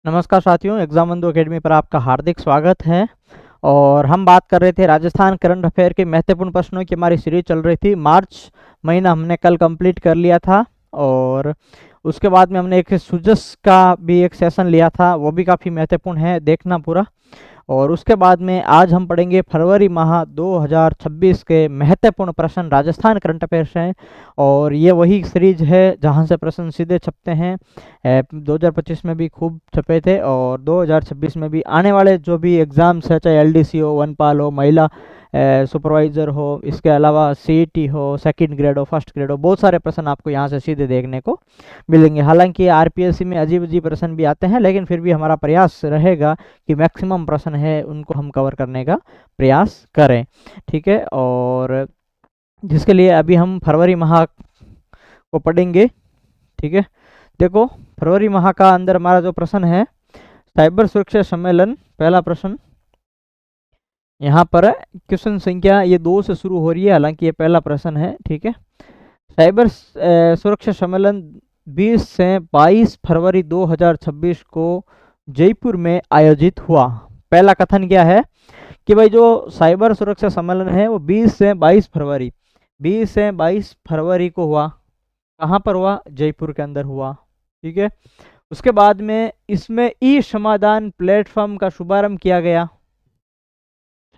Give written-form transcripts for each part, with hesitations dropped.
नमस्कार साथियों, exam 2 academy पर आपका हार्दिक स्वागत है। और हम बात कर रहे थे राजस्थान करंट अफेयर के महत्वपूर्ण प्रश्नों की हमारी सीरीज चल रही थी। मार्च महीना हमने कल कंप्लीट कर लिया था और उसके बाद में हमने एक सुजस का भी एक सेशन लिया था, वो भी काफ़ी महत्वपूर्ण है, देखना पूरा। और उसके बाद में आज हम पढ़ेंगे फरवरी माह 2026 के महत्वपूर्ण प्रश्न राजस्थान करंट अफेयर्स हैं। और ये वही सीरीज है जहां से प्रश्न सीधे छपते हैं। 2025 में भी खूब छपे थे और 2026 में भी आने वाले जो भी एग्ज़ाम्स है, चाहे एलडीसी हो, वनपाल हो, महिला सुपरवाइज़र हो, इसके अलावा सीईटी हो, सेकंड ग्रेड हो, फर्स्ट ग्रेड हो, बहुत सारे प्रश्न आपको यहाँ से सीधे देखने को मिलेंगे। हालांकि आरपीएससी में अजीब अजीब प्रश्न भी आते हैं, लेकिन फिर भी हमारा प्रयास रहेगा कि मैक्सिमम प्रश्न है उनको हम कवर करने का प्रयास करें। ठीक है, और जिसके लिए अभी हम फरवरी माह को पढ़ेंगे। ठीक है, देखो फरवरी माह का अंदर हमारा जो प्रश्न है, साइबर सुरक्षा सम्मेलन, पहला प्रश्न यहाँ पर है। क्वेश्चन संख्या ये 2 से शुरू हो रही है, हालांकि ये पहला प्रश्न है। ठीक है, साइबर सुरक्षा सम्मेलन 20 से 22 फरवरी 2026 को जयपुर में आयोजित हुआ। पहला कथन क्या है कि भाई जो साइबर सुरक्षा सम्मेलन है वो 20 से 22 फरवरी को हुआ। कहाँ पर हुआ? जयपुर के अंदर हुआ। ठीक है, उसके बाद में इसमें ई समाधान प्लेटफॉर्म का शुभारंभ किया गया।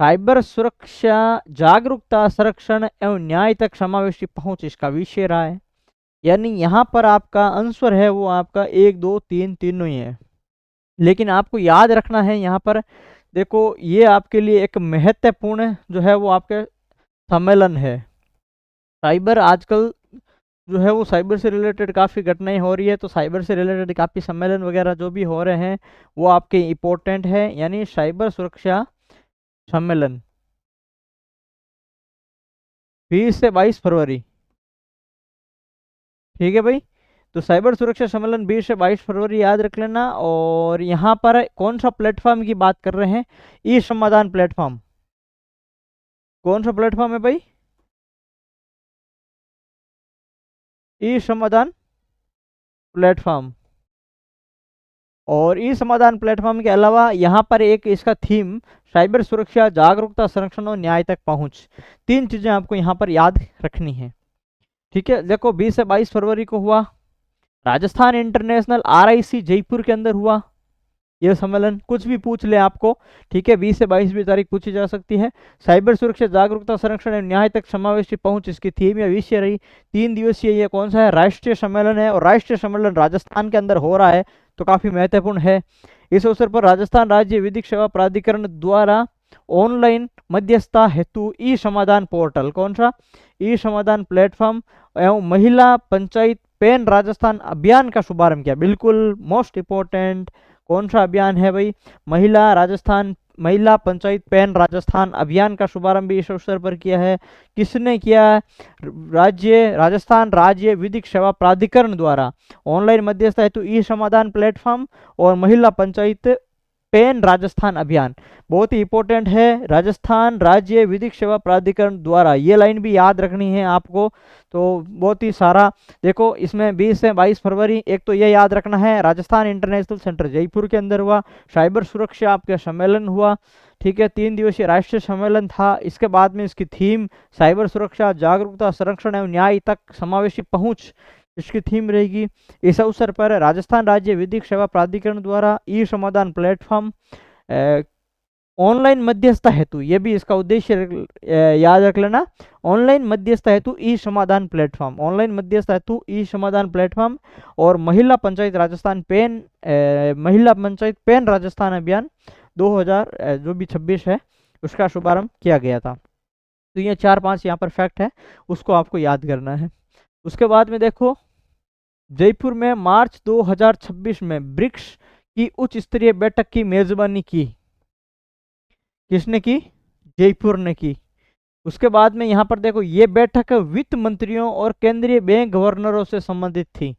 साइबर सुरक्षा जागरूकता, संरक्षण एवं न्याय तक समावेशी पहुंच इसका विषय रहा है। यानी यहाँ पर आपका आंसर है वो आपका 1 2 3 तीनों ही है। लेकिन आपको याद रखना है यहाँ पर, देखो ये आपके लिए एक महत्वपूर्ण जो है वो आपके सम्मेलन है। साइबर आजकल जो है वो साइबर से रिलेटेड काफ़ी घटनाएं हो रही है, तो साइबर से रिलेटेड काफ़ी सम्मेलन वगैरह जो भी हो रहे हैं वो आपके इम्पोर्टेंट है। यानी साइबर सुरक्षा सम्मेलन 20 से 22 फरवरी। ठीक है भाई, तो साइबर सुरक्षा सम्मेलन 20 से 22 फरवरी याद रख लेना। और यहाँ पर कौन सा प्लेटफॉर्म की बात कर रहे हैं? ई समाधान प्लेटफॉर्म। कौन सा प्लेटफॉर्म है भाई? ई समाधान प्लेटफॉर्म। और ई समाधान प्लेटफॉर्म के अलावा यहाँ पर एक इसका थीम साइबर सुरक्षा, जागरूकता, संरक्षण और न्याय तक पहुंच, 3 चीजें आपको यहाँ पर याद रखनी है। ठीक है, देखो 20 से 22 फरवरी को हुआ। राजस्थान इंटरनेशनल आरआईसी जयपुर के अंदर हुआ यह सम्मेलन। कुछ भी पूछ ले आपको, ठीक है, 20 से 22वीं तारीख पूछी जा सकती है। साइबर सुरक्षा, जागरूकता, संरक्षण एवं न्याय तक समावेशी पहुंच इसकी थीम या विषय रही। 3 दिवसीय ये कौन सा है? राष्ट्रीय सम्मेलन है। और राष्ट्रीय सम्मेलन राजस्थान के अंदर हो रहा है, तो काफी महत्वपूर्ण है। इस अवसर पर राजस्थान राज्य विधिक सेवा प्राधिकरण द्वारा ऑनलाइन मध्यस्थता हेतु ई समाधान पोर्टल, कौन सा? ई समाधान प्लेटफॉर्म एवं महिला पंचायत पेन राजस्थान अभियान का शुभारंभ किया। बिल्कुल मोस्ट इंपोर्टेंट कौन सा अभियान है भाई? महिला पंचायत पेन राजस्थान अभियान का शुभारंभ भी इस अवसर पर किया है। किसने किया? राजस्थान राज्य विधिक सेवा प्राधिकरण द्वारा ऑनलाइन मध्यस्थता हेतु ई समाधान प्लेटफॉर्म और महिला पंचायत पेन राजस्थान अभियान। बहुत ही इंपॉर्टेंट है, राजस्थान राज्य विधिक सेवा प्राधिकरण द्वारा, ये लाइन भी याद रखनी है आपको। तो बहुत ही सारा, देखो इसमें 20 से 22 फरवरी, एक तो ये याद रखना है राजस्थान इंटरनेशनल सेंटर जयपुर के अंदर हुआ। साइबर सुरक्षा आपका सम्मेलन हुआ। ठीक है, 3 दिवसीय राष्ट्रीय सम्मेलन था। इसके बाद में इसकी थीम साइबर सुरक्षा, जागरूकता, संरक्षण एवं न्याय तक समावेशी पहुंच इसकी थीम रहेगी। इस अवसर पर राजस्थान राज्य विधिक सेवा प्राधिकरण द्वारा ई समाधान प्लेटफॉर्म ऑनलाइन मध्यस्थता हेतु, ये भी इसका उद्देश्य याद रख लेना। ऑनलाइन मध्यस्थता हेतु ई समाधान प्लेटफॉर्म, ऑनलाइन मध्यस्थता हेतु ई समाधान प्लेटफॉर्म और महिला पंचायत राजस्थान अभियान 2000 जो भी 26 है उसका शुभारंभ किया गया था। तो ये 4-5 यहाँ पर फैक्ट है, उसको आपको याद करना है। उसके बाद में देखो, जयपुर में मार्च 2026 में ब्रिक्स की उच्च स्तरीय बैठक की मेजबानी की। किसने की? जयपुर ने की। उसके बाद में यहाँ पर देखो, ये बैठक वित्त मंत्रियों और केंद्रीय बैंक गवर्नरों से संबंधित थी।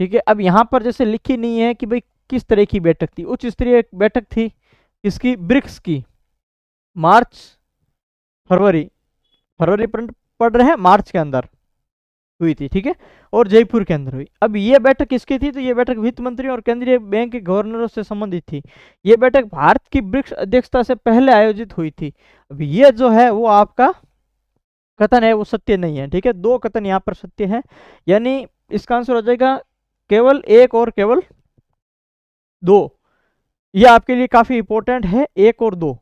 ठीक है, अब यहाँ पर जैसे लिखी नहीं है कि भाई किस तरह की बैठक थी। उच्च स्तरीय बैठक थी किसकी? ब्रिक्स की। मार्च फरवरी, फरवरी पढ़ रहे हैं, मार्च के अंदर हुई थी, ठीक है, और जयपुर के अंदर हुई। अब ये बैठक किसकी थी? तो ये बैठक वित्त मंत्री और केंद्रीय बैंक के गवर्नरों से संबंधित थी। ये बैठक भारत की ब्रिक्स अध्यक्षता से पहले आयोजित हुई थी। अब ये जो है वो आपका कथन है वो सत्य नहीं है, ठीक है, दो कथन यहाँ पर सत्य है, यानी इसका आंसर हो जाएगा केवल एक और केवल दो। ये आपके लिए काफी इंपॉर्टेंट है, एक और दो।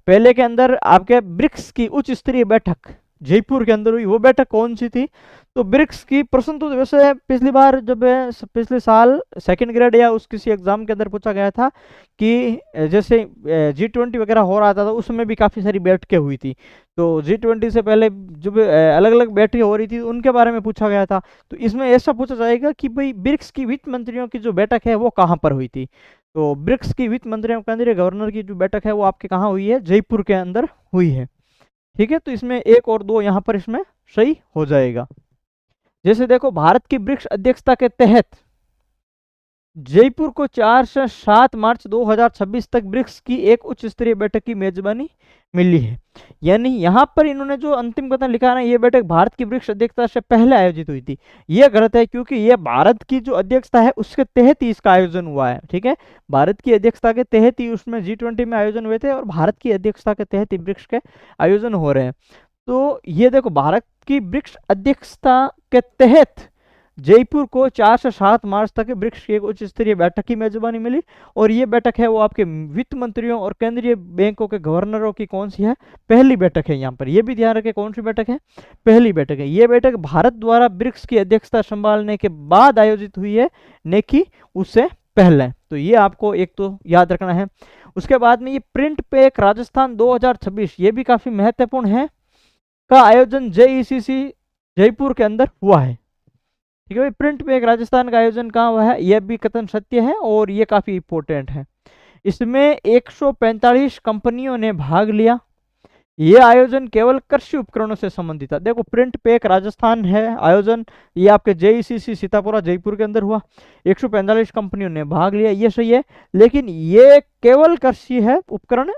पहले के अंदर आपके ब्रिक्स की उच्च स्तरीय बैठक जयपुर के अंदर हुई, वो बैठक कौन सी थी? तो ब्रिक्स की प्रश्न तो वैसे पिछली बार जब पिछले साल सेकंड ग्रेड या उस किसी एग्जाम के अंदर पूछा गया था कि जैसे G20 वगैरह हो रहा था तो उसमें भी काफ़ी सारी बैठकें हुई थी। तो G20 से पहले जो अलग अलग बैठकें हो रही थी उनके बारे में पूछा गया था। तो इसमें ऐसा पूछा जाएगा कि भाई ब्रिक्स की वित्त मंत्रियों की जो बैठक है वो कहाँ पर हुई थी? तो ब्रिक्स की वित्त मंत्रियों केंद्रीय गवर्नर की जो बैठक है वो आपके कहाँ हुई है? जयपुर के अंदर हुई है, ठीक है। तो इसमें एक और दो यहाँ पर इसमें सही हो जाएगा। जैसे देखो, भारत की ब्रिक्स अध्यक्षता के तहत जयपुर को 4 से 7 मार्च 2026 तक ब्रिक्स की एक उच्च स्तरीय बैठक की मेजबानी मिली है। यानी यहाँ पर इन्होंने जो अंतिम कथन लिखा है ना, ये बैठक भारत की ब्रिक्स अध्यक्षता से पहले आयोजित हुई थी, ये गलत है, क्योंकि ये भारत की जो अध्यक्षता है उसके तहत ही इसका आयोजन हुआ है, ठीक है। भारत की अध्यक्षता के तहत ही उसमें G20 में आयोजन हुए थे और भारत की अध्यक्षता के तहत ही ब्रिक्स के आयोजन हो रहे हैं। तो ये देखो, भारत की ब्रिक्स अध्यक्षता के तहत जयपुर को 4 से 7 मार्च तक ब्रिक्स की एक उच्च स्तरीय बैठक की मेजबानी मिली, और ये बैठक है वो आपके वित्त मंत्रियों और केंद्रीय बैंकों के गवर्नरों की कौन सी है? पहली बैठक है। यहाँ पर ये भी ध्यान रखें, कौन सी बैठक है? पहली बैठक है। ये बैठक भारत द्वारा ब्रिक्स की अध्यक्षता संभालने के बाद आयोजित हुई है, न कि उससे पहले। तो ये आपको एक तो याद रखना है। उसके बाद में ये प्रिंट पैक राजस्थान 2026, ये भी काफी महत्वपूर्ण है, का आयोजन JECC जयपुर के अंदर हुआ है, ठीक है भाई। प्रिंट में एक राजस्थान का आयोजन कहाँ हुआ है? यह भी कथन सत्य है और ये काफी इंपॉर्टेंट है। इसमें 145 कंपनियों ने भाग लिया। यह आयोजन केवल कृषि उपकरणों से संबंधित था। देखो, प्रिंट पैक राजस्थान है आयोजन, ये आपके JECC सीतापुरा जयपुर के अंदर हुआ, 145 कंपनियों ने भाग लिया, ये सही है, लेकिन ये केवल कृषि है उपकरण,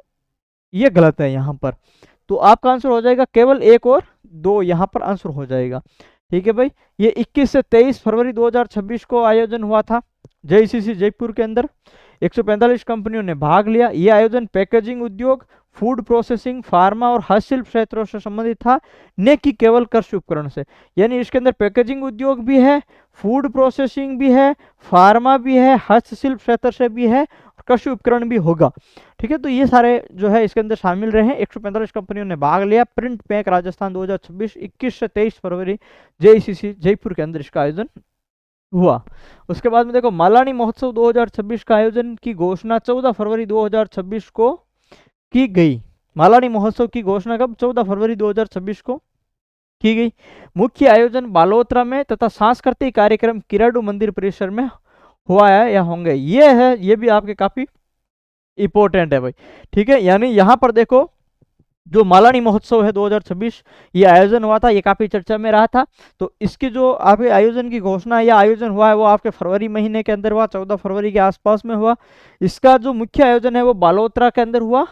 ये गलत है यहाँ पर। तो आपका आंसर हो जाएगा केवल एक और दो, यहाँ पर आंसर हो जाएगा, ठीक है भाई। ये 21 से 23 फरवरी 2026 को आयोजन हुआ था JECC जयपुर के अंदर, 145 कंपनियों ने भाग लिया। यह आयोजन पैकेजिंग उद्योग, फूड प्रोसेसिंग, फार्मा और हस्तशिल्प क्षेत्रों से संबंधित था, न कि केवल कृषि उपकरण से। यानी इसके अंदर पैकेजिंग उद्योग भी है, फूड प्रोसेसिंग भी है, फार्मा भी है, हस्तशिल्प क्षेत्र से भी है, कृषि उपकरण भी होगा, ठीक है। तो ये सारे जो है इसके अंदर शामिल रहे। 145 कंपनियों ने भाग लिया। प्रिंट पैक राजस्थान 2026 21 से 23 फरवरी JECC जयपुर के अंदर इसका आयोजन हुआ। उसके बाद में देखो, मालानी महोत्सव 2026 का आयोजन की घोषणा 14 फरवरी 2026 को की गई। मालानी महोत्सव की घोषणा कब? 14 फरवरी 2026 को की गई। मुख्य आयोजन बालोतरा में तथा सांस्कृतिक कार्यक्रम किराडू मंदिर परिसर में हुआ है या होंगे। ये है, ये भी आपके काफी इंपॉर्टेंट है भाई, ठीक है। यानी यहाँ पर देखो, जो मालानी महोत्सव है 2026, ये आयोजन हुआ था, ये काफी चर्चा में रहा था। तो इसकी जो आपके आयोजन की घोषणा या आयोजन हुआ है वो आपके फरवरी महीने के अंदर हुआ, 14 फरवरी के आसपास में हुआ। इसका जो मुख्य आयोजन है वो बालोतरा के अंदर हुआ,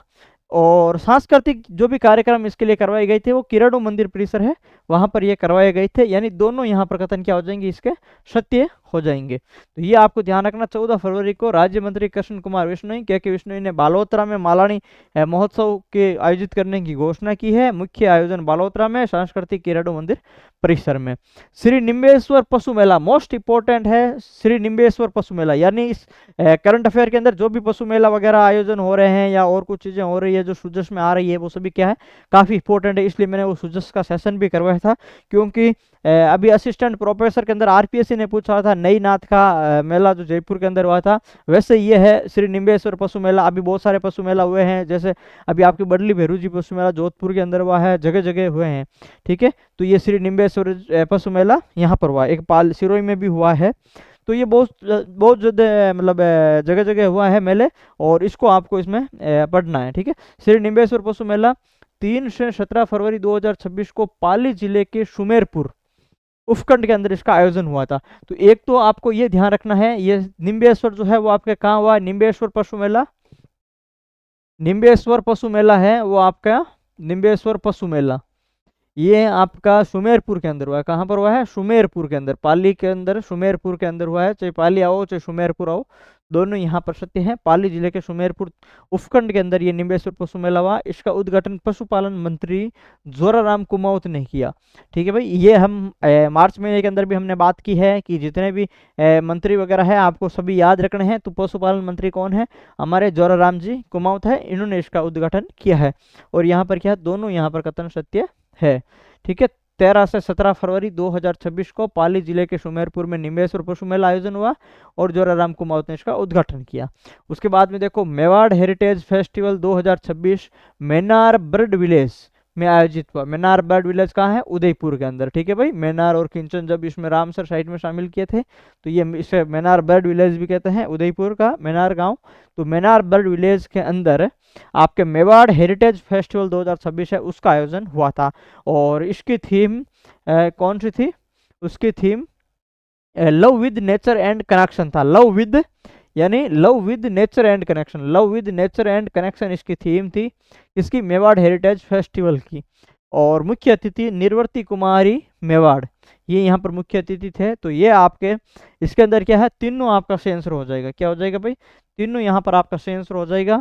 और सांस्कृतिक जो भी कार्यक्रम इसके लिए करवाए गए थे वो किराडू मंदिर परिसर है, वहां पर ये करवाए गए थे। यानी दोनों यहाँ पर कथन क्या हो जाएंगे? इसके सत्य हो जाएंगे। तो ये आपको ध्यान रखना, 14 फरवरी को राज्य मंत्री कृष्ण कुमार विश्नोई के विश्नोई ने बालोतरा में मालानी महोत्सव के आयोजित करने की घोषणा की है। मुख्य आयोजन बालोतरा में, सांस्कृतिक किराडू मंदिर परिसर में। श्री निम्बेश्वर पशु मेला मोस्ट इंपोर्टेंट है। श्री निम्बेश्वर पशु मेला, यानी इस करंट अफेयर के अंदर जो भी पशु मेला वगैरह आयोजन हो रहे हैं या और कुछ चीजें हो रही है जो सुजस में आ रही है, वो सभी क्या है? काफी इंपॉर्टेंट है। इसलिए मैंने वो सुजस का सेशन भी करवाया था, क्योंकि अभी असिस्टेंट प्रोफेसर के अंदर RPSC ने पूछा था नई नाथ का मेला जो जयपुर के अंदर हुआ था, वैसे ये है श्री निम्बेश्वर पशु मेला। अभी बहुत सारे पशु मेला हुए हैं, जैसे अभी आपकी बडली भैरू जी पशु मेला जोधपुर के अंदर हुआ है, जगह जगह हुए हैं, ठीक है। तो ये श्री निम्बेश्वर पशु मेला यहाँ पर हुआ, एक पाल सिरोही में भी हुआ है। तो ये बहुत ज्यादा मतलब जगह जगह हुआ है मेले, और इसको आपको इसमें पढ़ना है, ठीक है। श्री निम्बेश्वर पशु मेला 3 से 17 फरवरी 2026 को पाली जिले के सुमेरपुर उपखंड के अंदर इसका आयोजन हुआ था। तो एक तो आपको ये ध्यान रखना है, ये निम्बेश्वर जो है वो आपके कहाँ हुआ? निम्बेश्वर पशु मेला, निम्बेश्वर पशु मेला है वो आपका निम्बेश्वर पशु मेला, ये आपका सुमेरपुर के अंदर हुआ है। कहाँ पर हुआ है? सुमेरपुर के अंदर, पाली के अंदर, सुमेरपुर के अंदर हुआ है। चाहे पाली आओ चाहे सुमेरपुर आओ, दोनों यहाँ पर सत्य हैं। पाली जिले के सुमेरपुर उपखंड के अंदर ये निम्बेश्वर पशु मेला हुआ। इसका उद्घाटन पशुपालन मंत्री जोराराम कुमावत ने किया। ठीक है भाई, ये हम मार्च महीने के अंदर भी हमने बात की है कि जितने भी मंत्री वगैरह है आपको सभी याद रखने हैं। तो पशुपालन मंत्री कौन है? हमारे जोराराम जी कुमावत है, इन्होंने इसका उद्घाटन किया है। और यहाँ पर क्या है? दोनों यहाँ पर कथन सत्य है। ठीक है, 13 से 17 फरवरी 2026 को पाली जिले के सुमेरपुर में निम्बेश्वर पशु मेला आयोजन हुआ और जोराराम कुमावत ने इसका उद्घाटन किया। उसके बाद में देखो, Mewar heritage festival 2026 Maynard bird village में आयोजित हुआ। मेनार बर्ड विलेज कहाँ है? उदयपुर के अंदर। ठीक है भाई, मेनार और किंचन जब इसमें रामसर साइड में शामिल किए थे तो ये इसे मेनार बर्ड विलेज भी कहते हैं, उदयपुर का मेनार गांव। तो मेनार बर्ड विलेज के अंदर आपके मेवाड़ हेरिटेज फेस्टिवल 2026 है, उसका आयोजन हुआ था। और इसकी थीम कौन सी थी? उसकी theme love with nature and connection था। लव विद यानी love with nature and connection, love with nature and connection इसकी थीम थी इसकी मेवाड़ हेरिटेज फेस्टिवल की। और मुख्य अतिथि निर्वर्ती कुमारी मेवाड़, ये यहाँ पर मुख्य अतिथि थे। तो ये आपके इसके अंदर क्या है? तीनों आपका सेंसर हो जाएगा। क्या हो जाएगा भाई? तीनों यहाँ पर आपका सेंसर हो जाएगा।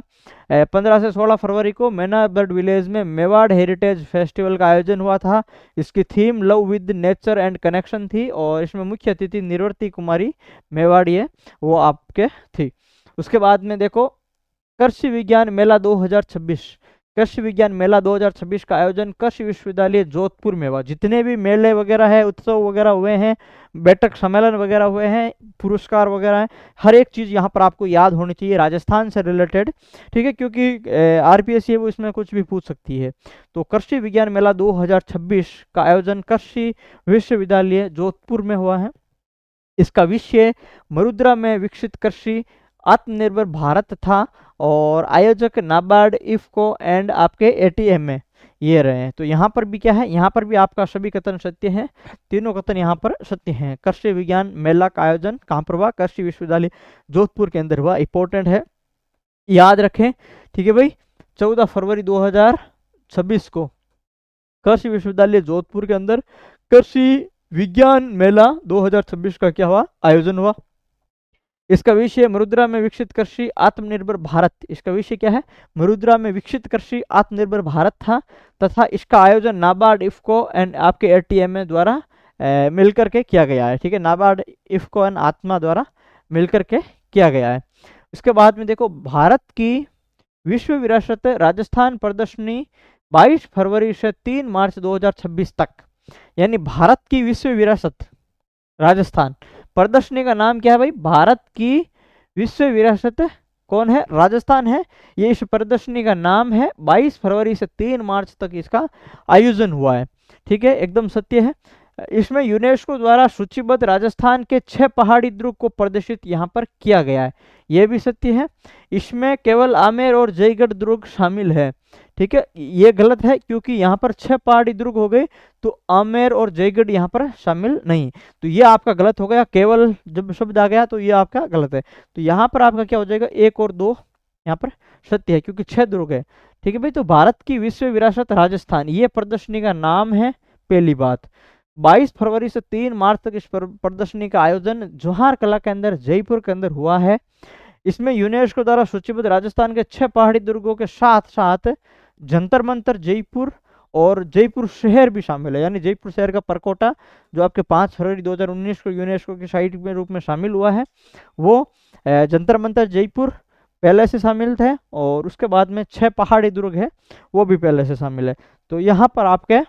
15 से 16 फरवरी को मेनार बर्ड विलेज में मेवाड़ हेरिटेज फेस्टिवल का आयोजन हुआ था। इसकी theme love with nature and connection थी और इसमें मुख्य अतिथि निर्वर्ती कुमारी मेवाड़ी है, वो आपके थी। उसके बाद में देखो, कृषि विज्ञान मेला 2026, कृषि विज्ञान मेला 2026 का आयोजन कृषि विश्वविद्यालय जोधपुर में हुआ। जितने भी मेले वगैरह है, उत्सव वगैरह हुए हैं, बैठक सम्मेलन वगैरह हुए हैं, पुरस्कार वगैरह हैं, हर एक चीज़ यहाँ पर आपको याद होनी चाहिए राजस्थान से रिलेटेड। ठीक है, क्योंकि आरपीएससी है वो इसमें कुछ भी पूछ सकती है। तो कृषि विज्ञान मेला 2026 का आयोजन कृषि विश्वविद्यालय जोधपुर में हुआ है। इसका विषय मरुद्रा में विकसित कृषि आत्मनिर्भर भारत था और आयोजक नाबार्ड, इफको एंड आपके एटीएम में ये रहे हैं। तो यहाँ पर भी क्या है? यहाँ पर भी आपका सभी कथन सत्य है, तीनों कथन यहाँ पर सत्य हैं। कृषि विज्ञान मेला का आयोजन कहाँ पर हुआ? कृषि विश्वविद्यालय जोधपुर के अंदर हुआ। इंपॉर्टेंट है, याद रखें। ठीक है भाई, 14 फरवरी 2026 को कृषि विश्वविद्यालय जोधपुर के अंदर कृषि विज्ञान मेला 2026 का क्या हुआ? आयोजन हुआ। इसका विषय मरुद्रा में विकसित कृषि आत्मनिर्भर भारत, इसका विषय क्या है? मरुद्रा में विकसित कृषि आत्मनिर्भर भारत था तथा इसका आयोजन नाबार्ड, इफको एंड आपके एटीएम द्वारा मिलकर के किया गया है। ठीक है, नाबार्ड, इफको एंड आत्मा द्वारा मिलकर के किया गया है। इसके बाद में देखो, भारत की विश्व विरासत राजस्थान प्रदर्शनी 22 फरवरी से 3 मार्च 2026 तक, यानी भारत की विश्व विरासत राजस्थान प्रदर्शनी का नाम क्या है भाई? भारत की विश्व विरासत कौन है? राजस्थान है। ये इस प्रदर्शनी का नाम है। 22 फरवरी से 3 मार्च तक इसका आयोजन हुआ है। ठीक है, एकदम सत्य है। इसमें यूनेस्को द्वारा सूचीबद्ध राजस्थान के 6 पहाड़ी दुर्ग को प्रदर्शित यहाँ पर किया गया है, ये भी सत्य है। इसमें केवल आमेर और जयगढ़ दुर्ग शामिल है। ठीक है, ये गलत है क्योंकि यहाँ पर 6 पहाड़ी दुर्ग हो गए तो आमेर और जयगढ़ यहाँ पर शामिल नहीं, तो ये आपका गलत हो गया। केवल जब शब्द आ गया तो ये आपका गलत है। तो यहाँ पर आपका क्या हो जाएगा? 1 और 2 यहाँ पर सत्य है क्योंकि 6 दुर्ग है। ठीक है भाई, तो भारत की विश्व विरासत राजस्थान, ये प्रदर्शनी का नाम है। पहली बात, 22 फरवरी से 3 मार्च तक इस प्रदर्शनी का आयोजन जौहर कला के अंदर जयपुर के अंदर हुआ है। इसमें यूनेस्को द्वारा सूचीबद्ध राजस्थान के 6 पहाड़ी दुर्गों के साथ साथ जंतर मंतर जयपुर और जयपुर शहर भी शामिल है, यानी जयपुर शहर का परकोटा जो आपके 5 फरवरी 2019 को यूनेस्को की साइट के रूप में शामिल हुआ है, वो जंतर मंतर जयपुर पहले से शामिल थे और उसके बाद में 6 पहाड़ी दुर्ग है वो भी पहले से शामिल है। तो यहाँ पर आपके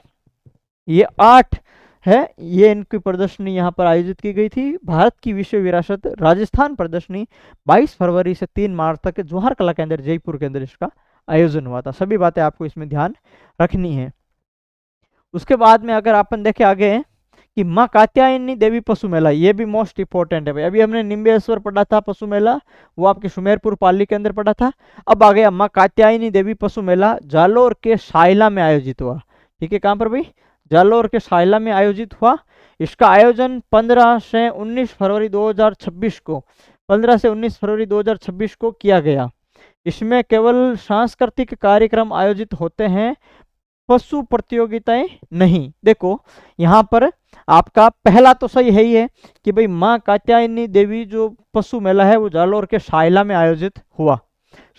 ये 8 है, ये इनकी प्रदर्शनी यहाँ पर आयोजित की गई थी। भारत की विश्व विरासत राजस्थान प्रदर्शनी 22 फरवरी से 3 मार्च तक जौहर कला केंद्र जयपुर के अंदर इसका आयोजन हुआ था। सभी बातें आपको इसमें ध्यान रखनी है। उसके बाद में अगर अपन देखें आगे कि माँ कात्यायनी देवी पशु मेला, ये भी मोस्ट इंपॉर्टेंट है भाई। अभी हमने निम्बेश्वर पढ़ा था पशु मेला, वो आपके सुमेरपुर पाली के अंदर पढ़ा था। अब आ गया माँ कात्यायनी देवी पशु मेला, जालोर के सायला में आयोजित हुआ। ठीक है, कहाँ पर भाई? जालोर के सायला में आयोजित हुआ। इसका आयोजन 15 से 19 फरवरी 2026 को 15 से 19 फरवरी 2026 को किया गया। इसमें केवल सांस्कृतिक कार्यक्रम आयोजित होते हैं। पशु प्रतियोगिताएं नहीं। देखो यहाँ पर आपका पहला तो सही है ही है कि भाई माँ कात्यायनी देवी जो पशु मेला है वो जालोर के शायला में आयोजित हुआ,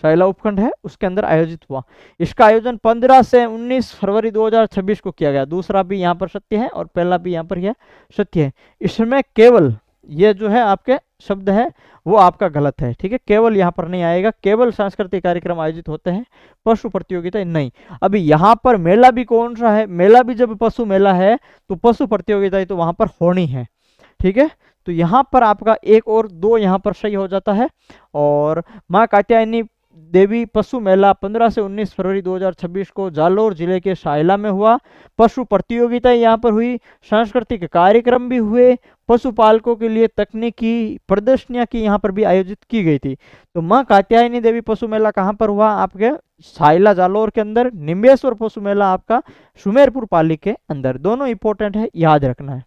शायला उपखंड है उसके अंदर आयोजित हुआ। इसका आयोजन 15 से 19 फरवरी 2026 को किया गया। दूसरा भी यहाँ पर सत्य है और पहला भी यहाँ पर यह सत्य है। इसमें केवल ये जो है आपके शब्द है वो आपका गलत है, ठीक है, केवल यहाँ पर नहीं आएगा। केवल सांस्कृतिक कार्यक्रम आयोजित होते हैं, पशु प्रतियोगिता नहीं। अभी यहाँ पर मेला भी कौन सा है, मेला भी जब पशु मेला है तो पशु प्रतियोगिता तो वहां पर होनी है, ठीक है। तो यहाँ पर आपका 1 और 2 यहाँ पर सही हो जाता है। और माँ कात्यायनी देवी पशु मेला 15 से 19 फरवरी 2026 को जालोर जिले के शायला में हुआ। पशु प्रतियोगिता यहाँ पर हुई, सांस्कृतिक कार्यक्रम भी हुए, पशुपालकों के लिए तकनीकी प्रदर्शनियां की यहाँ पर भी आयोजित की गई थी। तो माँ कात्यायनी देवी पशु मेला कहाँ पर हुआ, आपके शायला जालोर के अंदर। निम्बेश्वर पशु मेला आपका सुमेरपुर पाली के अंदर। दोनों इंपॉर्टेंट है, याद रखना है,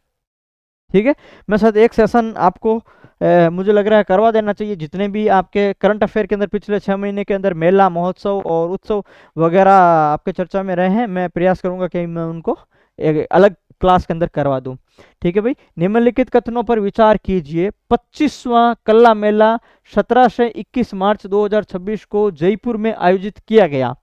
ठीक है। मैं साथ एक सेशन आपको मुझे लग रहा है करवा देना चाहिए। जितने भी आपके करंट अफेयर के अंदर पिछले 6 महीने के अंदर मेला महोत्सव और उत्सव वगैरह आपके चर्चा में रहे हैं, मैं प्रयास करूंगा कि मैं उनको एक अलग क्लास के अंदर करवा दूं, ठीक है भाई। निम्नलिखित कथनों पर विचार कीजिए। 25वां कल्ला मेला 17 से 21 मार्च 2026 को जयपुर में आयोजित किया गया।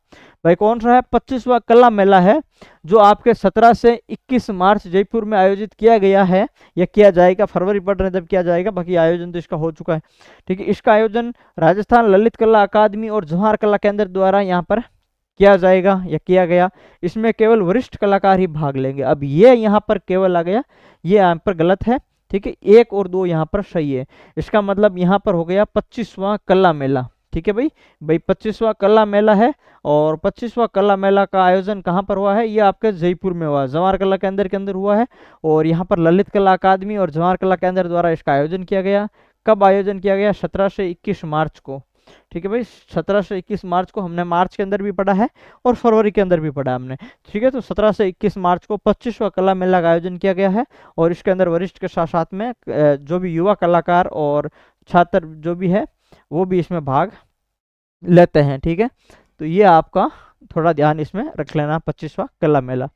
भाई कौन सा है, 25वां कल्ला मेला है जो आपके 17 से 21 मार्च जयपुर में आयोजित किया गया है या किया जाएगा। फरवरी पढ़ रहे तब किया जाएगा, बाकी आयोजन तो इसका हो चुका है, ठीक है। इसका आयोजन राजस्थान ललित कला अकादमी और जवाहर कला केंद्र द्वारा यहाँ पर किया जाएगा या किया गया। इसमें केवल वरिष्ठ कलाकार ही भाग लेंगे। अब ये यहाँ पर केवल आ गया, ये यहाँ पर गलत है, ठीक है। 1 और 2 यहाँ पर सही है। इसका मतलब यहाँ पर हो गया 25वां कल्ला मेला, ठीक है भाई। 25वां कल्ला मेला है और 25वां कल्ला मेला का आयोजन कहाँ पर हुआ है, ये आपके जयपुर में हुआ, जवाहर कला केंद्र के अंदर हुआ है। और यहाँ पर ललित कला अकादमी और जवाहर कला केंद्र द्वारा इसका आयोजन किया गया। कब आयोजन किया गया, 17 से 21 मार्च को, ठीक है भाई। 17 से 21 मार्च को हमने मार्च के अंदर भी पढ़ा है और फरवरी के अंदर भी पढ़ा हमने, ठीक है। तो 17 से 21 मार्च को 25वां कला मेला का आयोजन किया गया है और इसके अंदर वरिष्ठ के साथ साथ में जो भी युवा कलाकार और छात्र जो भी है वो भी इसमें भाग लेते हैं, ठीक है। तो ये आपका थोड़ा ध्यान इसमें रख लेना, 25वां कला मेला।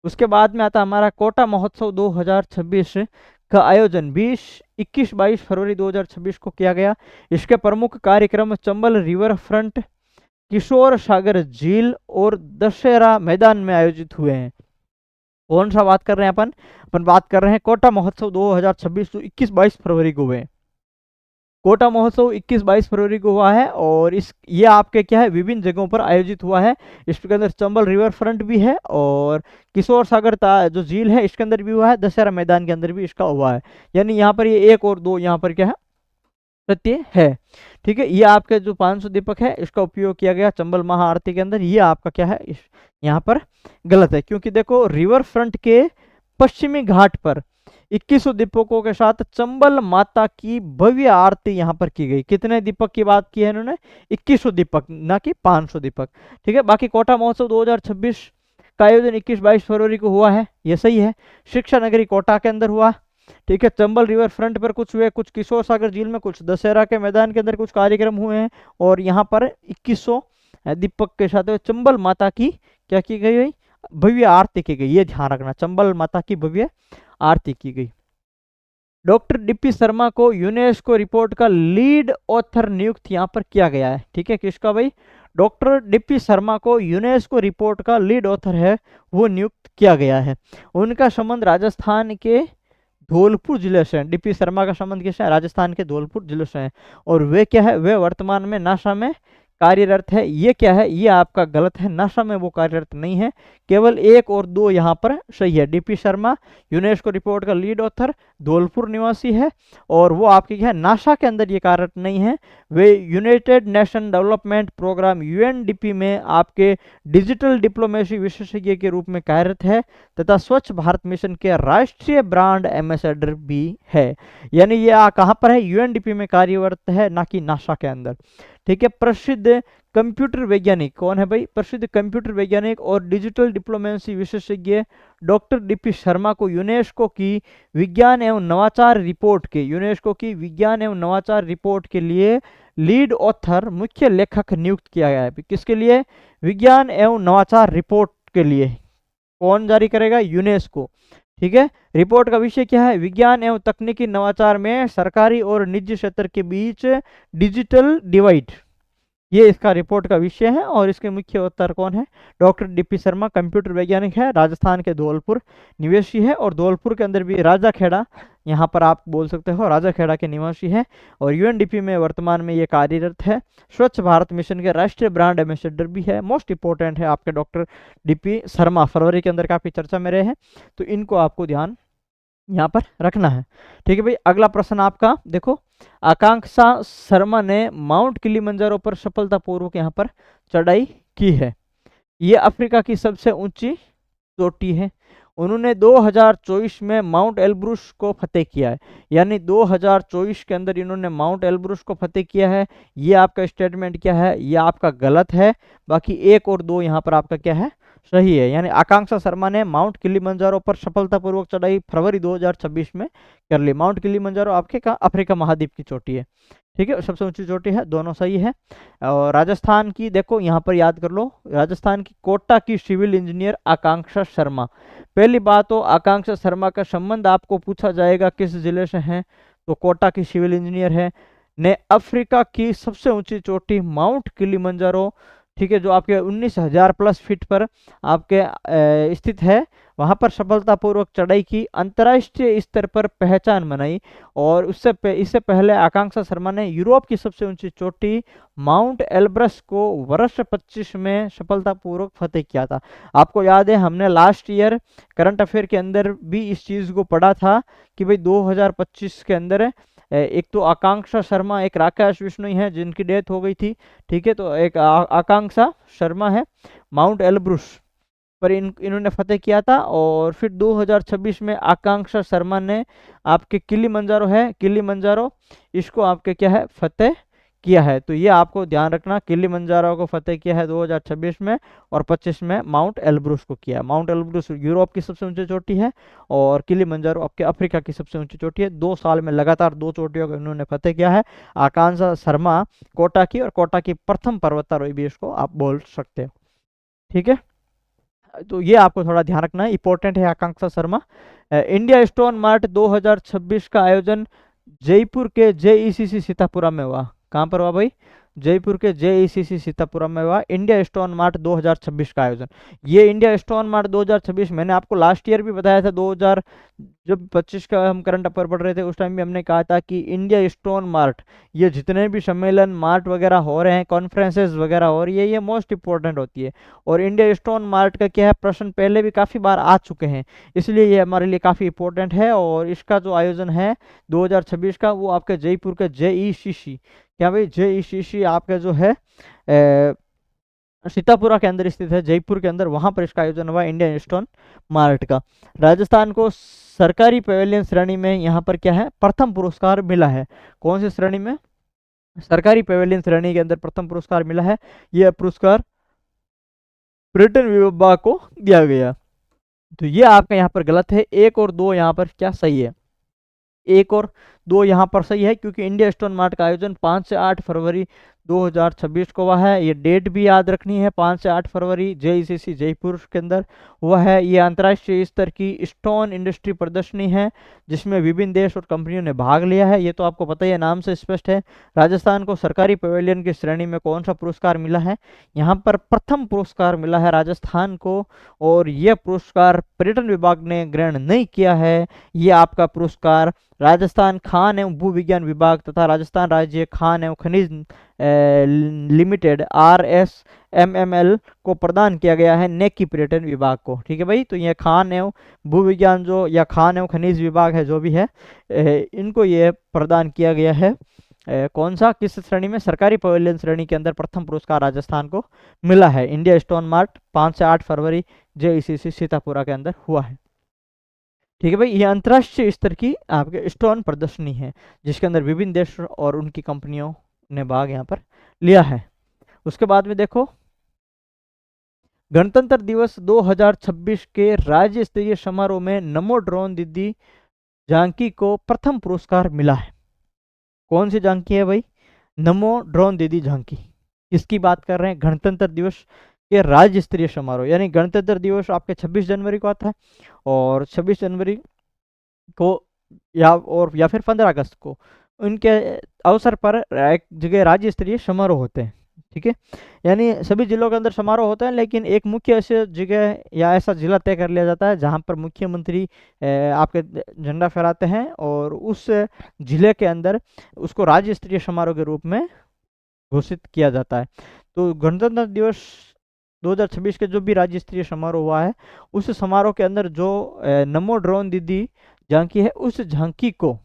उसके बाद में आता हमारा कोटा महोत्सव 2026 का आयोजन 21-22 फरवरी 2026 को किया गया। इसके प्रमुख कार्यक्रम चंबल रिवर फ्रंट, किशोर सागर झील और दशहरा मैदान में आयोजित हुए हैं। कौन सा बात कर रहे हैं अपन बात कर रहे हैं कोटा महोत्सव 2026 जो 21-22 फरवरी को हुए। कोटा महोत्सव 21-22 फरवरी को हुआ है और ये आपके क्या है, विभिन्न जगहों पर आयोजित हुआ है। इसके अंदर चंबल रिवर फ्रंट भी है और किशोर सागर जो झील है इसके अंदर भी हुआ है, दशहरा मैदान के अंदर भी इसका हुआ है। यानी यहाँ पर ये 1 और 2 यहाँ पर क्या है, सत्य है, ठीक है। ये आपके जो 500 दीपक है इसका उपयोग किया गया चंबल महाआरती के अंदर, ये आपका क्या है, यहाँ पर गलत है। क्योंकि देखो रिवर फ्रंट के पश्चिमी घाट पर 2100 दीपकों के साथ चंबल माता की भव्य आरती यहाँ पर की गई। कितने दीपक की बात की है इन्होंने, 2100 दीपक, ना कि 500 दीपक, ठीक है। बाकी कोटा महोत्सव 2026 का आयोजन 21-22 फरवरी को हुआ है, ये सही है। शिक्षा नगरी कोटा के अंदर हुआ, ठीक है। चंबल रिवर फ्रंट पर कुछ हुए, कुछ किशोर सागर झील में, कुछ दशहरा के मैदान के अंदर कुछ कार्यक्रम हुए हैं और यहाँ पर 2100 दीपक के साथ चंबल माता की क्या की गई, भव्य आरती की गई। ये ध्यान रखना, चंबल माता की भव्य आरती की गई। डॉक्टर डीपी शर्मा को यूनेस्को रिपोर्ट का लीड ऑथर नियुक्त यहाँ पर किया गया है, ठीक है। किसका भाई, डॉक्टर डीपी शर्मा को यूनेस्को रिपोर्ट का लीड ऑथर है वो नियुक्त किया गया है। उनका संबंध राजस्थान के धौलपुर जिले से है। डीपी शर्मा का संबंध किससे है, राजस्थान के धौलपुर जिले से है और वे क्या है, वे वर्तमान में नासा में कार्यरत है। ये क्या है, ये आपका गलत है, नासा में वो कार्यरत नहीं है। केवल 1 और 2 यहाँ पर सही है। डीपी शर्मा यूनेस्को रिपोर्ट का लीड ऑथर, धौलपुर निवासी है और वो आपके क्या है, नासा के अंदर ये कार्यरत नहीं है। वे United Nation Development Programme UNDP में आपके डिजिटल डिप्लोमेसी विशेषज्ञ के रूप में कार्यरत है तथा स्वच्छ भारत मिशन के राष्ट्रीय ब्रांड एम्बेसडर भी है। यानी ये कहाँ पर है, यूएनडीपी में कार्यरत है, ना कि नासा के अंदर, ठीक है। प्रसिद्ध कंप्यूटर वैज्ञानिक कौन है भाई, प्रसिद्ध कंप्यूटर वैज्ञानिक और डिजिटल डिप्लोमेसी विशेषज्ञ डॉक्टर डीपी शर्मा को यूनेस्को की विज्ञान एवं नवाचार रिपोर्ट के लिए लीड ऑथर, मुख्य लेखक नियुक्त किया गया है। किसके लिए, विज्ञान एवं नवाचार रिपोर्ट के लिए कौन जारी करेगा? यूनेस्को। ठीक है। रिपोर्ट का विषय क्या है? विज्ञान एवं तकनीकी नवाचार में सरकारी और निजी क्षेत्र के बीच डिजिटल डिवाइड, ये इसका रिपोर्ट का विषय है। और इसके मुख्य उत्तर कौन है? डॉक्टर डीपी शर्मा, कंप्यूटर वैज्ञानिक है, राजस्थान के धौलपुर निवासी है। और धौलपुर के अंदर भी राजा खेड़ा, यहाँ पर आप बोल सकते हो राजा खेड़ा के निवासी है। और यूएनडीपी में वर्तमान में ये कार्यरत है। स्वच्छ भारत मिशन के राष्ट्रीय ब्रांड एम्बेसडर भी है। मोस्ट इंपॉर्टेंट है आपके डॉक्टर डीपी शर्मा, फरवरी के अंदर काफी चर्चा में रहे हैं, तो इनको आपको ध्यान यहाँ पर रखना है। ठीक है भाई। अगला प्रश्न आपका देखो, आकांक्षा शर्मा ने माउंट किलिमंजारो पर सफलतापूर्वक यहाँ पर चढ़ाई की है। ये अफ्रीका की सबसे ऊंची चोटी है। उन्होंने 2024 में माउंट एल्ब्रुस को फतेह किया है, यानी 2024 के अंदर इन्होंने माउंट एल्ब्रुस को फतेह किया है। ये आपका स्टेटमेंट क्या है? ये आपका गलत है। बाकी 1 और 2 यहाँ पर आपका क्या है? सही है। यानी आकांक्षा शर्मा ने माउंट किलिमंजारो पर सफलतापूर्वक चढ़ाई फरवरी 2026 में कर ली। माउंट किलिमंजारो आपके कहाँ? अफ्रीका महाद्वीप की चोटी है। ठीक है, सबसे ऊंची चोटी है, दोनों सही है। और राजस्थान की देखो, यहाँ पर याद कर लो, राजस्थान की कोटा की सिविल इंजीनियर आकांक्षा शर्मा। पहली बात तो आकांक्षा शर्मा का संबंध आपको पूछा जाएगा किस जिले से है, तो कोटा की सिविल इंजीनियर है, ने अफ्रीका की सबसे ऊंची चोटी माउंट किलिमंजारो, ठीक है, जो आपके 19,000 प्लस फीट पर आपके स्थित है, वहां पर सफलतापूर्वक चढ़ाई की, अंतर्राष्ट्रीय स्तर पर पहचान बनाई। और इससे पहले आकांक्षा शर्मा ने यूरोप की सबसे ऊंची चोटी माउंट एल्ब्रस को वर्ष 25 में सफलतापूर्वक फतेह किया था। आपको याद है हमने लास्ट ईयर करंट अफेयर के अंदर भी इस चीज को पढ़ा था कि भाई 2025 के अंदर एक तो आकांक्षा शर्मा, एक राकेश विश्नोई है जिनकी डेथ हो गई थी। ठीक है, तो एक आकांक्षा शर्मा है, माउंट एल्ब्रुस पर इन्होंने फतेह किया था। और फिर 2026 में आकांक्षा शर्मा ने आपके किलिमंजारो है, किलिमंजारो इसको आपके क्या है? फतेह किया है। तो ये आपको ध्यान रखना, किलिमंजारो को फतेह किया है 2026 में, और 25 में माउंट एल्ब्रुस को किया। माउंट एल्ब्रुस यूरोप की सबसे ऊंची चोटी है और किलिमंजारो आपके अफ्रीका की सबसे ऊंची चोटी है। 2 साल में लगातार 2 चोटियों को इन्होंने फतेह किया है। आकांक्षा शर्मा कोटा की, और कोटा की प्रथम पर्वतारोही भी इसको आप बोल सकते हो। ठीक है, तो ये आपको थोड़ा ध्यान रखना है, इंपॉर्टेंट है आकांक्षा शर्मा। इंडिया स्टोन मार्ट 2026 का आयोजन जयपुर के जेईसीसी सीतापुरा में हुआ। कहाँ पर हुआ भाई? जयपुर के जेईसीसी सीतापुरा में हुआ इंडिया स्टोन मार्ट 2026 का आयोजन। ये इंडिया स्टोन मार्ट 2026 मैंने आपको लास्ट ईयर भी बताया था, 2025 का हम करंट अफेयर पढ़ रहे थे उस टाइम भी हमने कहा था कि इंडिया स्टोन मार्ट, ये जितने भी सम्मेलन मार्ट वगैरह हो रहे हैं, कॉन्फ्रेंसेस वगैरह हो रही है, ये मोस्ट इंपॉर्टेंट होती है। और इंडिया स्टोन मार्ट का क्या है? प्रश्न पहले भी काफ़ी बार आ चुके हैं, इसलिए ये हमारे लिए काफ़ी इंपॉर्टेंट है। और इसका जो आयोजन है 2026 का, वो आपके जयपुर के जेईसीसी, क्या भाई? जेईसीसी आपका जो है सीतापुरा के अंदर स्थित है, जयपुर के अंदर, वहां पर इसका आयोजन हुआ इंडियन स्टोन मार्ट का। राजस्थान को सरकारी पवेलियन श्रेणी में यहाँ पर क्या है? प्रथम पुरस्कार मिला है। कौन सी श्रेणी में? सरकारी पवेलियन श्रेणी के अंदर प्रथम पुरस्कार मिला है। यह पुरस्कार पर्यटन विभाग को दिया गया। तो ये आपका यहाँ पर गलत है। 1 और 2 यहाँ पर क्या सही है? 1 और 2 यहाँ पर सही है, क्योंकि इंडिया स्टोन मार्ट का आयोजन 5 से 8 फरवरी 2026 को हुआ है। ये डेट भी याद रखनी है, 5 से 8 फरवरी जेईसीसी जयपुर के अंदर हुआ है। ये अंतर्राष्ट्रीय स्तर की स्टोन इंडस्ट्री प्रदर्शनी है जिसमें विभिन्न देश और कंपनियों ने भाग लिया है। ये तो आपको पता ही है, नाम से स्पष्ट है। राजस्थान को सरकारी पवेलियन की श्रेणी में कौन सा पुरस्कार मिला है? यहाँ पर प्रथम पुरस्कार मिला है राजस्थान को, और यह पुरस्कार पर्यटन विभाग ने ग्रहण नहीं किया है। ये आपका पुरस्कार राजस्थान खान एवं भू विज्ञान विभाग तथा राजस्थान राज्य खान एवं खनिज लिमिटेड RSMML को प्रदान किया गया है, न कि पर्यटन विभाग को। ठीक है भाई, तो ये खान एवं भू विज्ञान जो, या खान एवं खनिज विभाग है जो भी है, इनको ये प्रदान किया गया है। कौन सा, किस श्रेणी में? सरकारी पवेलियन श्रेणी के अंदर प्रथम पुरस्कार राजस्थान को मिला है। इंडिया स्टोन मार्ट 5 से 8 फरवरी जेईसीसी सीतापुरा के अंदर हुआ है। ठीक है भाई, ये अंतर्राष्ट्रीय स्तर की आपके स्टोन प्रदर्शनी है जिसके अंदर विभिन्न देश और उनकी कंपनियों ने भाग यहाँ पर लिया है। उसके बाद में देखो, गणतंत्र दिवस 2026 के राज्य स्तरीय समारोह में नमो ड्रोन दीदी झांकी को प्रथम पुरस्कार मिला है। कौन सी झांकी है भाई? नमो ड्रोन दीदी झांकी। किसकी बात कर रहे हैं? गणतंत्र दिवस के राज्य स्तरीय समारोह, यानी गणतंत्र दिवस आपके 26 जनवरी को आता है, और 26 जनवरी को या फिर 15 अगस्त को उनके अवसर पर एक जगह राज्य स्तरीय समारोह होते हैं। ठीक है, यानी सभी जिलों के अंदर समारोह होता है, लेकिन एक मुख्य ऐसे जगह या ऐसा जिला तय कर लिया जाता है जहां पर मुख्यमंत्री आपके झंडा फहराते हैं, और उस जिले के अंदर उसको राज्य स्तरीय समारोह के रूप में घोषित किया जाता है। तो गणतंत्र दिवस 2026 के जो भी राज्य स्तरीय समारोह हुआ है, उस समारोह के अंदर जो नमो ड्रोन दीदी झांकी है, उस झांकी को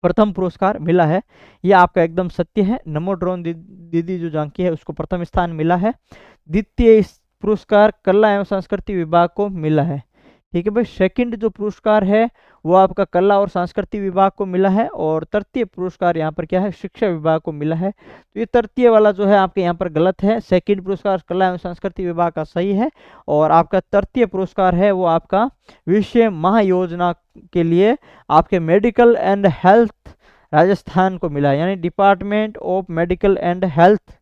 प्रथम पुरस्कार मिला है। यह आपका एकदम सत्य है। नमो ड्रोन दीदी जो झांकी है उसको प्रथम स्थान मिला है। द्वितीय पुरस्कार कला एवं संस्कृति विभाग को मिला है। ठीक है भाई, सेकंड जो पुरस्कार है वो आपका कला और संस्कृति विभाग को मिला है, और तृतीय पुरस्कार यहाँ पर क्या है, शिक्षा विभाग को मिला है। तो ये तृतीय वाला जो है आपके यहाँ पर गलत है। सेकंड पुरस्कार कला एवं संस्कृति विभाग का सही है, और आपका तृतीय पुरस्कार है वो आपका विषय महायोजना के लिए आपके मेडिकल एंड हेल्थ राजस्थान को मिला है, यानी department of medical and health.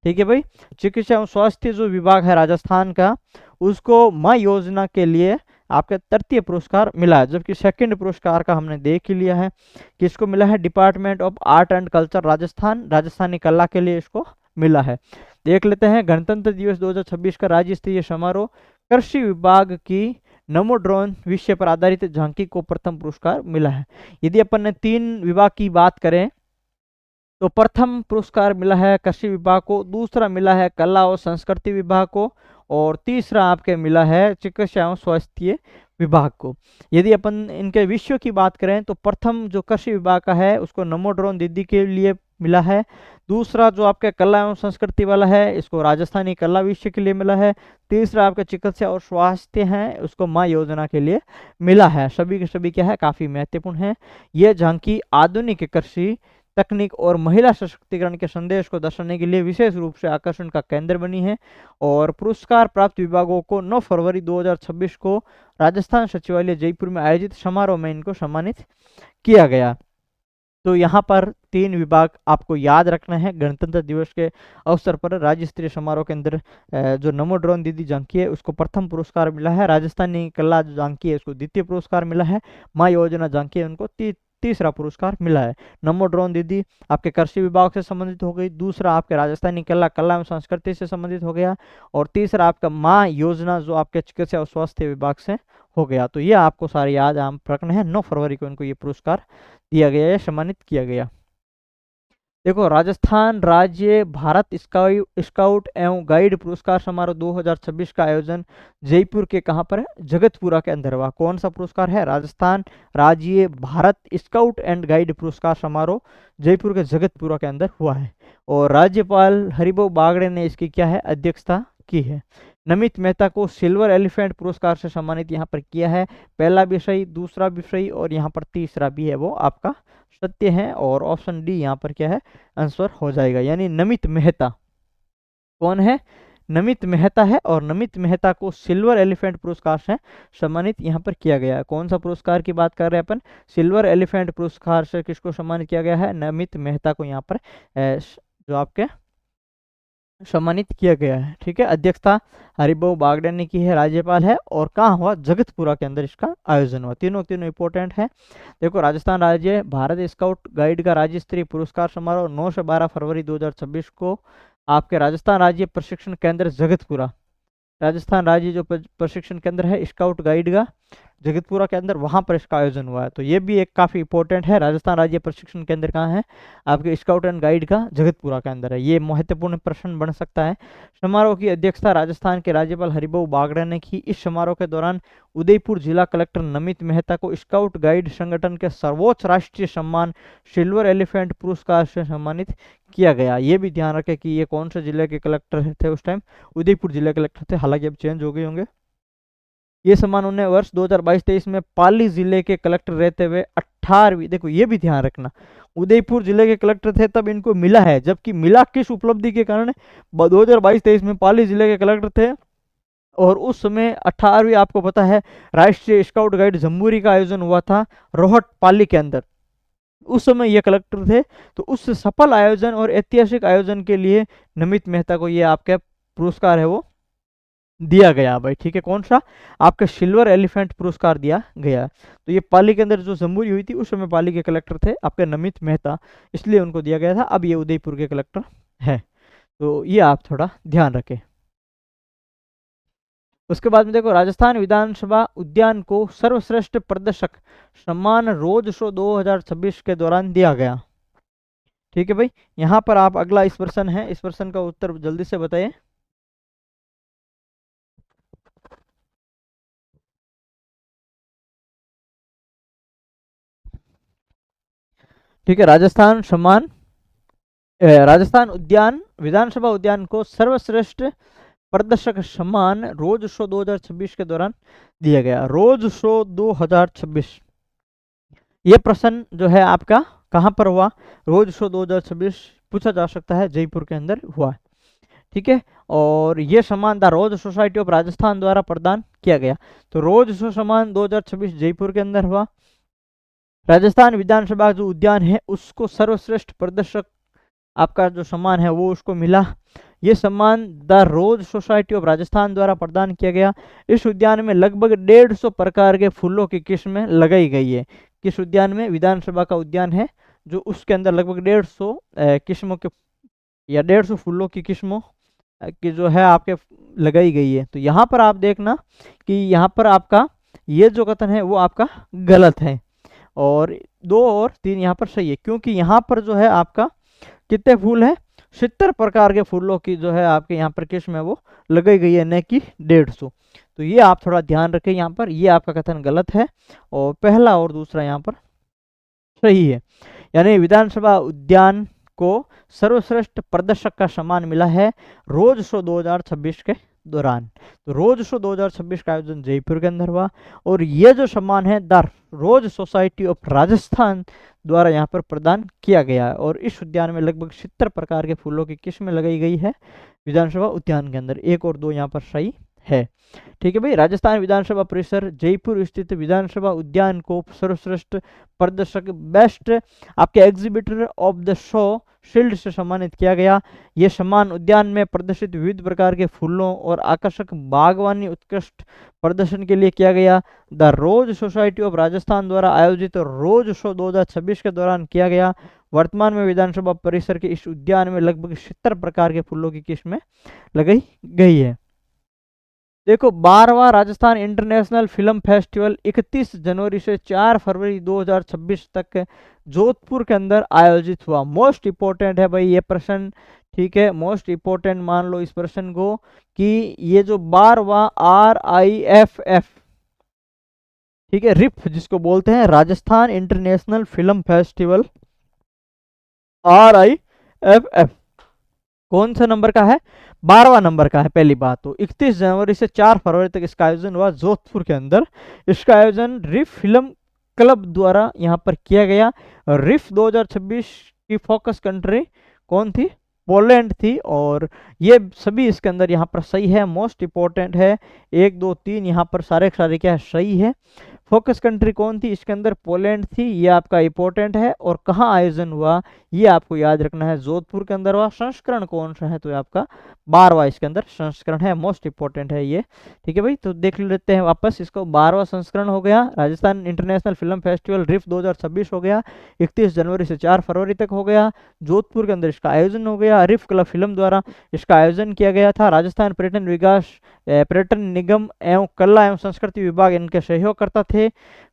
ठीक है भाई, चिकित्सा एवं स्वास्थ्य जो विभाग है राजस्थान का, उसको माँ योजना के लिए आपका तृतीय पुरस्कार मिला है। जबकि सेकंड पुरस्कार का हमने देख ही लिया है, किसको मिला है, department of art and culture Rajasthan, Rajasthani कला के लिए इसको मिला है। देख लेते हैं गणतंत्र दिवस 2026 का राज्य स्तरीय समारोह। कृषि विभाग की नमो ड्रोन विषय पर आधारित झांकी को प्रथम पुरस्कार मिला है। यदि अपन ने 3 विभाग की बात करें तो प्रथम पुरस्कार मिला है कृषि विभाग को, दूसरा मिला है कला और संस्कृति विभाग को, और तीसरा आपके मिला है चिकित्सा एवं स्वास्थ्य विभाग को। यदि अपन इनके विषयों की बात करें तो प्रथम जो कृषि विभाग का है उसको नमो ड्रोन दीदी के लिए मिला है। दूसरा जो आपके कला एवं संस्कृति वाला है इसको राजस्थानी कला विषय के लिए मिला है। तीसरा आपका चिकित्सा और स्वास्थ्य है उसको माँ योजना के लिए मिला है। सभी के सभी क्या है, काफी महत्वपूर्ण है। यह झांकी आधुनिक कृषि तकनीक और महिला सशक्तिकरण के संदेश को दर्शाने के लिए विशेष रूप से आकर्षण का केंद्र बनी है, और पुरस्कार प्राप्त विभागों को 9 फरवरी 2026 को राजस्थान सचिवालय जयपुर में आयोजित समारोह में इनको सम्मानित किया गया। तो यहाँ पर 3 विभाग आपको याद रखना है। गणतंत्र दिवस के अवसर पर राज्य स्तरीय समारोह के अंदर जो नमो ड्रोन दीदी झांकी है उसको प्रथम पुरस्कार मिला है, राजस्थानी कला जो झांकी है उसको द्वितीय पुरस्कार मिला है, माँ योजना झांकी है उनको तीसरा पुरस्कार मिला है। नमो ड्रोन दीदी आपके कृषि विभाग से संबंधित हो गई, दूसरा आपके राजस्थानी कला एवं संस्कृति से संबंधित हो गया, और तीसरा आपका माँ योजना जो आपके चिकित्सा और स्वास्थ्य विभाग से हो गया। तो ये आपको सारे याद आम रखना है। 9 फरवरी को इनको ये पुरस्कार दिया गया या सम्मानित किया गया। देखो, राजस्थान राज्य भारत स्काउट एवं गाइड पुरस्कार समारोह 2026 का आयोजन जयपुर के कहाँ पर है, जगतपुरा के अंदर हुआ। कौन सा पुरस्कार है, राजस्थान राज्य भारत स्काउट एंड गाइड पुरस्कार समारोह जयपुर के जगतपुरा के अंदर हुआ है, और राज्यपाल हरिभाऊ बागड़े ने इसकी क्या है, अध्यक्षता की है। नमित मेहता को सिल्वर एलिफेंट पुरस्कार से सम्मानित यहाँ पर किया है। पहला भी सही, दूसरा भी सही, और यहाँ पर तीसरा भी है वो आपका सत्य है, और ऑप्शन डी यहाँ पर क्या है, आंसर हो जाएगा। यानी नमित मेहता कौन है, नमित मेहता है, और नमित मेहता को सिल्वर एलिफेंट पुरस्कार से सम्मानित यहाँ पर किया गया है। कौन सा पुरस्कार की बात कर रहे हैं अपन, सिल्वर एलिफेंट पुरस्कार से किसको सम्मानित किया गया है, नमित मेहता को यहाँ पर जो आपके सम्मानित किया गया है। ठीक है, अध्यक्षता हरिभाऊ बागड़े ने की है, राज्यपाल है, और कहाँ हुआ, जगतपुरा के अंदर इसका आयोजन हुआ। तीनों इंपॉर्टेंट है। देखो, राजस्थान राज्य भारत स्काउट गाइड का राज्य स्तरीय पुरस्कार समारोह 9 से 12 फरवरी 2026 को आपके राजस्थान राज्य प्रशिक्षण केंद्र जगतपुरा, राजस्थान राज्य जो प्रशिक्षण केंद्र है स्काउट गाइड का जगतपुरा के अंदर, वहां पर इसका आयोजन हुआ है। तो ये भी एक काफी इंपॉर्टेंट है। राजस्थान राज्य प्रशिक्षण केंद्र कहाँ है, आपके स्काउट एंड गाइड का जगतपुरा के अंदर है। ये महत्वपूर्ण प्रश्न बन सकता है। समारोह की अध्यक्षता राजस्थान के राज्यपाल हरिभाऊ बागड़े ने की। इस समारोह के दौरान उदयपुर जिला कलेक्टर नमित मेहता को स्काउट गाइड संगठन के सर्वोच्च राष्ट्रीय सम्मान सिल्वर एलिफेंट पुरस्कार से सम्मानित किया गया। ये भी ध्यान रखें कि ये कौन से जिले के कलेक्टर थे उस टाइम, उदयपुर जिले के कलेक्टर थे, हालांकि अब चेंज हो गए होंगे। ये सम्मान उन्हें वर्ष 2022-23 में पाली जिले के कलेक्टर रहते हुए 18वीं, देखो ये भी ध्यान रखना, उदयपुर जिले के कलेक्टर थे तब इनको मिला है, जबकि मिला किस उपलब्धि के कारण, 2022-23 में पाली जिले के कलेक्टर थे, और उस समय 18वीं आपको पता है राष्ट्रीय स्काउट गाइड जम्बूरी का आयोजन हुआ था रोहट पाली के अंदर, उस समय ये कलेक्टर थे। तो उस सफल आयोजन और ऐतिहासिक आयोजन के लिए नमित मेहता को ये आपका पुरस्कार है वो दिया गया भाई, ठीक है। कौन सा? आपका सिल्वर एलिफेंट पुरस्कार दिया गया। तो ये पाली के अंदर जो जमूरी हुई थी उस समय पाली के कलेक्टर थे आपके नमित मेहता, इसलिए उनको दिया गया था। अब ये उदयपुर के कलेक्टर है, तो ये आप थोड़ा ध्यान रखें। उसके बाद में देखो, राजस्थान विधानसभा उद्यान को सर्वश्रेष्ठ प्रदर्शक सम्मान रोज शो 2026 के दौरान दिया गया। ठीक है भाई, यहाँ पर आप अगला इस प्रश्न है, इस प्रश्न का उत्तर जल्दी से बताइए। ठीक है, राजस्थान सम्मान राजस्थान उद्यान विधानसभा उद्यान को सर्वश्रेष्ठ प्रदर्शक सम्मान रोज शो 2026 के दौरान दिया गया। रोज शो 2026, ये प्रश्न जो है आपका कहाँ पर हुआ? रोज शो 2026 पूछा जा सकता है, जयपुर के अंदर हुआ। ठीक है, और ये सम्मान the rose society of Rajasthan द्वारा प्रदान किया गया। तो रोज शो सम्मान 2026 जयपुर के अंदर हुआ। राजस्थान विधानसभा जो उद्यान है उसको सर्वश्रेष्ठ प्रदर्शक आपका जो सम्मान है वो उसको मिला। ये सम्मान the rose society of Rajasthan द्वारा प्रदान किया गया। इस उद्यान में लगभग 150 प्रकार के फूलों की किस्में लगाई गई है। किस उद्यान में? विधानसभा का उद्यान है जो, उसके अंदर लगभग 150 किस्मों के या 150 फूलों की किस्मों की जो है आपके लगाई गई है। तो यहाँ पर आप देखना कि यहाँ पर आपका ये जो कथन है वो आपका गलत है, और 2 और 3 यहाँ पर सही है, क्योंकि यहाँ पर जो है आपका कितने फूल है? 70 प्रकार के फूलों की जो है आपके यहाँ पर किस्म है वो लगाई गई है, न कि 150। तो ये आप थोड़ा ध्यान रखें, यहाँ पर ये आपका कथन गलत है, और पहला और दूसरा यहाँ पर सही है। यानी विधानसभा उद्यान को सर्वश्रेष्ठ प्रदर्शक का सम्मान मिला है रोज शो 2026 के दौरान। तो रोज शो 2026 का आयोजन जयपुर के अंदर हुआ, और ये जो सम्मान है the rose society of Rajasthan द्वारा यहाँ पर प्रदान किया गया है। और इस उद्यान में लगभग 70 प्रकार के फूलों की किस्में लगाई गई है विधानसभा उद्यान के अंदर। 1 और 2 यहाँ पर सही है। ठीक है भाई, राजस्थान विधानसभा परिसर जयपुर स्थित विधानसभा उद्यान को सर्वश्रेष्ठ प्रदर्शक बेस्ट आपके exhibitor of the show shield से सम्मानित किया गया। ये सम्मान उद्यान में प्रदर्शित विविध प्रकार के फूलों और आकर्षक बागवानी उत्कृष्ट प्रदर्शन के लिए किया गया। The rose society of Rajasthan द्वारा आयोजित रोज शो 2026 के दौरान किया गया। वर्तमान में विधानसभा परिसर के इस उद्यान में लगभग 70 प्रकार के फूलों की किस्में लगाई गई है। देखो, 12वां राजस्थान इंटरनेशनल फिल्म फेस्टिवल 31 जनवरी से 4 फरवरी 2026 तक जोधपुर के अंदर आयोजित हुआ। मोस्ट इंपॉर्टेंट है भाई ये प्रश्न, ठीक है, मोस्ट इंपॉर्टेंट मान लो इस प्रश्न को, कि ये जो 12वां RIFF, ठीक है, रिफ जिसको बोलते हैं, Rajasthan international film festival RIFF, कौन सा नंबर का है? 12वां नंबर का है। पहली बात तो 31 जनवरी से 4 फरवरी तक इसका आयोजन हुआ जोधपुर के अंदर। इसका आयोजन रिफ फिल्म क्लब द्वारा यहाँ पर किया गया। रिफ 2026 की फोकस कंट्री कौन थी? पोलैंड थी। और ये सभी इसके अंदर यहाँ पर सही है, मोस्ट इंपॉर्टेंट है। 1 2 3 यहाँ पर सारे क्या है? सही है। फोकस कंट्री कौन थी इसके अंदर? पोलैंड थी, ये आपका इंपॉर्टेंट है। और कहाँ आयोजन हुआ ये आपको याद रखना है, जोधपुर के अंदर हुआ। संस्करण कौन सा है? तो आपका 12वां इसके अंदर संस्करण है, मोस्ट इंपॉर्टेंट है ये। ठीक है भाई, तो देख लेते हैं वापस इसको। 12वां संस्करण हो गया, राजस्थान इंटरनेशनल फिल्म फेस्टिवल रिफ 2026 हो गया, 31 जनवरी से 4 फरवरी तक हो गया। जोधपुर के अंदर इसका आयोजन हो गया, रिफ क्लब फिल्म द्वारा इसका आयोजन किया गया था। राजस्थान पर्यटन विकास पर्यटन निगम एवं कला एवं संस्कृति विभाग इनके सहयोगकर्ता थे।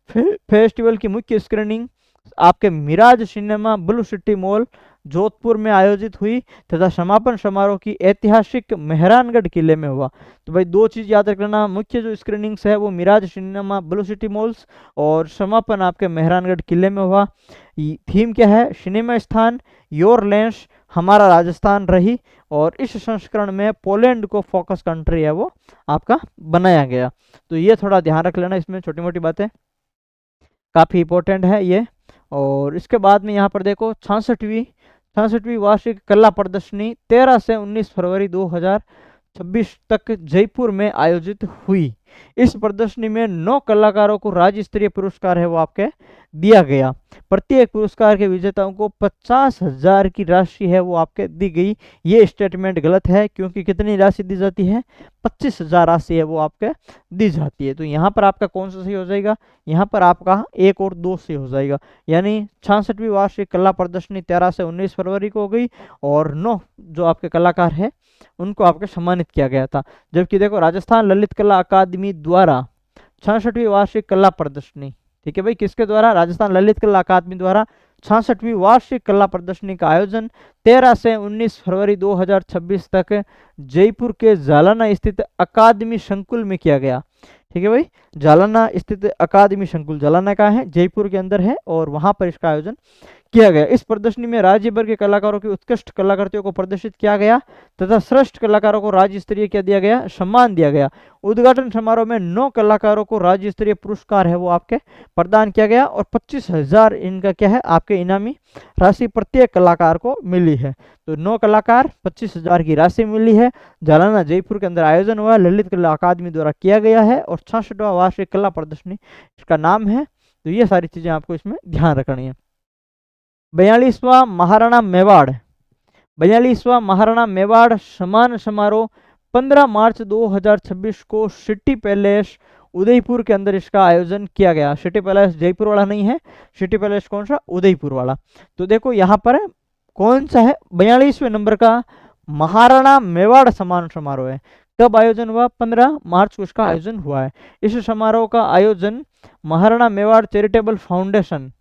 फेस्टिवल की मुख्य स्क्रीनिंग आपके Miraj cinema blue city mall Jodhpur में आयोजित हुई, तथा समापन समारोह की ऐतिहासिक मेहरानगढ़ किले में हुआ। तो भाई 2 चीज याद रखना, मुख्य जो स्क्रीनिंग्स है वो Miraj cinema blue city malls, और समापन आपके मेहरानगढ़ किले में हुआ। थीम क्या है? सिनेमा स्थान योर लैंड्स हमारा राजस्थान रही। और इस संस्करण में पोलैंड को फोकस कंट्री है वो आपका बनाया गया। तो ये थोड़ा ध्यान रख लेना, इसमें छोटी मोटी बातें काफ़ी इंपॉर्टेंट है ये। और इसके बाद में यहाँ पर देखो 66वीं वार्षिक कला प्रदर्शनी 13 से 19 फरवरी 2026 तक जयपुर में आयोजित हुई। इस प्रदर्शनी में 9 कलाकारों को राज्य स्तरीय पुरस्कार है वो आपके दिया गया। प्रत्येक पुरस्कार के विजेताओं को 50,000 की राशि है वो आपके दी गई। ये स्टेटमेंट गलत है, क्योंकि कितनी राशि दी जाती है, 25,000 राशि है वो आपके दी जाती है। तो यहाँ पर आपका कौन सा सही हो जाएगा, यहाँ पर आपका 1 और 2 सही हो जाएगा। यानी 66वीं वार्षिक कला प्रदर्शनी 13 से 19 फरवरी को हो गई, और 9 जो आपके कलाकार है उनको आपके सम्मानित किया गया था। जबकि देखो राजस्थान ललित कला अकादमी द्वारा 66वीं वार्षिक कला प्रदर्शनी, ठीक है भाई, किसके द्वारा, राजस्थान ललित कला अकादमी द्वारा 66वीं वार्षिक कला प्रदर्शनी का आयोजन 13 से 19 फरवरी 2026 तक जयपुर के जालना स्थित अकादमी संकुल में किया गया। ठीक है भाई, जालना स्थित अकादमी संकुल, जालना का है, जयपुर के अंदर है, और वहां पर इसका आयोजन किया गया। इस प्रदर्शनी में राज्य भर के कलाकारों की उत्कृष्ट कलाकृतियों को प्रदर्शित किया गया तथा श्रेष्ठ कलाकारों को राज्य स्तरीय क्या दिया गया, सम्मान दिया गया। उद्घाटन समारोह में 9 कलाकारों को राज्य स्तरीय पुरस्कार है वो आपके प्रदान किया गया, और 25,000 इनका क्या है आपके इनामी राशि प्रत्येक कलाकार को मिली है। तो 9 कलाकार, 25,000 की राशि मिली है। जालना जयपुर के अंदर आयोजन हुआ, ललित कला अकादमी द्वारा किया गया है, और 66वां वार्षिक कला प्रदर्शनी इसका नाम है। तो ये सारी चीजें आपको इसमें ध्यान रखनी है। 42वां महाराणा मेवाड़, 42वां महाराणा मेवाड़ सम्मान समारोह 15 मार्च 2026 को सिटी पैलेस उदयपुर के अंदर इसका आयोजन किया गया। सिटी पैलेस जयपुर वाला नहीं है, सिटी पैलेस कौन सा, उदयपुर वाला। तो देखो यहाँ पर कौन सा है, 42वें नंबर का महाराणा मेवाड़ सम्मान समारोह है। कब आयोजन हुआ, 15 मार्च को इसका आयोजन हुआ है। इस समारोह का आयोजन महाराणा मेवाड़ चैरिटेबल फाउंडेशन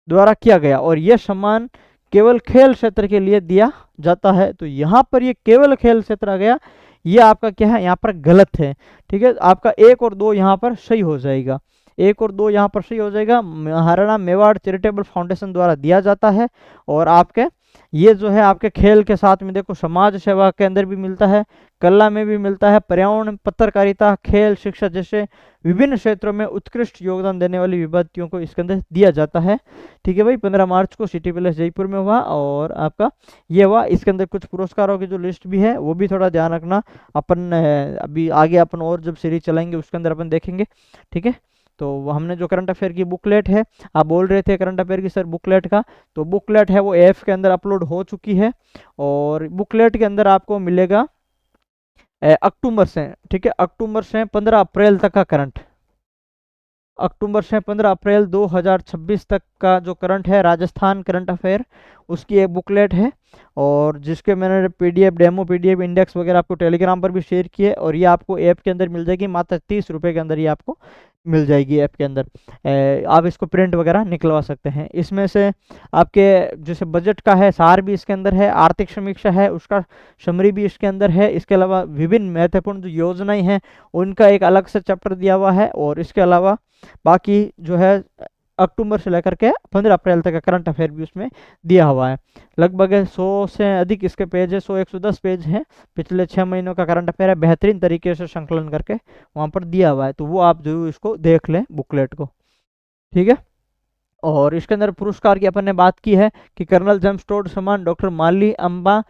द्वारा किया गया, और यह सम्मान केवल खेल क्षेत्र के लिए दिया जाता है। तो यहाँ पर ये केवल खेल क्षेत्र आ गया, ये आपका क्या है, यहाँ पर गलत है। ठीक है, आपका 1 और 2 यहाँ पर सही हो जाएगा, 1 और 2 यहाँ पर सही हो जाएगा। महाराणा मेवाड़ चैरिटेबल फाउंडेशन द्वारा दिया जाता है, और आपके ये जो है आपके खेल के साथ में देखो समाज सेवा के अंदर भी मिलता है, कला में भी मिलता है, पर्यावरण, पत्रकारिता, खेल, शिक्षा जैसे विभिन्न क्षेत्रों में उत्कृष्ट योगदान देने वाली विभूतियों को इसके अंदर दिया जाता है। ठीक है भाई, 15 मार्च को सिटी पैलेस जयपुर में हुआ, और आपका ये हुआ। इसके अंदर कुछ पुरस्कारों की जो लिस्ट भी है वो भी थोड़ा ध्यान रखना, अपन अभी आगे अपन और जब सीरीज चलाएंगे उसके अंदर अपन देखेंगे। ठीक है, तो हमने जो करंट अफेयर की बुकलेट है, आप बोल रहे थे करंट अफेयर की सर बुकलेट का, तो बुकलेट है वो एफ के अंदर अपलोड हो चुकी है, और बुकलेट के अंदर आपको मिलेगा अक्टूबर से, ठीक है, अक्टूबर से 15 अप्रैल तक का करंट, अक्टूबर से 15 अप्रैल 2026 तक का जो करंट है राजस्थान करंट अफेयर, उसकी एक बुकलेट है, और जिसके मैंने पीडीएफ, डेमो पीडीएफ, इंडेक्स वगैरह आपको टेलीग्राम पर भी शेयर किए, और ये आपको ऐप के अंदर मिल जाएगी, मात्र 30 रुपये के अंदर ये आपको मिल जाएगी ऐप के अंदर। आप इसको प्रिंट वगैरह निकलवा सकते हैं। इसमें से आपके जैसे बजट का है सार भी इसके अंदर है, आर्थिक समीक्षा है उसका समरी भी इसके अंदर है, इसके अलावा विभिन्न महत्वपूर्ण जो योजनाएं हैं उनका एक अलग से चैप्टर दिया हुआ है, और इसके अलावा बाकी जो है अक्टूबर से लेकर के 15 अप्रैल तक का करंट अफेयर भी उसमें दिया हुआ है। लगभग 100 से अधिक इसके पेज है, 100-110 पेज हैं, पिछले 6 महीनों का करंट अफेयर है, बेहतरीन तरीके से संकलन करके वहाँ पर दिया हुआ है। तो वो आप जरूर इसको देख लें बुकलेट को। ठीक है, और इसके अंदर पुरस्कार की अपन ने बात की है कि कर्नल जेम्स टोड सम्मान डॉक्टर माली अम्बा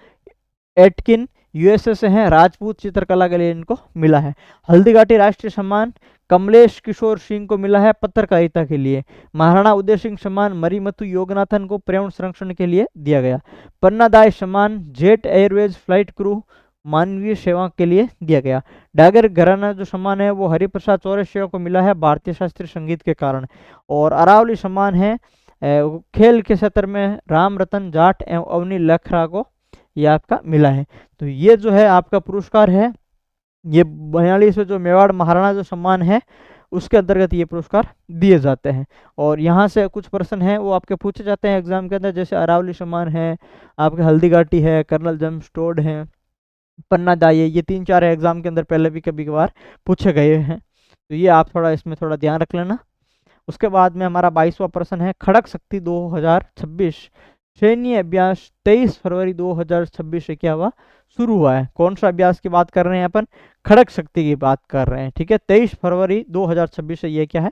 एटकिन यूएसए से हैं, राजपूत चित्रकला के लिए इनको मिला है। हल्दीघाटी राष्ट्रीय सम्मान कमलेश किशोर सिंह को मिला है पत्रकारिता के लिए। महाराणा उदय सिंह सम्मान मरीमथु योगनाथन को पर्यावरण संरक्षण के लिए दिया गया। पन्नादाय सम्मान जेट एयरवेज फ्लाइट क्रू मानवीय सेवा के लिए दिया गया। डागर घराना जो सम्मान है वो हरिप्रसाद चौरसिया को मिला है भारतीय शास्त्रीय संगीत के कारण। और अरावली सम्मान है खेल के क्षेत्र में राम रतन जाट एवं अवनी लखरा को ये आपका मिला है। तो ये जो है आपका पुरस्कार है, ये 42वें जो मेवाड़ महाराणा जो सम्मान है उसके अंतर्गत ये पुरस्कार दिए जाते हैं। और यहाँ से कुछ प्रश्न हैं वो आपके पूछे जाते हैं एग्जाम के अंदर, जैसे अरावली सम्मान है, आपके हल्दीघाटी है, कर्नल जेम्स टोड है, पन्ना दाई, ये 3-4 एग्जाम के अंदर पहले भी कभी कभार पूछे गए हैं। तो ये आप थोड़ा इसमें थोड़ा ध्यान रख लेना। उसके बाद में हमारा 22वां प्रश्न है, खड़क शक्ति 2026 सैन्य अभ्यास 23 फरवरी 2026 से क्या हुआ, शुरू हुआ है। कौन सा अभ्यास की बात कर रहे हैं अपन, खड़ग शक्ति की बात कर रहे हैं, ठीक है। 23 फरवरी 2026 से ये क्या है,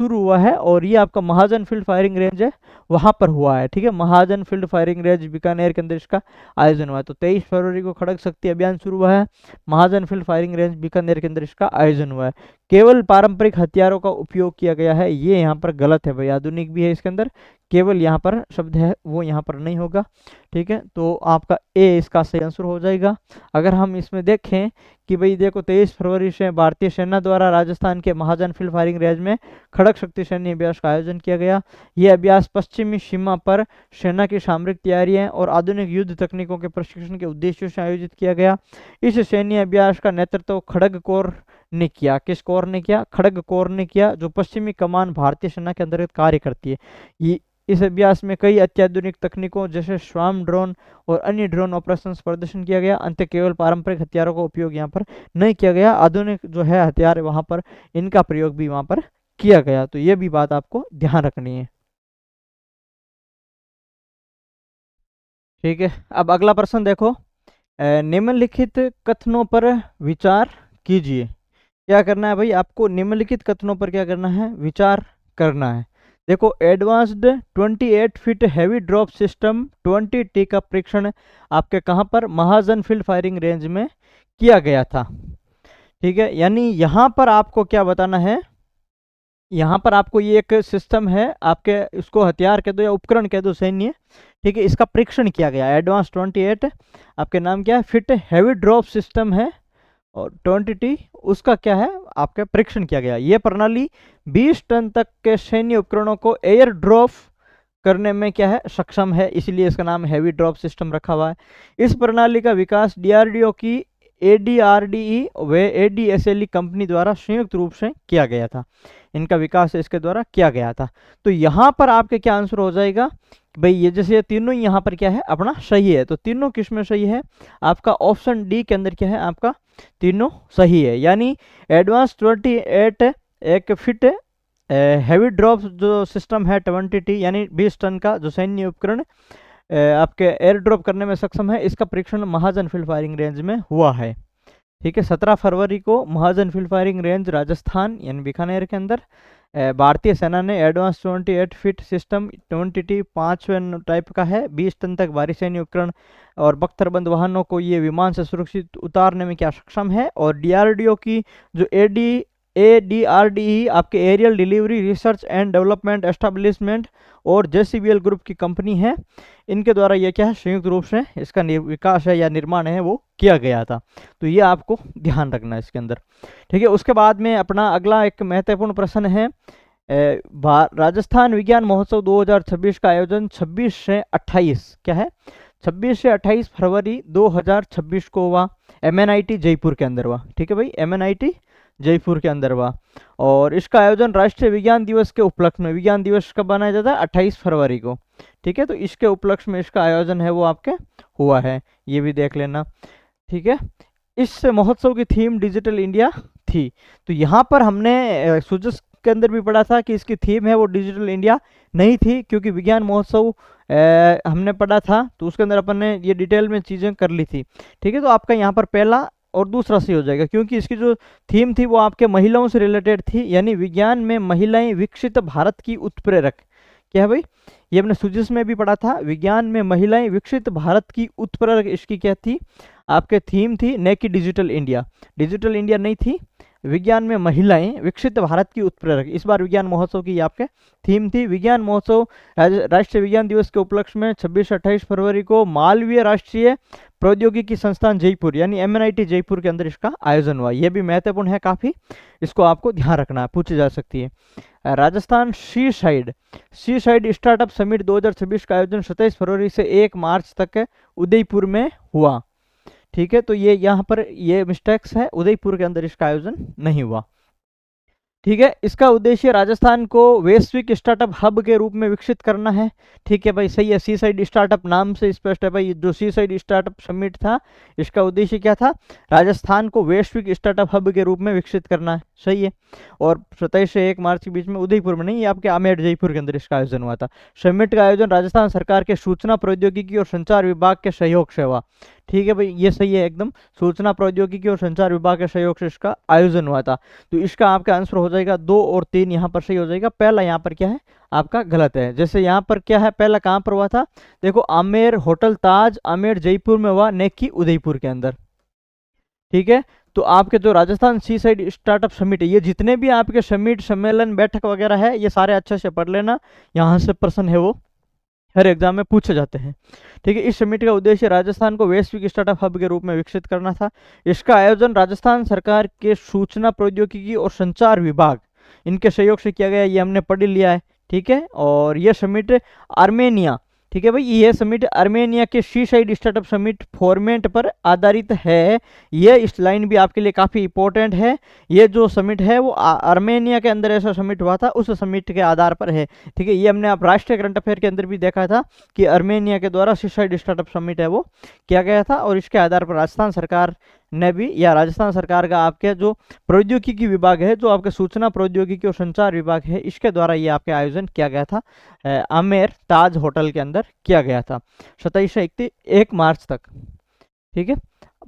शुरू हुआ है। और ये आपका महाजन फील्ड फायरिंग रेंज है, वहां पर हुआ है, ठीक है। महाजन फील्ड फायरिंग रेंज बीकानेर के अंदर इसका आयोजन हुआ है। तो 23 फरवरी को खड़ग शक्ति अभियान शुरू हुआ है, महाजन फील्ड फायरिंग रेंज बीकानेर के अंदर इसका आयोजन हुआ है। केवल पारंपरिक हथियारों का उपयोग किया गया है, ये यहाँ पर गलत है भाई, आधुनिक भी है इसके अंदर, केवल यहाँ पर शब्द है वो यहाँ पर नहीं होगा, ठीक है। तो आपका ए इसका सही आंसर हो जाएगा। अगर हम इसमें देखें कि भाई देखो 23 फरवरी से भारतीय सेना द्वारा राजस्थान के महाजन फील्ड फायरिंग रेंज में खड़ग शक्ति सैन्य अभ्यास का आयोजन किया गया। यह अभ्यास पश्चिमी सीमा पर सेना की सामरिक तैयारियां और आधुनिक युद्ध तकनीकों के प्रशिक्षण के उद्देश्यों से आयोजित किया गया। इस सैन्य अभ्यास का नेतृत्व खड़ग कोर ने किया। किस कोर ने किया, खड़ग कोर ने किया, जो पश्चिमी कमान भारतीय सेना के अंतर्गत कार्य करती है। ये इस अभ्यास में कई अत्याधुनिक तकनीकों जैसे स्वाम ड्रोन और अन्य ड्रोन ऑपरेशंस प्रदर्शन किया गया। अंत केवल पारंपरिक हथियारों का उपयोग यहाँ पर नहीं किया गया, आधुनिक जो है हथियार वहां पर इनका प्रयोग भी वहां पर किया गया। तो ये भी बात आपको ध्यान रखनी है, ठीक है। अब अगला प्रश्न देखो, निम्नलिखित कथनों पर विचार कीजिए। क्या करना है भाई, आपको निम्नलिखित कथनों पर क्या करना है, विचार करना है। देखो, advanced 28 feet heavy drop system 20T का परीक्षण आपके कहाँ पर, महाजन फील्ड फायरिंग रेंज में किया गया था, ठीक है। यानी यहाँ पर आपको क्या बताना है, यहाँ पर आपको ये एक सिस्टम है आपके, इसको हथियार कह दो या उपकरण कह दो सैन्य, ठीक है। इसका परीक्षण किया गया, एडवांस 28 आपके नाम क्या है, फिट हैवी ड्रॉप सिस्टम है, और 20T उसका क्या है, आपका परीक्षण किया गया। ये प्रणाली 20 टन तक के सैन्य उपकरणों को एयर ड्रॉप करने में क्या है, सक्षम है, इसलिए इसका नाम हैवी ड्रॉप सिस्टम रखा हुआ है। इस प्रणाली का विकास डीआरडीओ की ADRDE व ADSLE कंपनी द्वारा संयुक्त रूप से किया गया था। इनका विकास इसके द्वारा किया गया था। तो यहाँ पर आपके क्या आंसर हो जाएगा भाई, ये जैसे ये तीनों यहाँ पर क्या है अपना सही है, तो तीनों किसमें सही है, आपका ऑप्शन डी के अंदर क्या है, आपका तीनों सही है। यानी एडवांस 28 एक फिट हैवी ड्रॉप जो सिस्टम है 20T यानी 20 टन का जो सैन्य उपकरण आपके एयर ड्रॉप करने में सक्षम है, इसका परीक्षण महाजन फील्ड फायरिंग रेंज में हुआ है, ठीक है। 17 फरवरी को महाजन फील्ड फायरिंग रेंज राजस्थान यानी बीकानेर के अंदर भारतीय सेना ने advance 28 feet system 20T 5 type का है, 20 टन तक भारी सैन्य उपकरण और बख्तरबंद वाहनों को ये विमान से सुरक्षित उतारने में क्या सक्षम है। और डीआरडीओ की जो ADRDE आपके aerial delivery research and development establishment और JCBL ग्रुप की कंपनी है, इनके द्वारा ये क्या है, संयुक्त रूप से इसका विकास है या निर्माण है वो किया गया था। तो ये आपको ध्यान रखना है इसके अंदर, ठीक है। उसके बाद में अपना अगला एक महत्वपूर्ण प्रश्न है, राजस्थान विज्ञान महोत्सव 2026 का आयोजन 26 से 28 क्या है, 26 से 28 फरवरी 2026 को हुआ, MNIT जयपुर के अंदर हुआ, ठीक है भाई, MNIT जयपुर के अंदर हुआ। और इसका आयोजन राष्ट्रीय विज्ञान दिवस के उपलक्ष्य में, विज्ञान दिवस कब मनाया जाता है, 28 फरवरी को, ठीक है। तो इसके उपलक्ष्य में इसका आयोजन है वो आपके हुआ है, ये भी देख लेना, ठीक है। इस महोत्सव की थीम डिजिटल इंडिया थी। तो यहाँ पर हमने सुजस के अंदर भी पढ़ा था कि इसकी थीम है वो डिजिटल इंडिया नहीं थी, क्योंकि विज्ञान महोत्सव हमने पढ़ा था तो उसके अंदर अपन ने ये डिटेल में चीज़ें कर ली थी, ठीक है। तो आपका यहाँ पर पहला और दूसरा सही हो जाएगा, क्योंकि इसकी जो थीम थी वो आपके महिलाओं से रिलेटेड थी, यानी विज्ञान में महिलाएं विकसित भारत की उत्प्रेरक, क्या है भाई, ये हमने सुजिस में भी पढ़ा था, विज्ञान में महिलाएं विकसित भारत की उत्प्रेरक, इसकी क्या थी, आपके थीम थी, न कि डिजिटल इंडिया। डिजिटल इंडिया नहीं थी, विज्ञान में महिलाएं विकसित भारत की उत्प्रेरक, इस बार विज्ञान महोत्सव की आपके थीम थी। विज्ञान महोत्सव राष्ट्रीय विज्ञान दिवस के उपलक्ष्य में 26 से 28 फरवरी को मालवीय राष्ट्रीय प्रौद्योगिकी संस्थान जयपुर यानी MNIT जयपुर के अंदर इसका आयोजन हुआ। यह भी महत्वपूर्ण है काफी, इसको आपको ध्यान रखना है, पूछी जा सकती है। राजस्थान सी साइड स्टार्टअप समिट 2026 का आयोजन 27 फरवरी से 1 मार्च तक उदयपुर में हुआ, ठीक है। तो ये यहाँ पर ये मिस्टेक्स है, उदयपुर के अंदर इसका आयोजन नहीं हुआ। ठीक है। इसका उद्देश्य राजस्थान को वैश्विक स्टार्टअप हब के रूप में विकसित करना है। ठीक है भाई, सही है। सी साइड स्टार्टअप नाम से स्पष्ट है भाई, जो सी साइड स्टार्टअप समिट था इसका उद्देश्य क्या था, राजस्थान को वैश्विक स्टार्टअप हब के रूप में विकसित करना है। सही है। और 27 से 1 मार्च के बीच में उदयपुर में नहीं, ये आपके आमेर जयपुर के अंदर इसका आयोजन हुआ था। समिट का आयोजन राजस्थान सरकार के सूचना प्रौद्योगिकी और संचार विभाग के सहयोग से हुआ। ठीक है भाई, ये सही है एकदम। सूचना प्रौद्योगिकी और संचार विभाग के सहयोग से इसका आयोजन हुआ था। तो इसका आपका आंसर हो जाएगा 2 और 3 यहाँ पर सही हो जाएगा। पहला यहाँ पर क्या है आपका गलत है। जैसे यहाँ पर क्या है, पहला कहाँ पर हुआ था, देखो आमेर होटल ताज आमेर जयपुर में हुआ, न कि उदयपुर के अंदर। ठीक है। तो आपके जो राजस्थान सी साइड स्टार्टअप समिट है, ये जितने भी आपके समिट सम्मेलन बैठक वगैरह है, ये सारे अच्छे से पढ़ लेना। यहाँ से प्रश्न है वो हर एग्जाम में पूछे जाते हैं। ठीक है। इस समिट का उद्देश्य राजस्थान को वैश्विक स्टार्टअप हब के रूप में विकसित करना था। इसका आयोजन राजस्थान सरकार के सूचना प्रौद्योगिकी और संचार विभाग इनके सहयोग से किया गया, ये हमने पढ़ लिया है। ठीक है। और ये समिट आर्मेनिया, ठीक है भाई, ये समिट आर्मेनिया के सी साइड स्टार्टअप समिट फॉर्मेट पर आधारित है। ये इस लाइन भी आपके लिए काफ़ी इंपॉर्टेंट है। ये जो समिट है वो आर्मेनिया के अंदर ऐसा समिट हुआ था, उस समिट के आधार पर है। ठीक है। ये हमने आप राष्ट्रीय करंट अफेयर के अंदर भी देखा था कि आर्मेनिया के द्वारा सी साइड स्टार्टअप समिट है वो किया गया था, और इसके आधार पर राजस्थान सरकार ने भी, या राजस्थान सरकार का आपके जो प्रौद्योगिकी विभाग है, जो आपके सूचना प्रौद्योगिकी और संचार विभाग है, इसके द्वारा ये आपके आयोजन किया गया था। आमेर ताज होटल के अंदर किया गया था 27 से 1 मार्च तक। ठीक है।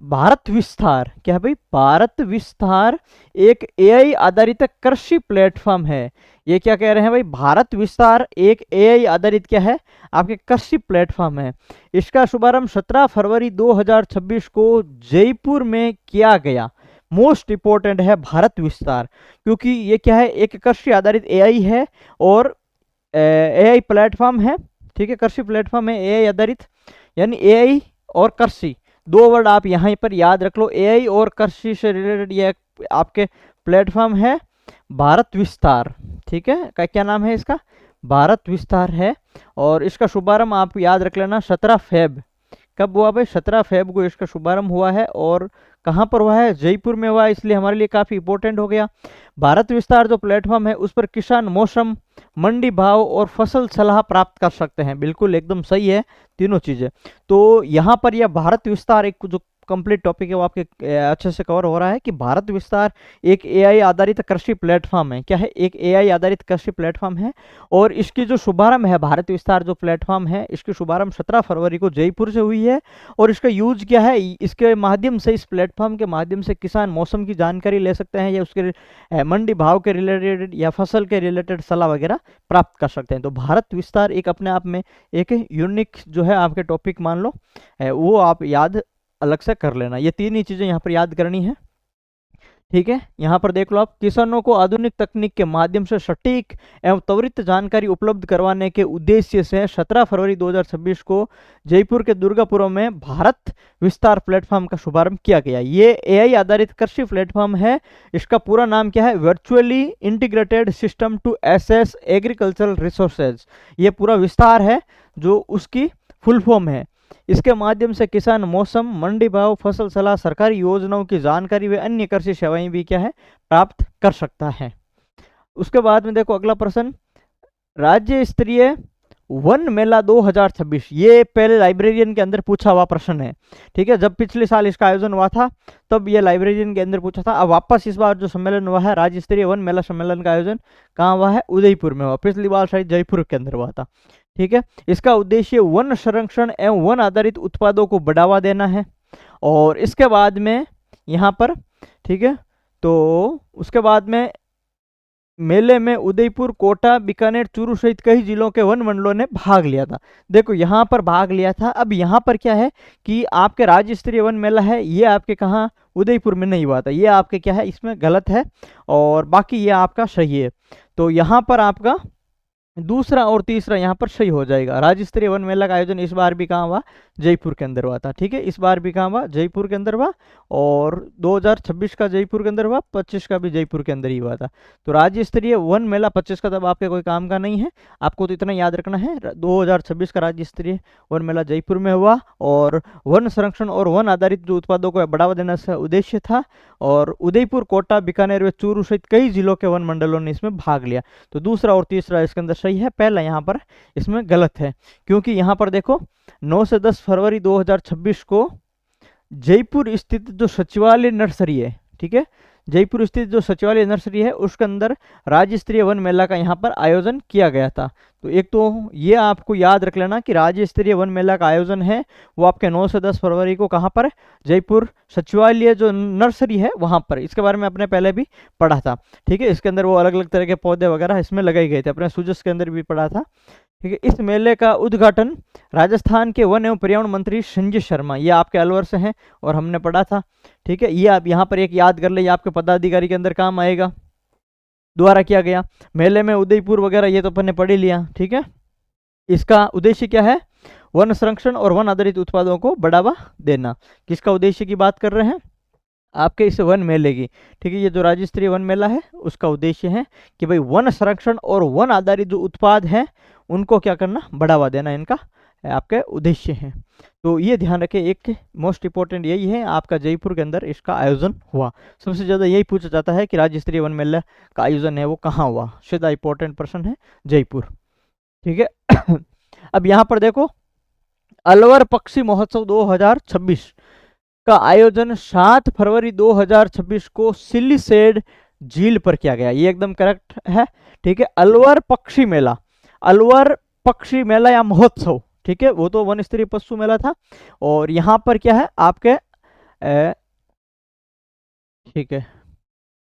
भारत विस्तार क्या है भाई, भारत विस्तार एक एआई आधारित कृषि प्लेटफॉर्म है। ये क्या कह रहे हैं भाई, भारत विस्तार एक एआई आधारित क्या है, आपके कृषि प्लेटफॉर्म है। इसका शुभारंभ 17 फरवरी 2026 को जयपुर में किया गया। मोस्ट इंपॉर्टेंट है भारत विस्तार, क्योंकि ये क्या है, एक कृषि आधारित एआई है और एआई प्लेटफॉर्म है। ठीक है। कृषि प्लेटफॉर्म है एआई आधारित, यानी एआई और कृषि, 2 वर्ड आप यहाँ पर याद रख लो। एआई और कृषि से रिलेटेड ये आपके प्लेटफॉर्म है भारत विस्तार। ठीक है। क्या नाम है इसका, भारत विस्तार है। और इसका शुभारंभ आप याद रख लेना 17 फेब, कब हुआ भाई, 17 फेब को इसका शुभारंभ हुआ है। और कहाँ पर हुआ है, जयपुर में हुआ है, इसलिए हमारे लिए काफ़ी इंपॉर्टेंट हो गया। भारत विस्तार जो प्लेटफॉर्म है उस पर किसान मौसम, मंडी भाव और फसल सलाह प्राप्त कर सकते हैं। बिल्कुल एकदम सही है तीनों चीज़ें। तो यहाँ पर यह भारत विस्तार एक जो कंप्लीट टॉपिक है वो आपके अच्छे से कवर हो रहा है कि भारत विस्तार एक एआई आधारित कृषि प्लेटफॉर्म है। क्या है, एक एआई आधारित कृषि प्लेटफॉर्म है। और इसकी जो शुभारंभ है, भारत विस्तार जो प्लेटफॉर्म है, इसकी शुभारंभ 17 फरवरी को जयपुर से हुई है। और इसका यूज क्या है, इसके माध्यम से, इस प्लेटफॉर्म के माध्यम से किसान मौसम की जानकारी ले सकते हैं, या उसके मंडी भाव के रिलेटेड या फसल के रिलेटेड सलाह वगैरह प्राप्त कर सकते हैं। तो भारत विस्तार एक अपने आप में एक यूनिक जो है आपके टॉपिक मान लो, वो आप याद अलग से कर लेना। ये तीन ही चीजें यहाँ पर याद करनी है। ठीक है। यहाँ पर देख लो आप, किसानों को आधुनिक तकनीक के माध्यम से सटीक एवं त्वरित जानकारी उपलब्ध करवाने के उद्देश्य से 17 फरवरी 2026 को जयपुर के दुर्गापुरम में भारत विस्तार प्लेटफॉर्म का शुभारंभ किया गया। ये एआई आधारित कृषि प्लेटफॉर्म है। इसका पूरा नाम क्या है, virtually integrated system to access agricultural resources. ये पूरा विस्तार है जो उसकी फुल फॉर्म है। इसके माध्यम से किसान मौसम, मंडी भाव, फसल सलाह, सरकारी योजनाओं की जानकारी व अन्य कृषि सेवाएं भी क्या है प्राप्त कर सकता है। उसके बाद में देखो अगला प्रश्न, राज्य स्तरीय वन मेला 2026, ये पहले लाइब्रेरियन के अंदर पूछा हुआ प्रश्न है। ठीक है। जब पिछले साल इसका आयोजन हुआ था तब ये लाइब्रेरियन के अंदर पूछा था। अब वापस इस बार जो सम्मेलन हुआ है, राज्य स्तरीय वन मेला सम्मेलन का आयोजन कहाँ हुआ है, उदयपुर में हुआ। पिछली बार शायद जयपुर के अंदर हुआ था। ठीक है। इसका उद्देश्य वन संरक्षण एवं वन आधारित उत्पादों को बढ़ावा देना है। और इसके बाद में यहाँ पर, ठीक है, तो उसके बाद में मेले में उदयपुर, कोटा, बीकानेर, चूरू सहित कई जिलों के वन मंडलों ने भाग लिया था। देखो यहाँ पर भाग लिया था। अब यहाँ पर क्या है कि आपके राज्य स्तरीय वन मेला है, ये आपके कहाँ, उदयपुर में नहीं हुआ था। ये आपके क्या है, इसमें गलत है, और बाकी ये आपका सही है। तो यहाँ पर आपका दूसरा और तीसरा यहाँ पर सही हो जाएगा। राज्य स्तरीय वन मेला का आयोजन इस बार भी कहाँ हुआ, जयपुर के अंदर हुआ था। ठीक है। इस बार भी कहाँ हुआ, जयपुर के अंदर हुआ। और 2026 का जयपुर के अंदर हुआ, 25 का भी जयपुर के अंदर ही हुआ था। तो राज्य स्तरीय वन मेला 25 का तब आपके कोई काम का नहीं है, आपको तो इतना याद रखना है 2026 का राज्य स्तरीय वन मेला जयपुर में हुआ। और वन संरक्षण और वन आधारित जो उत्पादों को बढ़ावा देने का उद्देश्य था। और उदयपुर, कोटा, बीकानेर व चूरू सहित कई जिलों के वन मंडलों ने इसमें भाग लिया। तो दूसरा और तीसरा इसके अंदर सही है, पहला यहाँ पर इसमें गलत है, क्योंकि यहाँ पर देखो 9 से 10 फरवरी 2026 को जयपुर स्थित जो सचिवालय नर्सरी है, ठीक है, जयपुर स्थित जो सचिवालय नर्सरी है उसके अंदर राज्य स्तरीय वन मेला का यहाँ पर आयोजन किया गया था। तो एक तो ये आपको याद रख लेना कि राज्य स्तरीय वन मेला का आयोजन है वो आपके 9 से 10 फरवरी को कहाँ पर, जयपुर सचिवालय जो नर्सरी है वहाँ पर। इसके बारे में अपने पहले भी पढ़ा था, ठीक है। इसके अंदर वो अलग अलग तरह के पौधे वगैरह इसमें लगाए गए थे, अपने सुजस के अंदर भी पढ़ा था, ठीक है। इस मेले का उद्घाटन राजस्थान के वन एवं पर्यावरण मंत्री संजय शर्मा, ये आपके अलवर से हैं और हमने पढ़ा था, ठीक है। ये आप यहाँ पर एक याद कर ले, ये आपके पदाधिकारी के अंदर काम आएगा, द्वारा किया गया। मेले में उदयपुर वगैरह ये तो अपन ने पढ़ ही लिया, ठीक है। इसका उद्देश्य क्या है, वन संरक्षण और वन आधारित उत्पादों को बढ़ावा देना। किसका उद्देश्य की बात कर रहे हैं, आपके इस वन मेले की, ठीक है। ये जो राज्य स्तरीय वन मेला है उसका उद्देश्य है कि भाई वन संरक्षण और वन आधारित जो उत्पाद हैं उनको क्या करना, बढ़ावा देना, इनका आपके उद्देश्य है। तो ये ध्यान रखें, एक मोस्ट इंपॉर्टेंट यही है, आपका जयपुर के अंदर इसका आयोजन हुआ। सबसे ज़्यादा यही पूछा जाता है कि राज्य स्तरीय वन मेला का आयोजन है वो कहाँ हुआ, सीधा इंपॉर्टेंट प्रश्न है जयपुर, ठीक है। अब यहाँ पर देखो, अलवर पक्षी महोत्सव 2026 का आयोजन 7 फरवरी 2026 को सिल्लीसेड झील पर किया गया, ये एकदम करेक्ट है, ठीक है। अलवर पक्षी मेला, अलवर पक्षी मेला या महोत्सव, ठीक है, वो तो वन स्तरीय पशु मेला था, और यहाँ पर क्या है आपके ठीक है,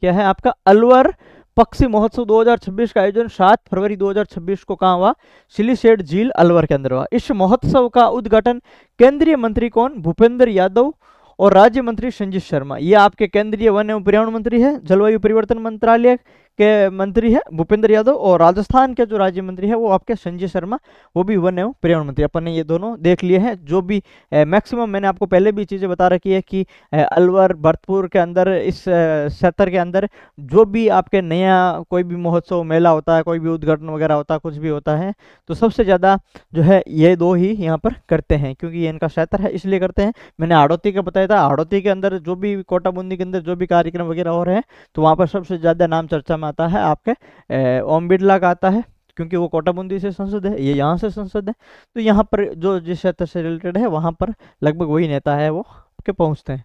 क्या है आपका अलवर पक्षी महोत्सव 2026 का आयोजन 7 फरवरी 2026 को कहाँ हुआ, सिल्लीसेड झील अलवर के अंदर हुआ। इस महोत्सव का उद्घाटन केंद्रीय मंत्री कौन, भूपेंद्र यादव और राज्य मंत्री संजय शर्मा, ये आपके केंद्रीय वन एवं पर्यावरण मंत्री है, जलवायु परिवर्तन मंत्रालय के मंत्री है भूपेंद्र यादव, और राजस्थान के जो राज्य मंत्री है वो आपके संजय शर्मा, वो भी वन एवं पर्यावरण मंत्री। अपन ने ये दोनों देख लिए हैं। जो भी मैक्सिमम मैंने आपको पहले भी चीज़ें बता रखी है कि अलवर भरतपुर के अंदर, इस क्षेत्र के अंदर जो भी आपके नया कोई भी महोत्सव मेला होता है, कोई भी उद्घाटन वगैरह होता है, कुछ भी होता है, तो सबसे ज़्यादा जो है ये दो ही यहाँ पर करते हैं, क्योंकि ये इनका क्षेत्र है इसलिए करते हैं। मैंने हाड़ौती का बताया था, हाड़ौती के अंदर जो भी कोटा बूंदी के अंदर जो भी कार्यक्रम वगैरह हो रहे हैं तो वहाँ पर सबसे ज़्यादा नाम चर्चा में आता है आपके ओम बिरला का आता है, क्योंकि वो कोटा बूंदी से संसद है, ये यहाँ से संसद है। तो यहाँ पर जो जिस क्षेत्र से रिलेटेड है वहाँ पर लगभग वही नेता है वो के पहुँचते हैं,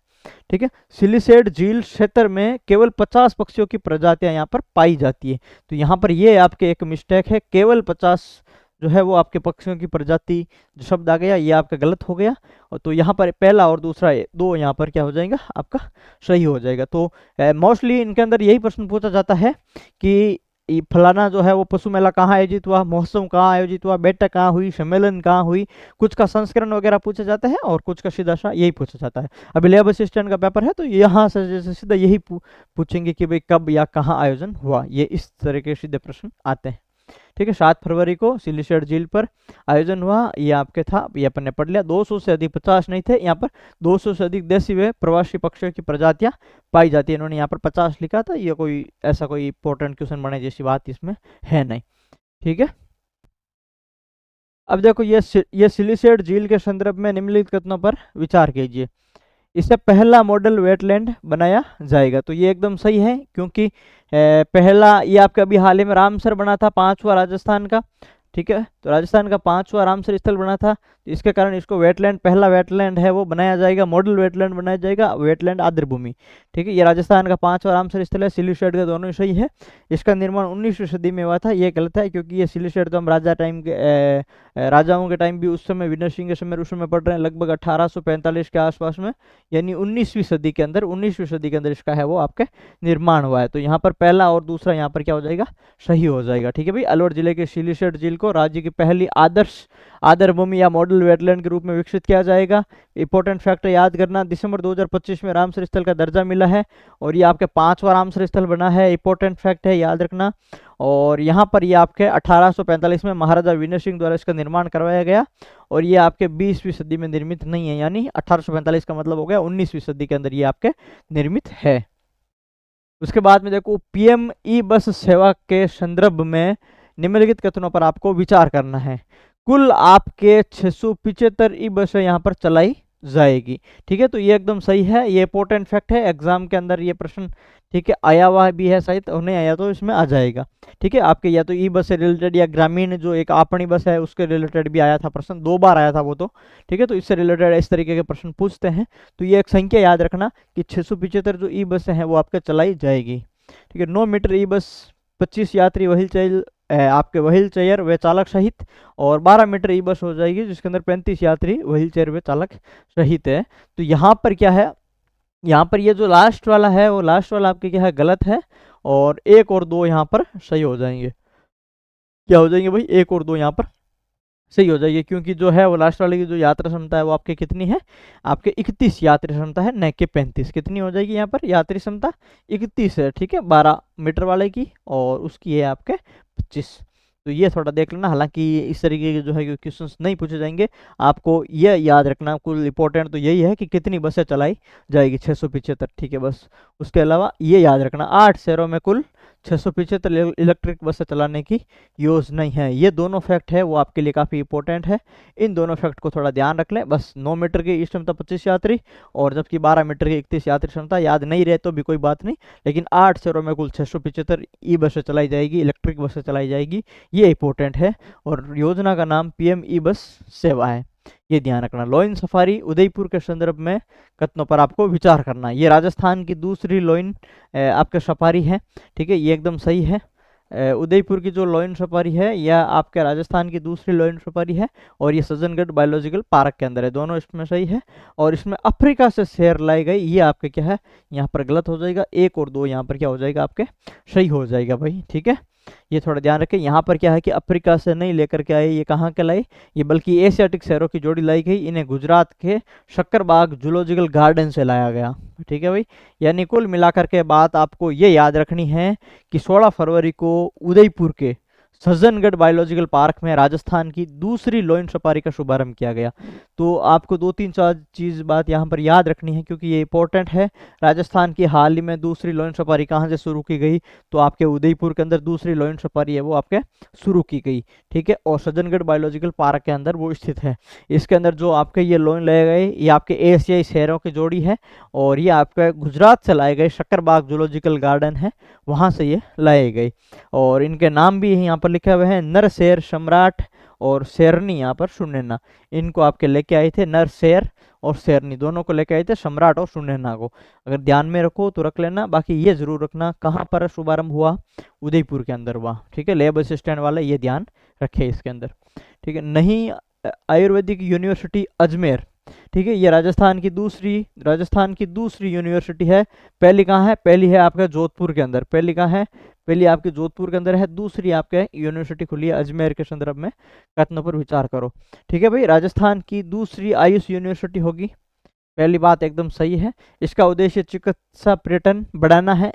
ठीक है। सिल्लीसेड झील क्षेत्र में केवल 50 पक्षियों की प्रजातियां यहाँ पर पाई जाती है। तो यहाँ पर ये आपके एक मिस्टेक है, केवल 50 जो है वो आपके पक्षियों की प्रजाति जो शब्द आ गया ये आपका गलत हो गया। और तो यहाँ पर पहला और दूसरा दो यहाँ पर क्या हो जाएगा, आपका सही हो जाएगा। तो मोस्टली इनके अंदर यही प्रश्न पूछा जाता है कि फलाना जो है वो पशु मेला कहाँ आयोजित हुआ, महोत्सव कहाँ आयोजित हुआ, बैठक कहाँ हुई, सम्मेलन कहाँ हुई, कुछ का संस्करण वगैरह पूछा जाता है और कुछ का सीधा सा यही पूछा जाता है। अभी लैब असिस्टेंट का पेपर है तो यहाँ से जैसे सीधा यही पूछेंगे कि भाई कब या कहाँ आयोजन हुआ, ये इस तरह के सीधे प्रश्न आते हैं, ठीक है। 7 फरवरी को सिल्लीसेड झील पर आयोजन हुआ, ये आपके था, ये अपन ने पढ़ लिया। 200 से अधिक, 50 नहीं थे यहाँ पर, 200 से अधिक देशी व प्रवासी पक्षियों की प्रजातियां पाई जाती है। इन्होंने यहाँ पर 50 लिखा था, ये कोई ऐसा कोई इंपॉर्टेंट क्वेश्चन बने जैसी बात इसमें है नहीं, ठीक है। अब देखो ये सिल्लीसेड झील के संदर्भ में निम्नलिखित कथनों पर विचार कीजिए। इससे पहला मॉडल वेटलैंड बनाया जाएगा, तो ये एकदम सही है, क्योंकि पहला ये आपका अभी हाल ही में रामसर बना था, 5वां राजस्थान का, ठीक है। तो राजस्थान का 5वां रामसर स्थल बना था, इसके कारण इसको वेटलैंड, पहला वेटलैंड है वो बनाया जाएगा, मॉडल वेटलैंड बनाया जाएगा, वेटलैंड आर्द्र भूमि, ठीक है। ये राजस्थान का 5वां रामसर स्थल है, सिल्लीसेड का दोनों सही है। इसका निर्माण 19वीं सदी में हुआ था, ये गलत है, क्योंकि ये सिल्लीसेड तो हम राजाओं के टाइम भी उस समय विनय सिंह के समय उस समय पढ़ रहे हैं, लगभग 1845 के आसपास में, यानी 19वीं सदी के अंदर इसका है वो आपके निर्माण हुआ है। तो यहाँ पर पहला और दूसरा यहाँ पर क्या हो जाएगा, सही हो जाएगा, ठीक है भाई। अलवर जिले के सिल्लीसेड झील को राज्य की पहली आदर्श आर्द्र भूमि या मॉडल वेटलैंड के रूप में विकसित किया जाएगा। इंपॉर्टेंट फैक्टर याद करना, दिसंबर 2025 में रामसर स्थल का दर्जा मिला है और ये आपके 5वां रामसर स्थल बना है, इंपॉर्टेंट फैक्ट है, याद रखना। और यहाँ पर ये आपके 1845 में महाराजा विनय सिंह द्वारा इसका निर्माण करवाया गया और ये आपके 20वीं सदी में निर्मित नहीं है, यानी 1845 का मतलब हो गया 19वीं सदी के अंदर ये आपके निर्मित है। उसके बाद में देखो पीएम ई बस सेवा के संदर्भ में निम्नलिखित कथनों पर आपको विचार करना है। कुल आपके 675 ई बसें यहाँ पर चलाई जाएगी। ठीक है, तो ये एकदम सही है, ये इंपॉर्टेंट फैक्ट है, एग्जाम के अंदर ये प्रश्न ठीक है आया हुआ भी है, शायद और नहीं आया तो इसमें आ जाएगा। ठीक है, आपके या तो ई बस से रिलेटेड या ग्रामीण जो एक आपनी बस है उसके रिलेटेड भी आया था प्रश्न, 2 बार आया था वो तो। ठीक है, तो इससे रिलेटेड इस तरीके के प्रश्न पूछते हैं। तो ये एक संख्या याद रखना कि 675 जो ई बसें हैं वो आपके चलाई जाएगी। ठीक है, 9 मीटर ई बस 25 यात्री व्हील चेयर आपके व्हील चेयर व चालक सहित, और 12 मीटर ई बस हो जाएगी जिसके अंदर 35 यात्री व्हील चेयर व चालक सहित है। तो यहाँ पर क्या है, यहाँ पर ये जो लास्ट वाला है वो लास्ट वाला आपके क्या है गलत है, और 1 और 2 यहाँ पर सही हो जाएंगे। क्या हो जाएंगे भाई, 1 और 2 यहाँ पर सही हो जाएगी, क्योंकि जो है वो लास्ट वाले की जो यात्रा क्षमता है वो आपके कितनी है, आपके 31 यात्री क्षमता है, न कि 35। कितनी हो जाएगी यहाँ पर यात्री क्षमता, 31 है। ठीक है, 12 मीटर वाले की, और उसकी है आपके 25। तो ये थोड़ा देख लेना, हालांकि इस तरीके के जो है क्वेश्चंस नहीं पूछे जाएंगे, आपको ये याद रखना। कुल इंपॉर्टेंट तो यही है कि कितनी बसें चलाई जाएगी, 675। ठीक है, बस उसके अलावा ये याद रखना 8 शहरों में कुल 675 इलेक्ट्रिक बसें चलाने की योजना है। ये दोनों फैक्ट है वो आपके लिए काफ़ी इंपॉर्टेंट है, इन दोनों फैक्ट को थोड़ा ध्यान रख लें। बस 9 मीटर की क्षमता 25 यात्री, और जबकि 12 मीटर की 31 यात्री क्षमता, याद नहीं रहे तो भी कोई बात नहीं, लेकिन 8 शहरों में कुल 675 ई बसें चलाई जाएगी, इलेक्ट्रिक बसें चलाई जाएगी, ये इंपॉर्टेंट है। और योजना का नाम पीएम ई बस सेवा है, ये ध्यान रखना। लोइन सफारी उदयपुर के संदर्भ में कथनों पर आपको विचार करना। ये राजस्थान की दूसरी लोइन आपके सफारी है। ठीक है, ये एकदम सही है। उदयपुर की जो लोइन सफारी है यह आपके राजस्थान की दूसरी लोइन सफारी है, और ये सज्जनगढ़ बायोलॉजिकल पार्क के अंदर है, दोनों इसमें सही है। और इसमें अफ्रीका से शेर लाई गई, ये आपके क्या है यहाँ पर गलत हो जाएगा। 1 और 2 यहाँ पर क्या हो जाएगा आपके सही हो जाएगा भाई। ठीक है, ये थोड़ा ध्यान रखें। यहाँ पर क्या है कि अफ्रीका से नहीं लेकर के आए, ये कहाँ के लाई, ये बल्कि एशियाटिक शहरों की जोड़ी लाई गई, इन्हें गुजरात के शक्करबाग जूलॉजिकल गार्डन से लाया गया। ठीक है भाई, यानी कुल मिलाकर के बात आपको ये याद रखनी है कि 16 फरवरी को उदयपुर के सज्जनगढ़ बायोलॉजिकल पार्क में राजस्थान की दूसरी लोइन सफारी का शुभारंभ किया गया। तो आपको 2-3-4 चीज बात यहाँ पर याद रखनी है, क्योंकि ये इंपॉर्टेंट है। राजस्थान की हाल ही में दूसरी लोइन सफारी कहाँ से शुरू की गई, तो आपके उदयपुर के अंदर दूसरी लोइन सफारी है वो आपके शुरू की गई। ठीक है, और सज्जनगढ़ बायोलॉजिकल पार्क के अंदर वो स्थित है। इसके अंदर जो आपके ये लोइन लाए गए, ये आपके एशियाई शहरों की जोड़ी है, और ये आपके गुजरात से लाए गए शक्करबाग जूलॉजिकल गार्डन है, वहाँ से ये लाए गए। और इनके नाम भी यहाँ पर लिखे हुए हैं, नर शेर सम्राट और शेरनी, यहाँ पर सुनैना, इनको आपके लेके आए थे। नर शेर और शेरनी दोनों को लेके आए थे, सम्राट और सुनैना को। अगर ध्यान में रखो तो रख लेना, बाकी ये जरूर रखना कहाँ पर शुभारंभ हुआ, उदयपुर के अंदर हुआ। ठीक है, लेब असिस्टेंट वाला ये ध्यान रखे इसके अंदर। ठीक है, नहीं आयुर्वेदिक यूनिवर्सिटी अजमेर, ठीक है, ये राजस्थान की दूसरी यूनिवर्सिटी है। पहली कहाँ है, पहली है आपका जोधपुर के अंदर, पहली कहाँ है, पहली आपके जोधपुर के अंदर है, दूसरी आपके यूनिवर्सिटी खुली है अजमेर के संदर्भ में, कथनों पर विचार करो। ठीक है भाई, राजस्थान की दूसरी आयुष यूनिवर्सिटी होगी, पहली बात एकदम सही है। इसका उद्देश्य चिकित्सा पर्यटन बढ़ाना है।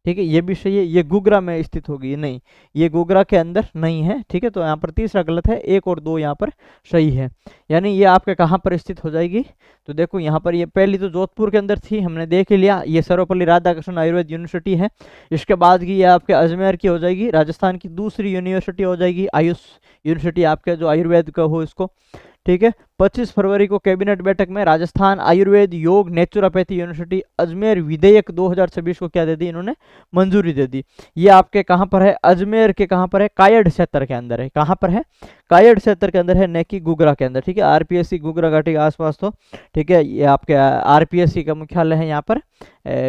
ठीक है, ये भी सही है। ये गुगरा में स्थित होगी, नहीं, ये गुगरा के अंदर नहीं है। ठीक है, तो यहाँ पर तीसरा गलत है, 1 और 2 यहाँ पर सही है। यानी ये आपके कहाँ पर स्थित हो जाएगी, तो देखो यहाँ पर ये पहली तो जोधपुर के अंदर थी, हमने देख लिया, ये सर्वपल्ली राधाकृष्णन आयुर्वेद यूनिवर्सिटी है। इसके बाद की ये आपके अजमेर की हो जाएगी, राजस्थान की दूसरी यूनिवर्सिटी हो जाएगी आयुष यूनिवर्सिटी, आपके जो आयुर्वेद का हो इसको। ठीक है, 25 फरवरी को कैबिनेट बैठक में राजस्थान आयुर्वेद योग नेचुरोपैथी यूनिवर्सिटी अजमेर विधेयक 2026 को क्या दे दी, इन्होंने मंजूरी दे दी। ये आपके कहाँ पर है, अजमेर के कहाँ पर है, कायड़ क्षेत्र के अंदर है। कहाँ पर है, कायड़ क्षेत्र के अंदर है, न कि गुगरा के अंदर। ठीक है, आरपीएससी गुगरा घाटी के आसपास। तो ठीक है, ये आपके आरपीएससी का मुख्यालय है यहाँ पर।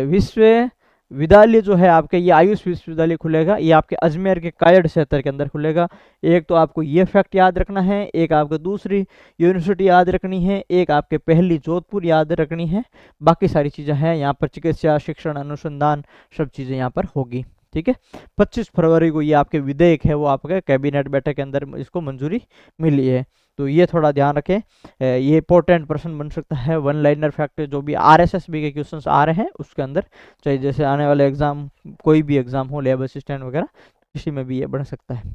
विश्व विद्यालय जो है आपके, ये आयुष विश्वविद्यालय खुलेगा, ये आपके अजमेर के कायड़ क्षेत्र के अंदर खुलेगा। एक तो आपको ये फैक्ट याद रखना है, एक आपको दूसरी यूनिवर्सिटी याद रखनी है, एक आपके पहली जोधपुर याद रखनी है। बाकी सारी चीज़ें हैं यहाँ पर, चिकित्सा शिक्षण अनुसंधान सब चीज़ें यहाँ पर होगी। ठीक है, 25 फरवरी को ये आपके विधेयक है वो आपके कैबिनेट बैठक के अंदर इसको मंजूरी मिली है। तो ये थोड़ा ध्यान रखें, ये इंपॉर्टेंट प्रश्न बन सकता है, वन लाइनर फैक्ट जो भी आरएसएसबी के क्वेश्चंस आ रहे हैं उसके अंदर, चाहे जैसे आने वाले एग्जाम कोई भी एग्जाम हो, लेबर असिस्टेंट वगैरह, किसी में भी ये बन सकता है।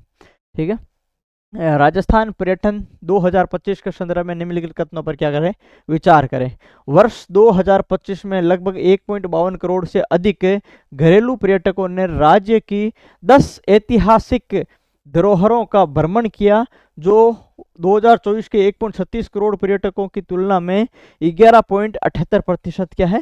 ठीक है, राजस्थान पर्यटन 2025 के संदर्भ में निम्नलिखित कथनों पर क्या करें, विचार करें। वर्ष 2025 में लगभग 1.52 करोड़ से अधिक घरेलू पर्यटकों ने राज्य की 10 ऐतिहासिक धरोहरों का भ्रमण किया, जो 2024 के 1.36 करोड़ पर्यटकों की तुलना में 11.78% क्या है,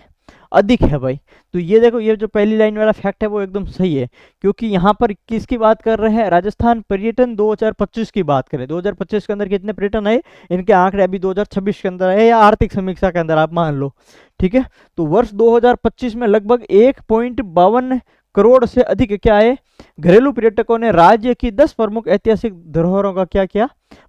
अधिक है भाई। तो ये देखो, ये जो पहली लाइन वाला फैक्ट है वो एकदम सही है, क्योंकि यहाँ पर किसकी बात कर रहे हैं, राजस्थान पर्यटन 2025 की बात करें। 2025 के अंदर कितने पर्यटन आए, इनके आंकड़े अभी 2026 के अंदर आए या आर्थिक समीक्षा के अंदर आप मान लो, ठीक है। तो वर्ष 2025 में लगभग 1.52 करोड़ से अधिक क्या है, घरेलू पर्यटकों ने राज्य की 10 प्रमुख ऐतिहासिक धरोहरों का क्या किया,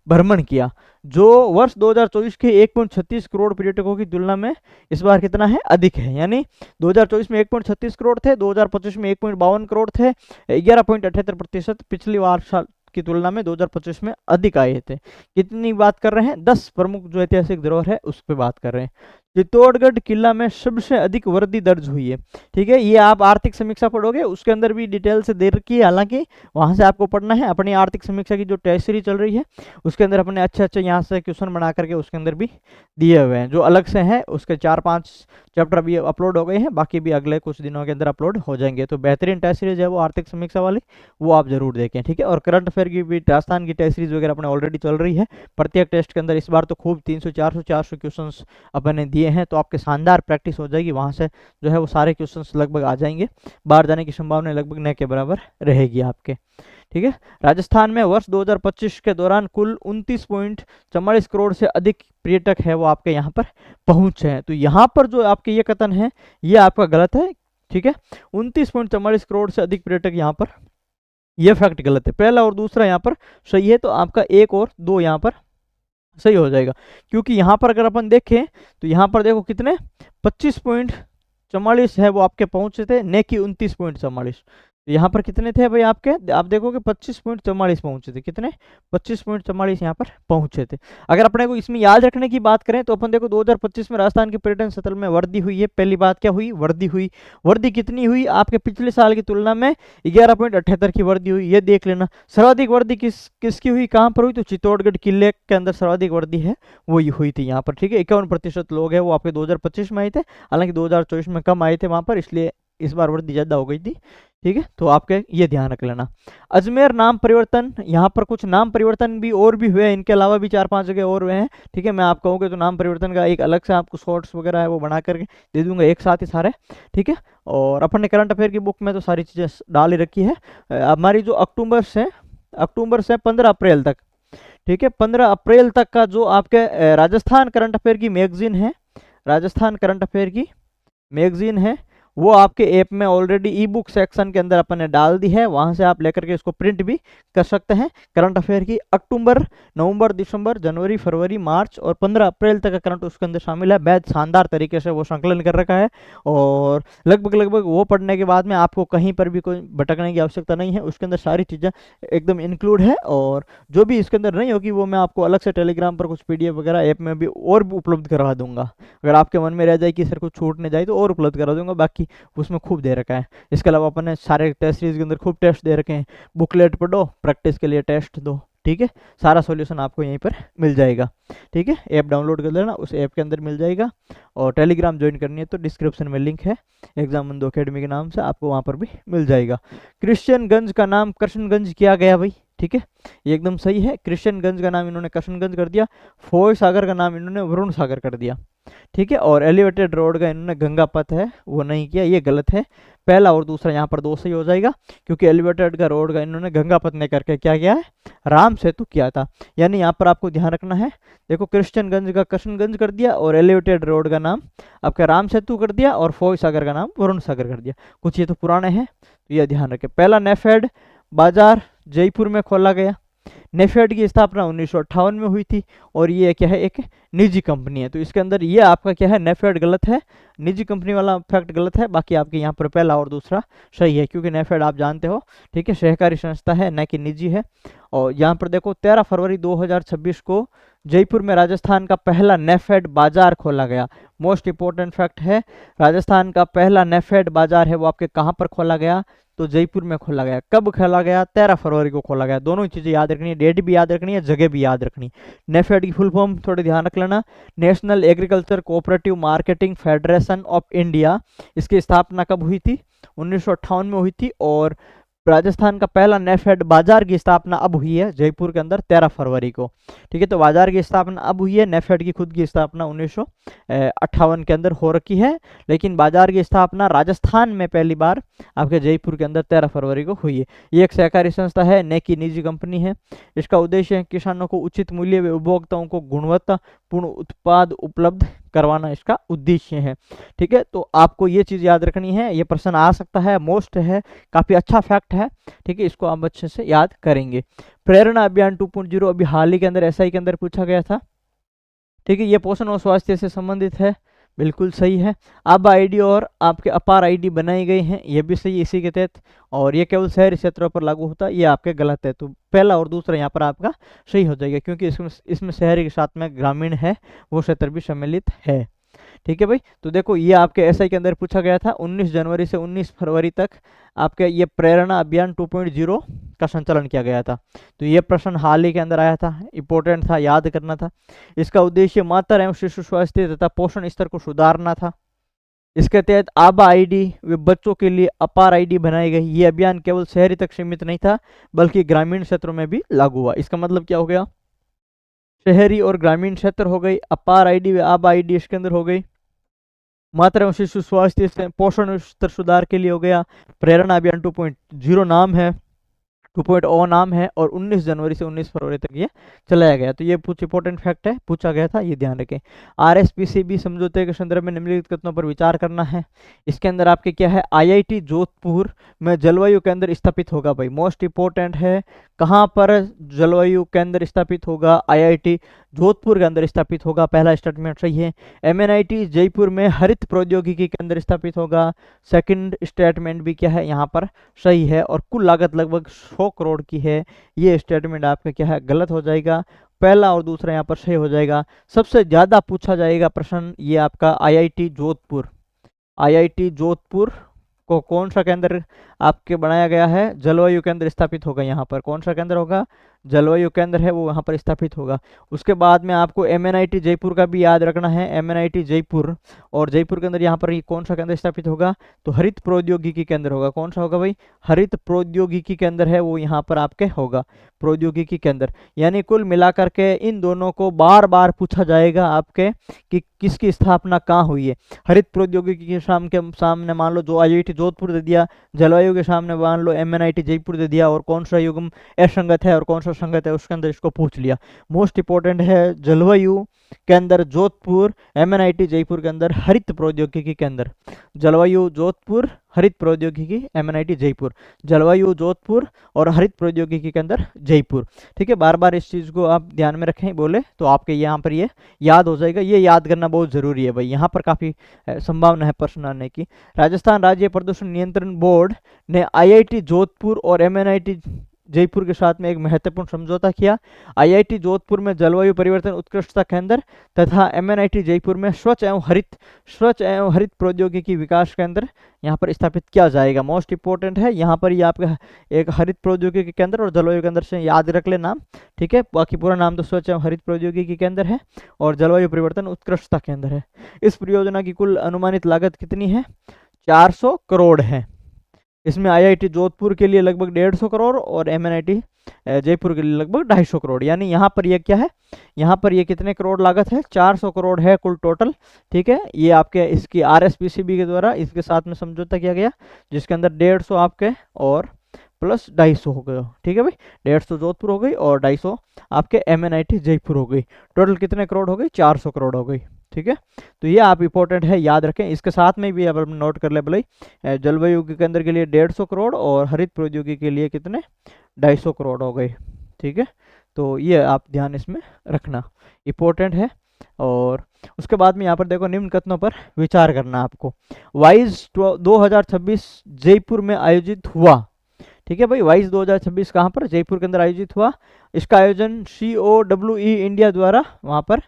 भ्रमण किया, जो वर्ष 2024 के 1.36 करोड़ पर्यटकों की तुलना में इस बार कितना है, अधिक है। यानी 2024 में 1.36 करोड़ थे, 2025 में 1.52 करोड़ थे, 11.78% पिछली बार साल की तुलना में 2025 में अधिक आए थे। कितनी बात कर रहे हैं, 10 प्रमुख जो ऐतिहासिक धरोहर है उस पर बात कर रहे हैं। चित्तौड़गढ़ किला में सबसे अधिक वृद्धि दर्ज हुई है, ठीक है। ये आप आर्थिक समीक्षा पढ़ोगे, उसके अंदर भी डिटेल से दे रखी है, हालांकि वहां से आपको पढ़ना है। अपनी आर्थिक समीक्षा की जो टेस्ट सीरीज चल रही है उसके अंदर अपने अच्छे अच्छे यहाँ से क्वेश्चन बना करके उसके अंदर भी दिए हुए हैं, जो अलग से हैं उसके 4-5 चैप्टर भी अपलोड हो गए हैं, बाकी भी अगले कुछ दिनों के अंदर अपलोड हो जाएंगे। तो बेहतरीन टेस्ट सीरीज है वो आर्थिक समीक्षा वाली, वो आप जरूर देखें, ठीक है। और करंट अफेयर की भी राजस्थान की टेस्ट सीरीज वगैरह अपने ऑलरेडी चल रही है। प्रत्येक टेस्ट के अंदर इस बार तो खूब 300 400 क्वेश्चन अपने दिए हैं, तो आपके शानदार प्रैक्टिस हो जाएगी। वहां से जो है वो सारे क्वेश्चंस लगभग आ जाएंगे, बाहर जाने की संभावना लगभग न के बराबर रहेगी आपके, ठीक है। राजस्थान में वर्ष 2025 के दौरान कुल 29.44 करोड़ से अधिक पर्यटक है वो आपके यहाँ पर पहुंचे हैं। तो यहाँ पर जो आपके ये कथन है ये आपका गलत है, ठीक है। 29.44 करोड़ से अधिक पर्यटक यहाँ पर, ये फैक्ट गलत है। पहला और दूसरा यहाँ पर सही है, तो आपका 1 और 2 यहाँ पर सही हो जाएगा। क्योंकि यहाँ पर अगर अपन देखें तो यहाँ पर देखो कितने 25.44 है वो आपके पहुंचे थे, न कि 29.44। तो यहाँ पर कितने थे भाई आपके, आप देखोगे 25.44 पहुंचे थे, कितने 25.44 यहाँ पर पहुंचे थे। अगर अपने को इसमें याद रखने की बात करें तो अपन देखो 2025 में राजस्थान के पर्यटन स्थल में वृद्धि हुई है। पहली बात क्या हुई, वृद्धि हुई। वृद्धि कितनी हुई, आपके पिछले साल की तुलना में 11.78 की वृद्धि हुई, ये देख लेना। सर्वाधिक वृद्धि किसकी हुई, कहाँ पर हुई, तो चित्तौड़गढ़ किले के अंदर सर्वाधिक वृद्धि है वो ये हुई थी यहाँ पर, ठीक है। 51% लोग हैं वो आपके 2025 में आए थे, हालांकि 2024 में कम आए थे वहां पर, इसलिए इस बार वृद्धि ज्यादा हो गई थी, ठीक है। तो आपके ये ध्यान रख लेना। अजमेर नाम परिवर्तन, यहाँ पर कुछ नाम परिवर्तन भी और भी हुए हैं, इनके अलावा भी 4-5 जगह और हुए हैं, ठीक है। मैं आप कहूँगा तो नाम परिवर्तन का एक अलग से आपको शॉर्ट्स वगैरह है वो बना करके दे दूंगा एक साथ ही सारे, ठीक है। और अपन ने करंट अफेयर की बुक में तो सारी चीज़ें डाल ही रखी है। हमारी जो अक्टूबर से 15 अप्रैल तक, ठीक है, 15 अप्रैल तक का जो आपके राजस्थान करंट अफेयर की मैगजीन है, राजस्थान करंट अफेयर की मैगजीन है, वो आपके ऐप में ऑलरेडी ई बुक सेक्शन के अंदर अपन ने डाल दी है, वहां से आप लेकर के इसको प्रिंट भी कर सकते हैं। करंट अफेयर की अक्टूबर, नवंबर, दिसंबर, जनवरी, फरवरी, मार्च और 15 अप्रैल तक का करंट उसके अंदर शामिल है। बेहद शानदार तरीके से वो संकलन कर रखा है, और लगभग वो पढ़ने के बाद में आपको कहीं पर भी कोई भटकने की आवश्यकता नहीं है। उसके अंदर सारी चीज़ें एकदम इंक्लूड है, और जो भी इसके अंदर नहीं होगी वो मैं आपको अलग से टेलीग्राम पर कुछ PDF वगैरह ऐप में भी और भी उपलब्ध करवा दूंगा। अगर आपके मन में रह जाए कि सर कुछ छूटने जाए तो और उपलब्ध करा दूंगा, बाकी उसमें खूब दे रखा है। इसके अलावा अपन ने सारे टेस्ट सीरीज के अंदर खूब टेस्ट दे रखे हैं, बुकलेट पढ़ो, प्रैक्टिस के लिए टेस्ट दो, ठीक है। सारा सॉल्यूशन आपको यहीं पर मिल जाएगा, ठीक है। ऐप डाउनलोड कर लेना, उस ऐप के अंदर मिल जाएगा। और टेलीग्राम ज्वाइन करनी है तो डिस्क्रिप्शन में लिंक है एग्जाम बंधु अकेडमी के नाम से, आपको वहाँ पर भी मिल जाएगा। क्रिश्चियनगंज का नाम कृष्णगंज किया गया भाई, ठीक है, ये एकदम सही है। क्रिश्चियनगंज का नाम इन्होंने कृष्णगंज कर दिया, फोय सागर का नाम इन्होंने वरुण सागर कर दिया, ठीक है। और एलिवेटेड रोड का इन्होंने गंगा पथ है वो नहीं किया, ये गलत है। पहला और दूसरा यहाँ पर 2 सही हो जाएगा, क्योंकि एलिवेटेड का रोड का इन्होंने गंगा पथ ने करके क्या किया है, राम सेतु किया था। यानी यहाँ पर आपको ध्यान रखना है, देखो क्रिश्चियनगंज का कृष्णगंज कर दिया, और एलिवेटेड रोड का नाम आपका राम सेतु कर दिया, और फोय सागर का नाम वरुण सागर कर दिया। कुछ ये तो पुराने हैं, तो ये ध्यान रखें। पहला नेफेड बाजार जयपुर में खोला गया। नेफेड की स्थापना 1958 में हुई थी, और ये क्या है, एक निजी कंपनी है। तो इसके अंदर ये आपका क्या है, नेफेड गलत है, निजी कंपनी वाला फैक्ट गलत है। बाकी आपके यहाँ पर पहला और दूसरा सही है, क्योंकि नेफेड आप जानते हो, ठीक है, सहकारी संस्था है, न कि निजी है। और यहाँ पर देखो 13 फरवरी 2026 को जयपुर में राजस्थान का पहला नेफेड बाजार खोला गया। मोस्ट इंपोर्टेंट फैक्ट है, राजस्थान का पहला नेफेड बाजार है वो आपके कहाँ पर खोला गया, तो जयपुर में खोला गया। कब खोला गया, 13 फरवरी को खोला गया। दोनों चीजें याद रखनी है, डेट भी याद रखनी है, जगह भी याद रखनी। नेफेड की फुल फॉर्म थोड़ी ध्यान रख लेना, national agriculture cooperative marketing federation of India. इसकी स्थापना कब हुई थी, 1958 में हुई थी, और राजस्थान का पहला नेफेड बाजार की स्थापना अब हुई है जयपुर के अंदर 13 फरवरी को। ठीक है, तो बाजार की स्थापना अब हुई है, नेफेड की खुद की स्थापना 1958 के अंदर हो रखी है, लेकिन बाजार की स्थापना राजस्थान में पहली बार आपके जयपुर के अंदर 13 फरवरी को हुई है। ये एक सहकारी संस्था है, न कि निजी कंपनी है। इसका उद्देश्य है किसानों को उचित मूल्य व उपभोक्ताओं को गुणवत्तापूर्ण उत्पाद उपलब्ध करवाना इसका उद्देश्य है। ठीक है, तो आपको ये चीज याद रखनी है, ये प्रश्न आ सकता है, मोस्ट है, काफी अच्छा फैक्ट है। ठीक है, इसको आप अच्छे से याद करेंगे। प्रेरणा अभियान 2.0 अभी हाल ही के अंदर एसआई के अंदर पूछा गया था। ठीक है, ये पोषण और स्वास्थ्य से संबंधित है, बिल्कुल सही है। अब आईडी और आपके अपार आईडी बनाई गई हैं, ये भी सही इसी के तहत, और ये केवल शहरी क्षेत्रों पर लागू होता है, ये आपके गलत है। तो पहला और दूसरा यहाँ पर आपका सही हो जाएगा, क्योंकि इसमें शहरी के साथ में ग्रामीण है, वो क्षेत्र भी सम्मिलित है। ठीक है भाई, तो देखो ये आपके एसआई के अंदर पूछा गया था 19 जनवरी से 19 फरवरी तक आपके ये प्रेरणा अभियान 2.0 का संचालन किया गया था। तो ये प्रश्न हाल ही के अंदर आया था, इंपॉर्टेंट था, याद करना था। इसका उद्देश्य माता एवं शिशु स्वास्थ्य तथा पोषण स्तर को सुधारना था। इसके तहत आबा आईडी व बच्चों के लिए अपार आईडी बनाई गई। ये अभियान केवल शहरी तक सीमित नहीं था, बल्कि ग्रामीण क्षेत्रों में भी लागू हुआ। इसका मतलब क्या हो गया, शहरी और ग्रामीण क्षेत्र हो गई, अपार आईडी व आबा आईडी इसके अंदर हो गई, मातृ एवं शिशु स्वास्थ्य से पोषण स्तर सुधार के लिए हो गया। प्रेरणा अभियान 2.0 नाम है, 2.0 नाम है, और 19 जनवरी से 19 फरवरी तक ये चलाया गया। तो ये कुछ इंपॉर्टेंट फैक्ट है, पूछा गया था, ये ध्यान रखें। आरएसपीसीबी समझौते के संदर्भ में निम्नलिखित कथनों पर विचार करना है। इसके अंदर आपके क्या है, आईआईटी जोधपुर में जलवायु केंद्र स्थापित होगा। भाई मोस्ट इंपॉर्टेंट है, कहाँ पर जलवायु केंद्र स्थापित होगा, आईआईटी जोधपुर के अंदर स्थापित होगा, पहला स्टेटमेंट सही है। एमएनआईटी जयपुर में हरित प्रौद्योगिकी केंद्र स्थापित होगा, सेकंड स्टेटमेंट भी क्या है यहाँ पर सही है, और कुल लागत लगभग 100 करोड़ की है, ये स्टेटमेंट आपका क्या है, गलत हो जाएगा। पहला और दूसरा यहाँ पर सही हो जाएगा। सबसे ज्यादा पूछा जाएगा प्रश्न ये आपका आईआईटी जोधपुर, आईआईटी जोधपुर को कौन सा केंद्र आपके बनाया गया है, जलवायु केंद्र स्थापित होगा। यहाँ पर कौन सा केंद्र होगा, जलवायु केंद्र है वो वहाँ पर स्थापित होगा। उसके बाद में आपको एमएनआईटी जयपुर का भी याद रखना है, एमएनआईटी जयपुर, और जयपुर के अंदर यहाँ पर कौन सा केंद्र स्थापित होगा, तो हरित प्रौद्योगिकी केंद्र होगा। कौन सा होगा भाई, हरित प्रौद्योगिकी केंद्र है वो यहाँ पर आपके होगा, प्रौद्योगिकी केंद्र। यानी कुल मिलाकर के इन दोनों को बार बार पूछा जाएगा आपके कि किसकी स्थापना कहाँ हुई है। हरित प्रौद्योगिकी के सामने मान लो जो आईआईटी जोधपुर दे दिया, जलवायु के सामने मान लो एमएनआईटी जयपुर दे दिया, और कौन सा युग्म असंगत है और कौन सा संगत है उसके अंदर इसको पूछ लिया। मोस्ट इंपॉर्टेंट है जलवायु के अंदर जोधपुर, एमएनआईटी जयपुर के अंदर हरित प्रौद्योगिकी केंद्र, जलवायु जोधपुर, हरित प्रौद्योगिकी एमएनआईटी जयपुर, जलवायु जोधपुर और हरित प्रौद्योगिकी के अंदर जयपुर। ठीक है, बार बार इस चीज को आप ध्यान में रखें बोले तो आपके यहाँ पर ये याद हो जाएगा। ये याद करना बहुत जरूरी है भाई, यहाँ पर काफी संभावना है प्रश्न आने की। राजस्थान राज्य प्रदूषण नियंत्रण बोर्ड ने आईआईटी जोधपुर और एमएनआईटी जयपुर के साथ में एक महत्वपूर्ण समझौता किया। आईआईटी जोधपुर में जलवायु परिवर्तन उत्कृष्टता केंद्र तथा एमएनआईटी जयपुर में स्वच्छ एवं हरित प्रौद्योगिकी विकास केंद्र यहाँ पर स्थापित किया जाएगा। मोस्ट इंपॉर्टेंट है यहाँ पर ये आपका एक हरित प्रौद्योगिकी केंद्र और जलवायु केंद्र से याद रख ले नाम। ठीक है, बाकी पूरा नाम तो स्वच्छ एवं हरित प्रौद्योगिकी केंद्र है और जलवायु परिवर्तन उत्कृष्टता केंद्र है। इस परियोजना की कुल अनुमानित लागत कितनी है, 400 करोड़ है। इसमें आईआईटी जोधपुर के लिए लगभग 150 करोड़ और एमएनआईटी जयपुर के लिए लगभग 250 करोड़। यानी यहाँ पर ये क्या है, यहाँ पर ये कितने करोड़ लागत है, 400 करोड़ है कुल टोटल। ठीक है, ये आपके इसकी आरएसपीसीबी के द्वारा इसके साथ में समझौता किया गया, जिसके अंदर 150 आपके और प्लस 250 हो गए। ठीक है भाई, 150 जोधपुर हो गई और 250 आपके एमएनआईटी जयपुर हो गई। टोटल कितने करोड़ हो गई, 400 करोड़ हो गई। ठीक है, तो ये आप इंपॉर्टेंट है याद रखें। इसके साथ में भी अब नोट कर ले भले, जलवायु के केंद्र के लिए 150 करोड़ और हरित प्रौद्योगिकी के लिए कितने 250 करोड़ हो गए। ठीक है, तो ये आप ध्यान इसमें रखना, इंपॉर्टेंट है। और उसके बाद में यहाँ पर देखो निम्न कथनों पर विचार करना आपको। वाइज 2026 जयपुर में आयोजित हुआ। ठीक है भाई, वाइज 2026 कहाँ पर, जयपुर के अंदर आयोजित हुआ। इसका आयोजन COWE इंडिया द्वारा वहाँ पर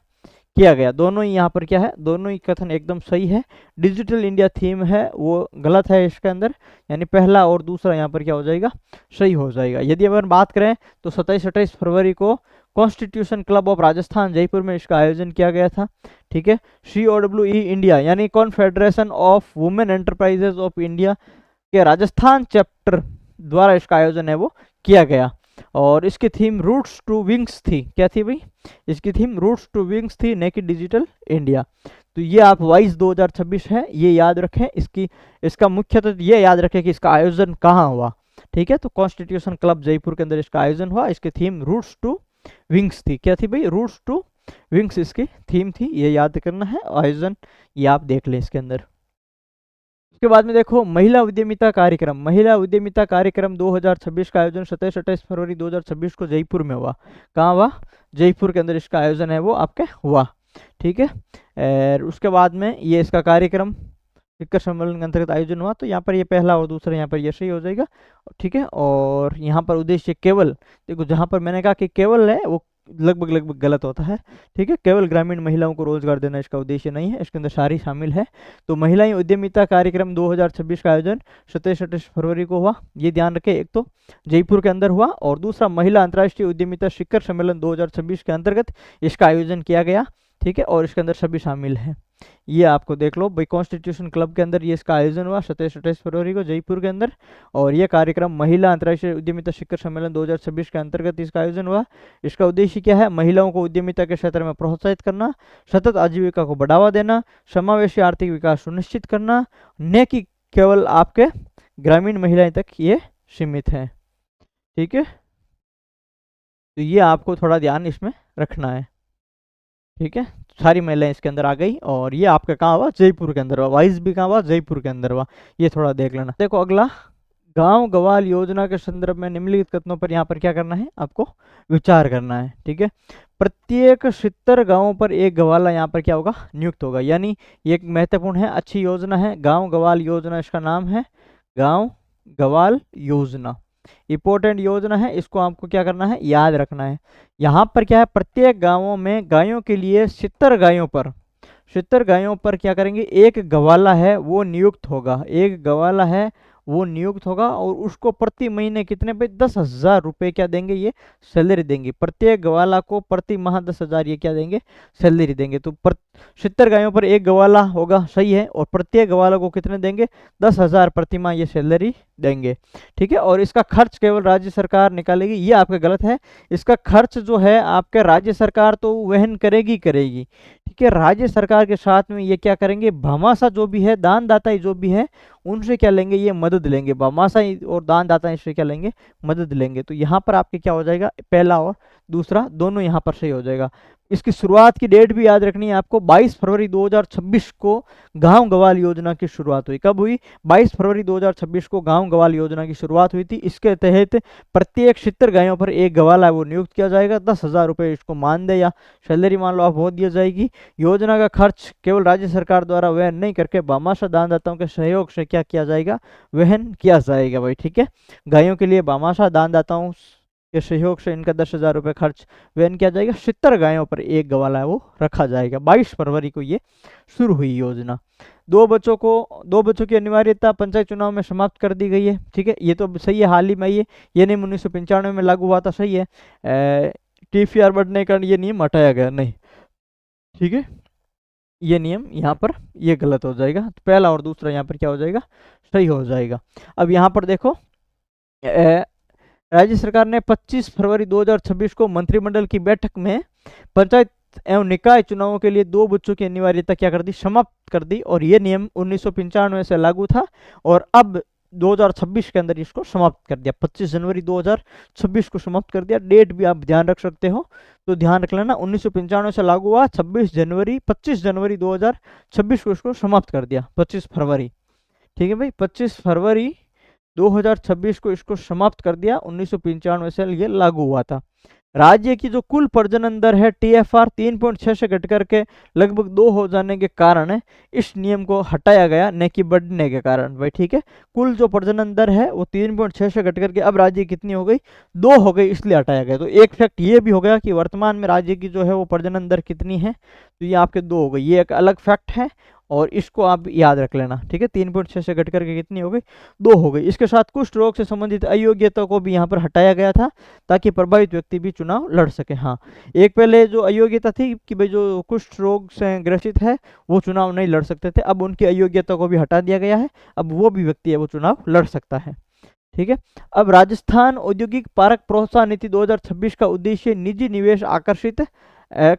किया गया। दोनों ही यहाँ पर क्या है, दोनों ही कथन एकदम सही है। डिजिटल इंडिया थीम है वो गलत है इसके अंदर, यानी पहला और दूसरा यहाँ पर क्या हो जाएगा, सही हो जाएगा। यदि अगर बात करें तो 27-28 फरवरी को constitution club of Rajasthan Jaipur में इसका आयोजन किया गया था। ठीक है, COWE इंडिया यानी confederation of women enterprises of India के राजस्थान चैप्टर द्वारा इसका आयोजन है वो किया गया। और इसकी थीम रूट्स टू विंग्स थी। क्या थी भाई? इसकी थीम रूट्स टू विंग्स थी, नेकी डिजिटल इंडिया। तो ये आप वाइस 2026 है, ये याद रखें। इसका मुख्यतः ये याद रखें कि इसका आयोजन कहाँ हुआ। ठीक है, तो कॉन्स्टिट्यूशन क्लब जयपुर के अंदर इसका आयोजन हुआ। इसकी थीम रूट्स टू विंग्स थी। क्या थी भाई? रूट्स टू विंग्स इसकी थीम थी, ये याद करना है। आयोजन ये आप देख लें इसके अंदर। उसके बाद में देखो महिला उद्यमिता कार्यक्रम। महिला उद्यमिता कार्यक्रम 2026 का आयोजन 27-28 फरवरी 2026 को जयपुर में हुआ। कहाँ हुआ? जयपुर के अंदर इसका आयोजन है वो आपके हुआ। ठीक है, और उसके बाद में ये इसका कार्यक्रम शिखर सम्मेलन के अंतर्गत आयोजन हुआ। तो यहाँ पर ये पहला और दूसरा यहाँ पर ये सही हो जाएगा। ठीक है, और यहाँ पर उद्देश्य केवल, देखो जहाँ पर मैंने कहा कि केवल है वो लगभग गलत होता है। ठीक है, केवल ग्रामीण महिलाओं को रोजगार देना इसका उद्देश्य नहीं है, इसके अंदर सारी शामिल है। तो महिला उद्यमिता कार्यक्रम 2026 का आयोजन 27-28 फरवरी को हुआ, ये ध्यान रखें। एक तो जयपुर के अंदर हुआ, और दूसरा महिला अंतर्राष्ट्रीय उद्यमिता शिखर सम्मेलन 2026 के अंतर्गत इसका आयोजन किया गया। ठीक है, और इसके अंदर सभी शामिल हैं। ये आपको देख लो भाई, कॉन्स्टिट्यूशन क्लब के अंदर ये इसका आयोजन हुआ 27-28 फरवरी को जयपुर के अंदर। और ये कार्यक्रम महिला अंतर्राष्ट्रीय उद्यमिता शिखर सम्मेलन 2026 के अंतर्गत इसका आयोजन हुआ। इसका उद्देश्य क्या है? महिलाओं को उद्यमिता के क्षेत्र में प्रोत्साहित करना, सतत आजीविका को बढ़ावा देना, समावेशी आर्थिक विकास सुनिश्चित करना, न कि केवल आपके ग्रामीण महिलाएं तक ये सीमित है। ठीक है, तो ये आपको थोड़ा ध्यान इसमें रखना है। ठीक है, सारी महिलाएं इसके अंदर आ गई, और ये आपका कहाँ हुआ? जयपुर के अंदर हुआ। वाइस भी कहाँ हुआ? जयपुर के अंदर हुआ। ये थोड़ा देख लेना। देखो अगला, गांव गवाल योजना के संदर्भ में निम्नलिखित कथनों पर यहाँ पर क्या करना है? आपको विचार करना है। ठीक है, प्रत्येक 70 गांवों पर एक गवाला यहाँ पर क्या होगा? नियुक्त होगा। यानी ये एक महत्वपूर्ण है, अच्छी योजना है। गांव गवाल योजना इसका नाम है, गांव गवाल योजना। इंपॉर्टेंट योजना है, इसको आपको क्या करना है? याद रखना है। यहाँ पर क्या है? प्रत्येक गांवों में गायों के लिए 70 गायों पर क्या करेंगे? एक गवाला है वो नियुक्त होगा। एक गवाला है वो नियुक्त होगा, और उसको प्रति महीने कितने पे? 10,000 रुपये क्या देंगे? ये सैलरी देंगे। प्रत्येक गवाला को प्रति माह 10,000 ये क्या देंगे? सैलरी देंगे। तो 70 गायों पर एक गवाला होगा, सही है। और प्रत्येक गवाला को कितने देंगे? 10,000 प्रति माह ये सैलरी देंगे। ठीक है, और इसका खर्च केवल राज्य सरकार निकालेगी। ये आपका गलत है। इसका खर्च जो है आपके राज्य सरकार तो वहन करेगी। ठीक है, राज्य सरकार के साथ में ये क्या करेंगे? भामाशाह जो भी है, दानदाता जो भी है, उनसे क्या लेंगे? ये मदद लेंगे। भामाशाह और दानदाता इससे क्या लेंगे? मदद लेंगे। तो यहाँ पर आपके क्या हो जाएगा? पहला और दूसरा दोनों यहाँ पर सही हो जाएगा। इसकी शुरुआत की डेट भी याद रखनी है आपको। 22 फरवरी 2026 को गांव गवाल योजना की शुरुआत हुई। कब हुई? 22 फरवरी 2026 को गांव गवाल योजना की शुरुआत हुई थी। इसके तहत प्रत्येक 70 गायों पर एक गवाला वो नियुक्त किया जाएगा। 10,000 रुपये इसको मानदेय या सैलरी मान लो आप वो दिया जाएगी। योजना का खर्च केवल राज्य सरकार द्वारा वहन नहीं करके भामाशाह दानदाताओं के सहयोग से क्या किया जाएगा? वहन किया जाएगा भाई। ठीक है, गायों के लिए भामाशाह दानदाताओं के सहयोग से इनका 10,000 रुपये खर्च वहन किया जाएगा। 70 गायों पर एक गवाला है वो रखा जाएगा। 22 फरवरी को ये शुरू हुई योजना। दो बच्चों की अनिवार्यता पंचायत चुनाव में समाप्त कर दी गई है। ठीक है, ये तो सही है। हाल ही में ये नियम 1995 में लागू हुआ था, सही है। TFR बढ़ने का ये नियम हटाया गया नहीं। ठीक है, ये नियम यहाँ पर ये गलत हो जाएगा। तो पहला और दूसरा यहाँ पर क्या हो जाएगा? सही हो जाएगा। अब यहाँ पर देखो, राज्य सरकार ने 25 फरवरी 2026 को मंत्रिमंडल की बैठक में पंचायत एवं निकाय चुनावों के लिए 2 बच्चों की अनिवार्यता क्या कर दी? समाप्त कर दी। और ये नियम 1995 से लागू था, और अब 2026 के अंदर इसको समाप्त कर दिया। 25 जनवरी 2026 को समाप्त कर दिया। डेट भी आप ध्यान रख सकते हो, तो ध्यान रख लेना। 1995 से लागू हुआ, 25 जनवरी 2026 को इसको समाप्त कर दिया। 25 फरवरी, ठीक है भाई, 25 फरवरी 2026 को इसको समाप्त कर दिया। 1995 से ये लागू हुआ था। राज्य की जो कुल प्रजनन दर है TFR 3.6 से घट करके लगभग 2 हो जाने के कारण इस नियम को हटाया गया, न कि बढ़ने के कारण भाई। ठीक है, कुल जो प्रजनन दर है वो 3.6 से घट करके अब राज्य कितनी हो गई? 2 हो गई, इसलिए हटाया गया। तो एक फैक्ट ये भी हो गया कि वर्तमान में राज्य की जो है वो प्रजनन दर कितनी है? तो ये आपके 2 हो गई। ये एक अलग फैक्ट है, और इसको आप याद रख लेना। ठीक है, 3.6 से घट करके कितनी हो गई? 2 हो गई। इसके साथ कुष्ठ रोग से संबंधित अयोग्यता को भी यहाँ पर हटाया गया था, ताकि प्रभावित व्यक्ति भी चुनाव लड़ सके। हाँ, एक पहले जो अयोग्यता थी कि भाई जो कुष्ठ रोग से ग्रसित है वो चुनाव नहीं लड़ सकते थे, अब उनकी अयोग्यता को भी हटा दिया गया है। अब वो भी व्यक्ति है वो चुनाव लड़ सकता है। ठीक है। अब राजस्थान औद्योगिक पार्क प्रोत्साहन नीति 2026 का उद्देश्य निजी निवेश आकर्षित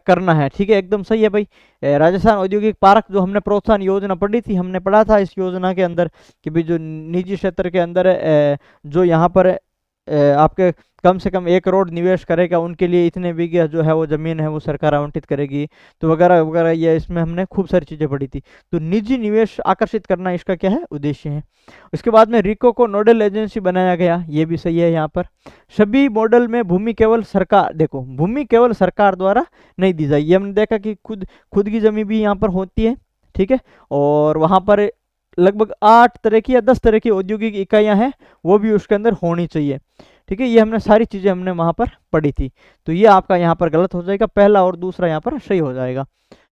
करना है। ठीक है, एकदम सही है भाई। राजस्थान औद्योगिक पार्क जो हमने प्रोत्साहन योजना पढ़ी थी, हमने पढ़ा था इस योजना के अंदर कि भाई जो निजी क्षेत्र के अंदर जो यहाँ पर आपके कम से कम 1 करोड़ निवेश करेगा, उनके लिए इतने बीघे जो है वो जमीन है वो सरकार आवंटित करेगी, तो वगैरह वगैरह, ये इसमें हमने खूब सारी चीजें पढ़ी थी। तो निजी निवेश आकर्षित करना इसका क्या है, उद्देश्य है। उसके बाद में रिको को नोडल एजेंसी बनाया गया, ये भी सही है। यहाँ पर सभी मॉडल में भूमि केवल सरकार, देखो भूमि केवल सरकार द्वारा नहीं दी जाएगी। हमने देखा कि खुद की जमीन भी यहाँ पर होती है। ठीक है, और वहां पर लगभग 8 तरह की या 10 तरह की औद्योगिक इकाइयां हैं, वो भी उसके अंदर होनी चाहिए। ठीक है, ये हमने सारी चीजें हमने वहां पर पढ़ी थी। तो ये आपका यहाँ पर गलत हो जाएगा, पहला और दूसरा यहाँ पर सही हो जाएगा।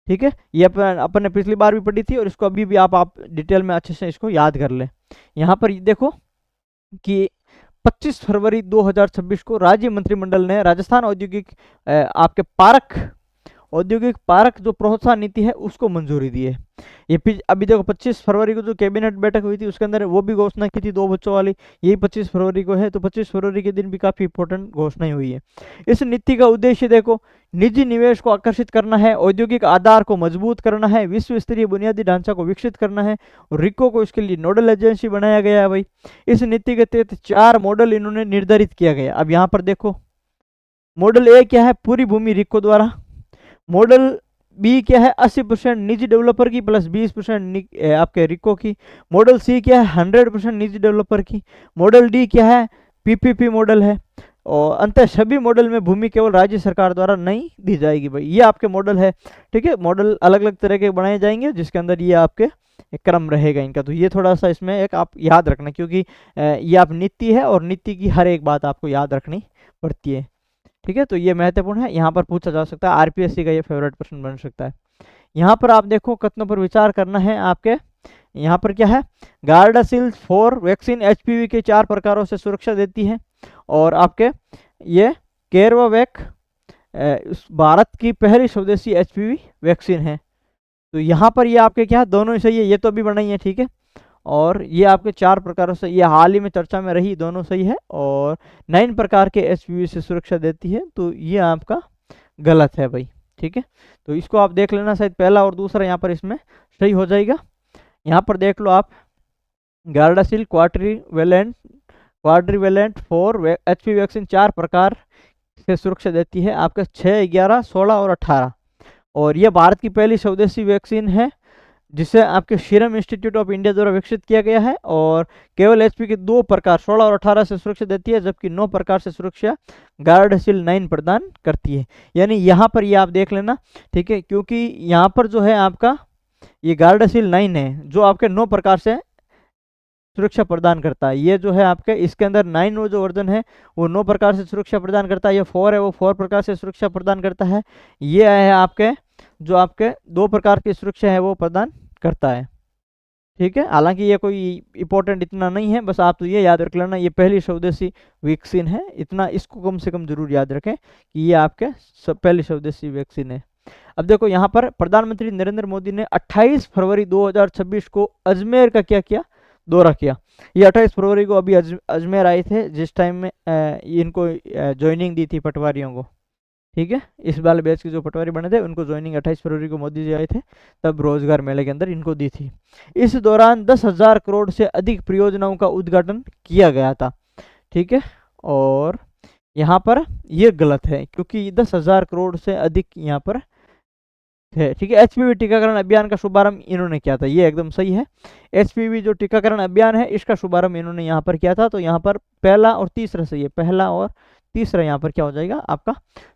ठीक है, ये अपन ने पिछली बार भी पढ़ी थी और इसको अभी भी आप डिटेल में अच्छे से इसको याद कर ले। यहाँ पर देखो कि 25 फरवरी 2026 को राज्य मंत्रिमंडल ने राजस्थान औद्योगिक पार्क जो प्रोत्साहन नीति है उसको मंजूरी दी है। ये अभी देखो 25 फरवरी को जो कैबिनेट बैठक हुई थी उसके अंदर वो भी घोषणा की थी 2 बच्चों वाली, यही 25 फरवरी को है। तो 25 फरवरी के दिन भी काफी इंपॉर्टेंट घोषणाएं हुई है। इस नीति का उद्देश्य देखो निजी निवेश को आकर्षित करना है, औद्योगिक आधार को मजबूत करना है, विश्व स्तरीय बुनियादी ढांचा को विकसित करना है, और रिको को इसके लिए नोडल एजेंसी बनाया गया है भाई। इस नीति के तहत 4 मॉडल इन्होंने निर्धारित किया गया। अब यहाँ पर देखो मॉडल ए क्या है, पूरी भूमि रिको द्वारा। मॉडल बी क्या है, 80% निजी डेवलपर की प्लस 20% आपके रिको की। मॉडल सी क्या है, 100% निजी डेवलपर की। मॉडल डी क्या है, पीपीपी मॉडल है। और अंत सभी मॉडल में भूमि केवल राज्य सरकार द्वारा नहीं दी जाएगी भाई। ये आपके मॉडल है। ठीक है, मॉडल अलग अलग तरह के बनाए जाएंगे जिसके अंदर ये आपके एक क्रम रहेगा इनका। तो ये थोड़ा सा इसमें एक आप याद रखना, क्योंकि ये आप नीति है और नीति की हर एक बात आपको याद रखनी पड़ती है। ठीक है, तो ये महत्वपूर्ण है, यहाँ पर पूछा जा सकता है, आरपीएससी का ये फेवरेट प्रश्न बन सकता है। यहाँ पर आप देखो कथनों पर विचार करना है आपके। यहाँ पर क्या है, गार्डासिल 4 वैक्सीन एचपीवी के 4 प्रकारों से सुरक्षा देती है, और आपके ये केरवावैक भारत की पहली स्वदेशी एचपीवी वैक्सीन है। तो यहाँ पर ये आपके क्या दोनों ही सही है, ये तो अभी बनाई है। ठीक है, और ये आपके 4 प्रकारों से, ये हाल ही में चर्चा में रही, दोनों सही है। और 9 प्रकार के एचपीवी से सुरक्षा देती है, तो ये आपका गलत है भाई। ठीक है, तो इसको आप देख लेना, शायद पहला और दूसरा यहाँ पर इसमें सही हो जाएगा। यहाँ पर देख लो आप, गार्डासिल क्वाड्रीवेलेंट 4 एचपीवी वैक्सीन 4 प्रकार से सुरक्षा देती है, आपका 6, 11, 16 और 18। और यह भारत की पहली स्वदेशी वैक्सीन है जिसे आपके सीरम इंस्टीट्यूट ऑफ इंडिया द्वारा विकसित किया गया है, और केवल एचपी के 2 प्रकार 16 और 18 से सुरक्षा देती है, जबकि 9 प्रकार से सुरक्षा गार्डासिल 9 प्रदान करती है। यानी यहाँ पर ये आप देख लेना। ठीक है, क्योंकि यहाँ पर जो है आपका ये गार्डासिल 9 है जो आपके 9 प्रकार से सुरक्षा प्रदान करता है। ये जो है आपके इसके अंदर 9 वो जो वर्जन है वो 9 प्रकार से सुरक्षा प्रदान करता है। ये 4 है वो 4 प्रकार से सुरक्षा प्रदान करता है। ये है आपके जो आपके 2 प्रकार की सुरक्षा है वो प्रदान करता है। ठीक है, हालांकि ये कोई इंपॉर्टेंट इतना नहीं है, बस आप तो ये याद रख लेना ये पहली स्वदेशी वैक्सीन है, इतना इसको कम से कम जरूर याद रखें कि ये आपके पहली स्वदेशी वैक्सीन है। अब देखो यहाँ पर प्रधानमंत्री नरेंद्र मोदी ने 28 फरवरी 2026 को अजमेर का क्या किया, दौरा किया। ये 28 फरवरी को अभी अजमेर आए थे, जिस टाइम में इनको ज्वाइनिंग दी थी पटवारियों को। ठीक है, इस वाले बैच के जो पटवारी बने थे उनको ज्वाइनिंग 28 फरवरी को मोदी जी आए थे, तब रोजगार मेले के अंदर इनको दी थी। इस दौरान 10,000 करोड़ से अधिक परियोजनाओं का उद्घाटन किया गया था। ठीक है, और यहाँ पर ये गलत है क्योंकि 10,000 करोड़ से अधिक यहाँ पर है। ठीक है, एचपीवी टीकाकरण अभियान का शुभारंभ इन्होंने किया था, ये एकदम सही है। एचपीवी जो टीकाकरण अभियान है इसका शुभारंभ इन्होंने यहाँ पर किया था, तो यहाँ पर पहला और तीसरा सही है, पहला और तीसरा यहाँ पर क्या हो जाएगा आपका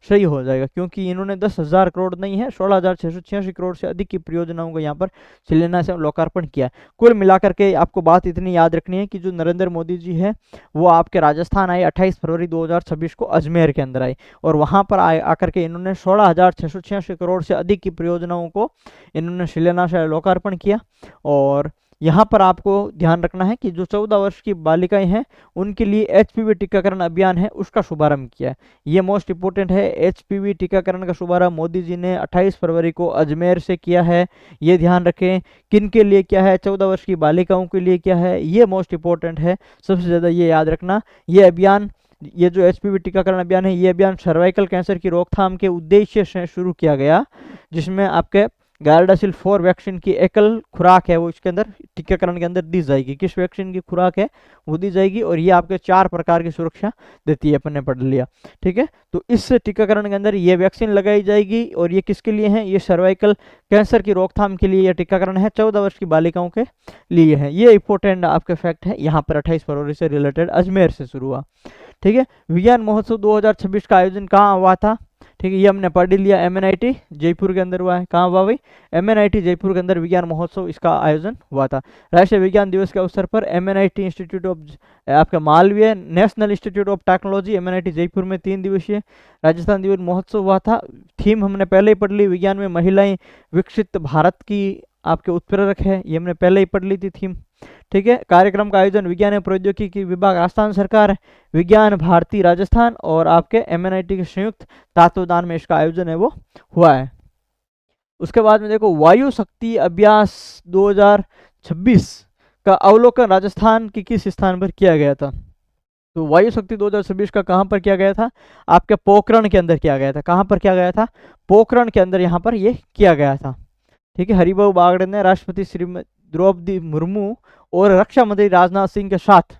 सही हो जाएगा, क्योंकि इन्होंने 10,000 करोड़ नहीं है 16,686 करोड़ से अधिक की परियोजनाओं को यहाँ पर शिलान्यास एवं लोकार्पण किया। कुल मिलाकर के आपको बात इतनी याद रखनी है कि जो नरेंद्र मोदी जी है वो आपके राजस्थान आए 28 फरवरी 2026 को अजमेर के अंदर आए, और वहाँ पर आकर के इन्होंने 16,686 करोड़ से अधिक की परियोजनाओं को इन्होंने शिलान्यास लोकार्पण किया। और यहाँ पर आपको ध्यान रखना है कि जो 14 वर्ष की बालिकाएं हैं उनके लिए एचपीवी टीकाकरण अभियान है उसका शुभारंभ किया है। ये मोस्ट इंपोर्टेंट है। एचपीवी टीकाकरण का शुभारंभ मोदी जी ने 28 फरवरी को अजमेर से किया है। ये ध्यान रखें, किन के लिए क्या है, 14 वर्ष की बालिकाओं के लिए क्या है, ये मोस्ट इंपोर्टेंट है। सबसे ज़्यादा ये याद रखना। ये अभियान, ये जो एचपीवी टीकाकरण अभियान है, ये अभियान सर्वाइकल कैंसर की रोकथाम के उद्देश्य से शुरू किया गया, जिसमें आपके गार्डासिल 4 वैक्सीन की एकल खुराक है वो इसके अंदर टीकाकरण के अंदर दी जाएगी। किस वैक्सीन की खुराक है वो दी जाएगी, और ये आपके 4 प्रकार की सुरक्षा देती है, अपन ने पढ़ लिया। ठीक है, तो इस टीकाकरण के अंदर ये वैक्सीन लगाई जाएगी, और ये किसके लिए है, ये सर्वाइकल कैंसर की रोकथाम के लिए यह टीकाकरण है, 14 वर्ष की बालिकाओं के लिए है। ये इंपॉर्टेंट आपके फैक्ट है, यहाँ पर 28 फरवरी से रिलेटेड अजमेर से शुरू हुआ। ठीक है, विज्ञान महोत्सव 2026 का आयोजन कहाँ हुआ था, ठीक है, ये हमने पढ़ लिया, एमएनआईटी जयपुर के अंदर हुआ है। कहाँ हुआ भाई, एमएनआईटी जयपुर के अंदर विज्ञान महोत्सव इसका आयोजन हुआ था। राष्ट्रीय विज्ञान दिवस के अवसर पर एमएनआईटी इंस्टीट्यूट ऑफ आपका Malviya national institute of technology MNIT Jaipur में 3 दिवसीय राजस्थान दिवस महोत्सव हुआ था। थीम हमने पहले ही पढ़ ली, विज्ञान में महिलाएं विकसित भारत की आपके उत्प्रेरक है, ये हमने पहले ही पढ़ ली थी थीम। ठीक है, कार्यक्रम का आयोजन विज्ञान एवं प्रौद्योगिकी विभाग राजस्थान सरकार, विज्ञान भारती राजस्थान और आपके एमएनआईटी के संयुक्त तत्वावधान में इसका आयोजन है वो हुआ है। उसके बाद में देखो, वायु शक्ति अभ्यास 2026 का अवलोकन राजस्थान के किस स्थान पर किया गया था। तो वायु शक्ति 2026 का कहाँ पर किया गया था, आपके पोखरण के अंदर किया गया था। कहाँ पर किया गया था, पोखरण के अंदर यहाँ पर ये किया गया था। ठीक है, हरिभाऊ बागड़े ने राष्ट्रपति श्रीमती द्रौपदी मुर्मू और रक्षा मंत्री राजनाथ सिंह के साथ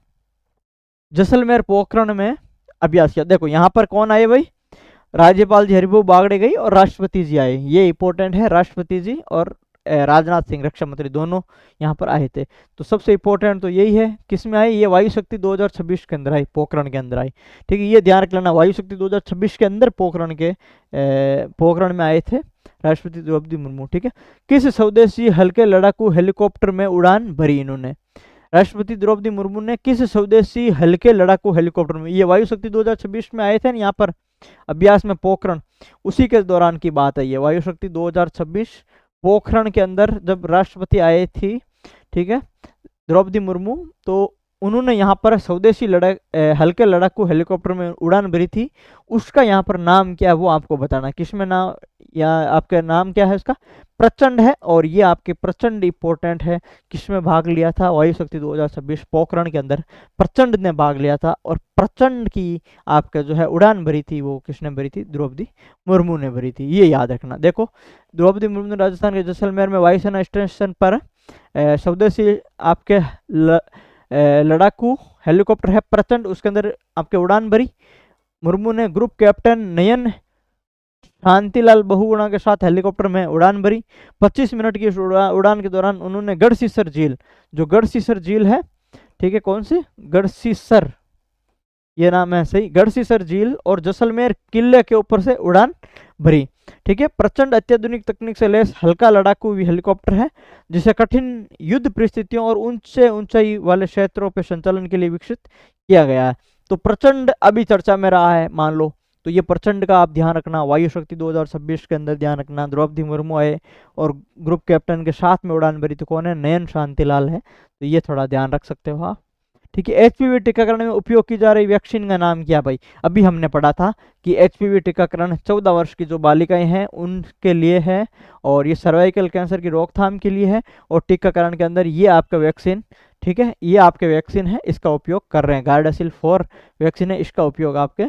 जैसलमेर पोखरण में अभ्यास किया। देखो यहाँ पर कौन आए भाई, राज्यपाल जी हरिभाऊ बागड़े गई और राष्ट्रपति जी आए, ये इंपॉर्टेंट है। राष्ट्रपति जी और राजनाथ सिंह रक्षा मंत्री दोनों यहाँ पर आए थे। तो सबसे इंपॉर्टेंट तो यही है, किस में आई, ये वायु शक्ति 2026 के अंदर आई, पोखरण के अंदर आई। ठीक है, ये ध्यान रख लेना, वायु शक्ति 2026 के अंदर पोखरण में आए थे राष्ट्रपति द्रौपदी मुर्मू। ठीक है, किस स्वदेशी हल्के लड़ाकू हेलीकॉप्टर में उड़ान भरी इन्होंने, राष्ट्रपति द्रौपदी मुर्मू ने किस स्वदेशी हल्के लड़ाकू हेलीकॉप्टर में, ये वायु शक्ति 2026 में आए थे ना यहाँ पर अभ्यास में पोखरण, उसी के दौरान की बात है ये। वायु शक्ति 2026 पोखरण के अंदर जब राष्ट्रपति आए थी, ठीक है, द्रौपदी मुर्मू, तो उन्होंने यहाँ पर स्वदेशी हल्के लड़ाकू हेलीकॉप्टर में उड़ान भरी थी। उसका यहाँ पर नाम क्या है वो आपको बताना, किसमें नाम, या आपका नाम क्या है उसका, प्रचंड है। और ये आपके प्रचंड इंपॉर्टेंट है, किसमें भाग लिया था, वायु शक्ति 2026 पोखरण के अंदर प्रचंड ने भाग लिया था। और प्रचंड की आपका जो है उड़ान भरी थी वो किसने भरी थी, द्रौपदी मुर्मू ने भरी थी, ये याद रखना। देखो, द्रौपदी मुर्मू ने राजस्थान के जैसलमेर में वायुसेना स्टेशन पर स्वदेशी आपके लड़ाकू हेलीकॉप्टर है प्रचंड, उसके अंदर आपके उड़ान भरी। मुर्मू ने ग्रुप कैप्टन नयन शांतिलाल बहुगुणा के साथ हेलीकॉप्टर में उड़ान भरी। 25 मिनट की उड़ान के दौरान उन्होंने गढ़सीसर झील, जो गढ़सीसर झील है, ठीक है, कौन सी, गढ़सीसर, ये नाम है सही, गढ़सीसर झील और जैसलमेर किले के ऊपर से उड़ान भरी। ठीक है, प्रचंड अत्याधुनिक तकनीक से लैस हल्का लड़ाकू हेलीकॉप्टर है, जिसे कठिन युद्ध परिस्थितियों और ऊंचे ऊंचाई वाले क्षेत्रों पर संचालन के लिए विकसित किया गया है। तो प्रचंड अभी चर्चा में रहा है, मान लो, तो ये प्रचंड का आप ध्यान रखना। वायु शक्ति 2026 के अंदर ध्यान रखना, द्रौपदी मुर्मू आए और ग्रुप कैप्टन के साथ में उड़ान भरी, तो कौन है, नयन शांतिलाल है, तो ये थोड़ा ध्यान रख सकते हो आप। ठीक है, एचपीवी टीकाकरण में उपयोग की जा रही वैक्सीन का नाम क्या भाई, अभी हमने पढ़ा था कि एचपीवी टीकाकरण 14 वर्ष की जो बालिकाएं हैं उनके लिए है, और ये सर्वाइकल कैंसर की रोकथाम के लिए है, और टीकाकरण के अंदर ये आपका वैक्सीन, ठीक है, ये आपके वैक्सीन है, इसका उपयोग कर रहे हैं, गार्डासिल 4 वैक्सीन है, इसका उपयोग आपके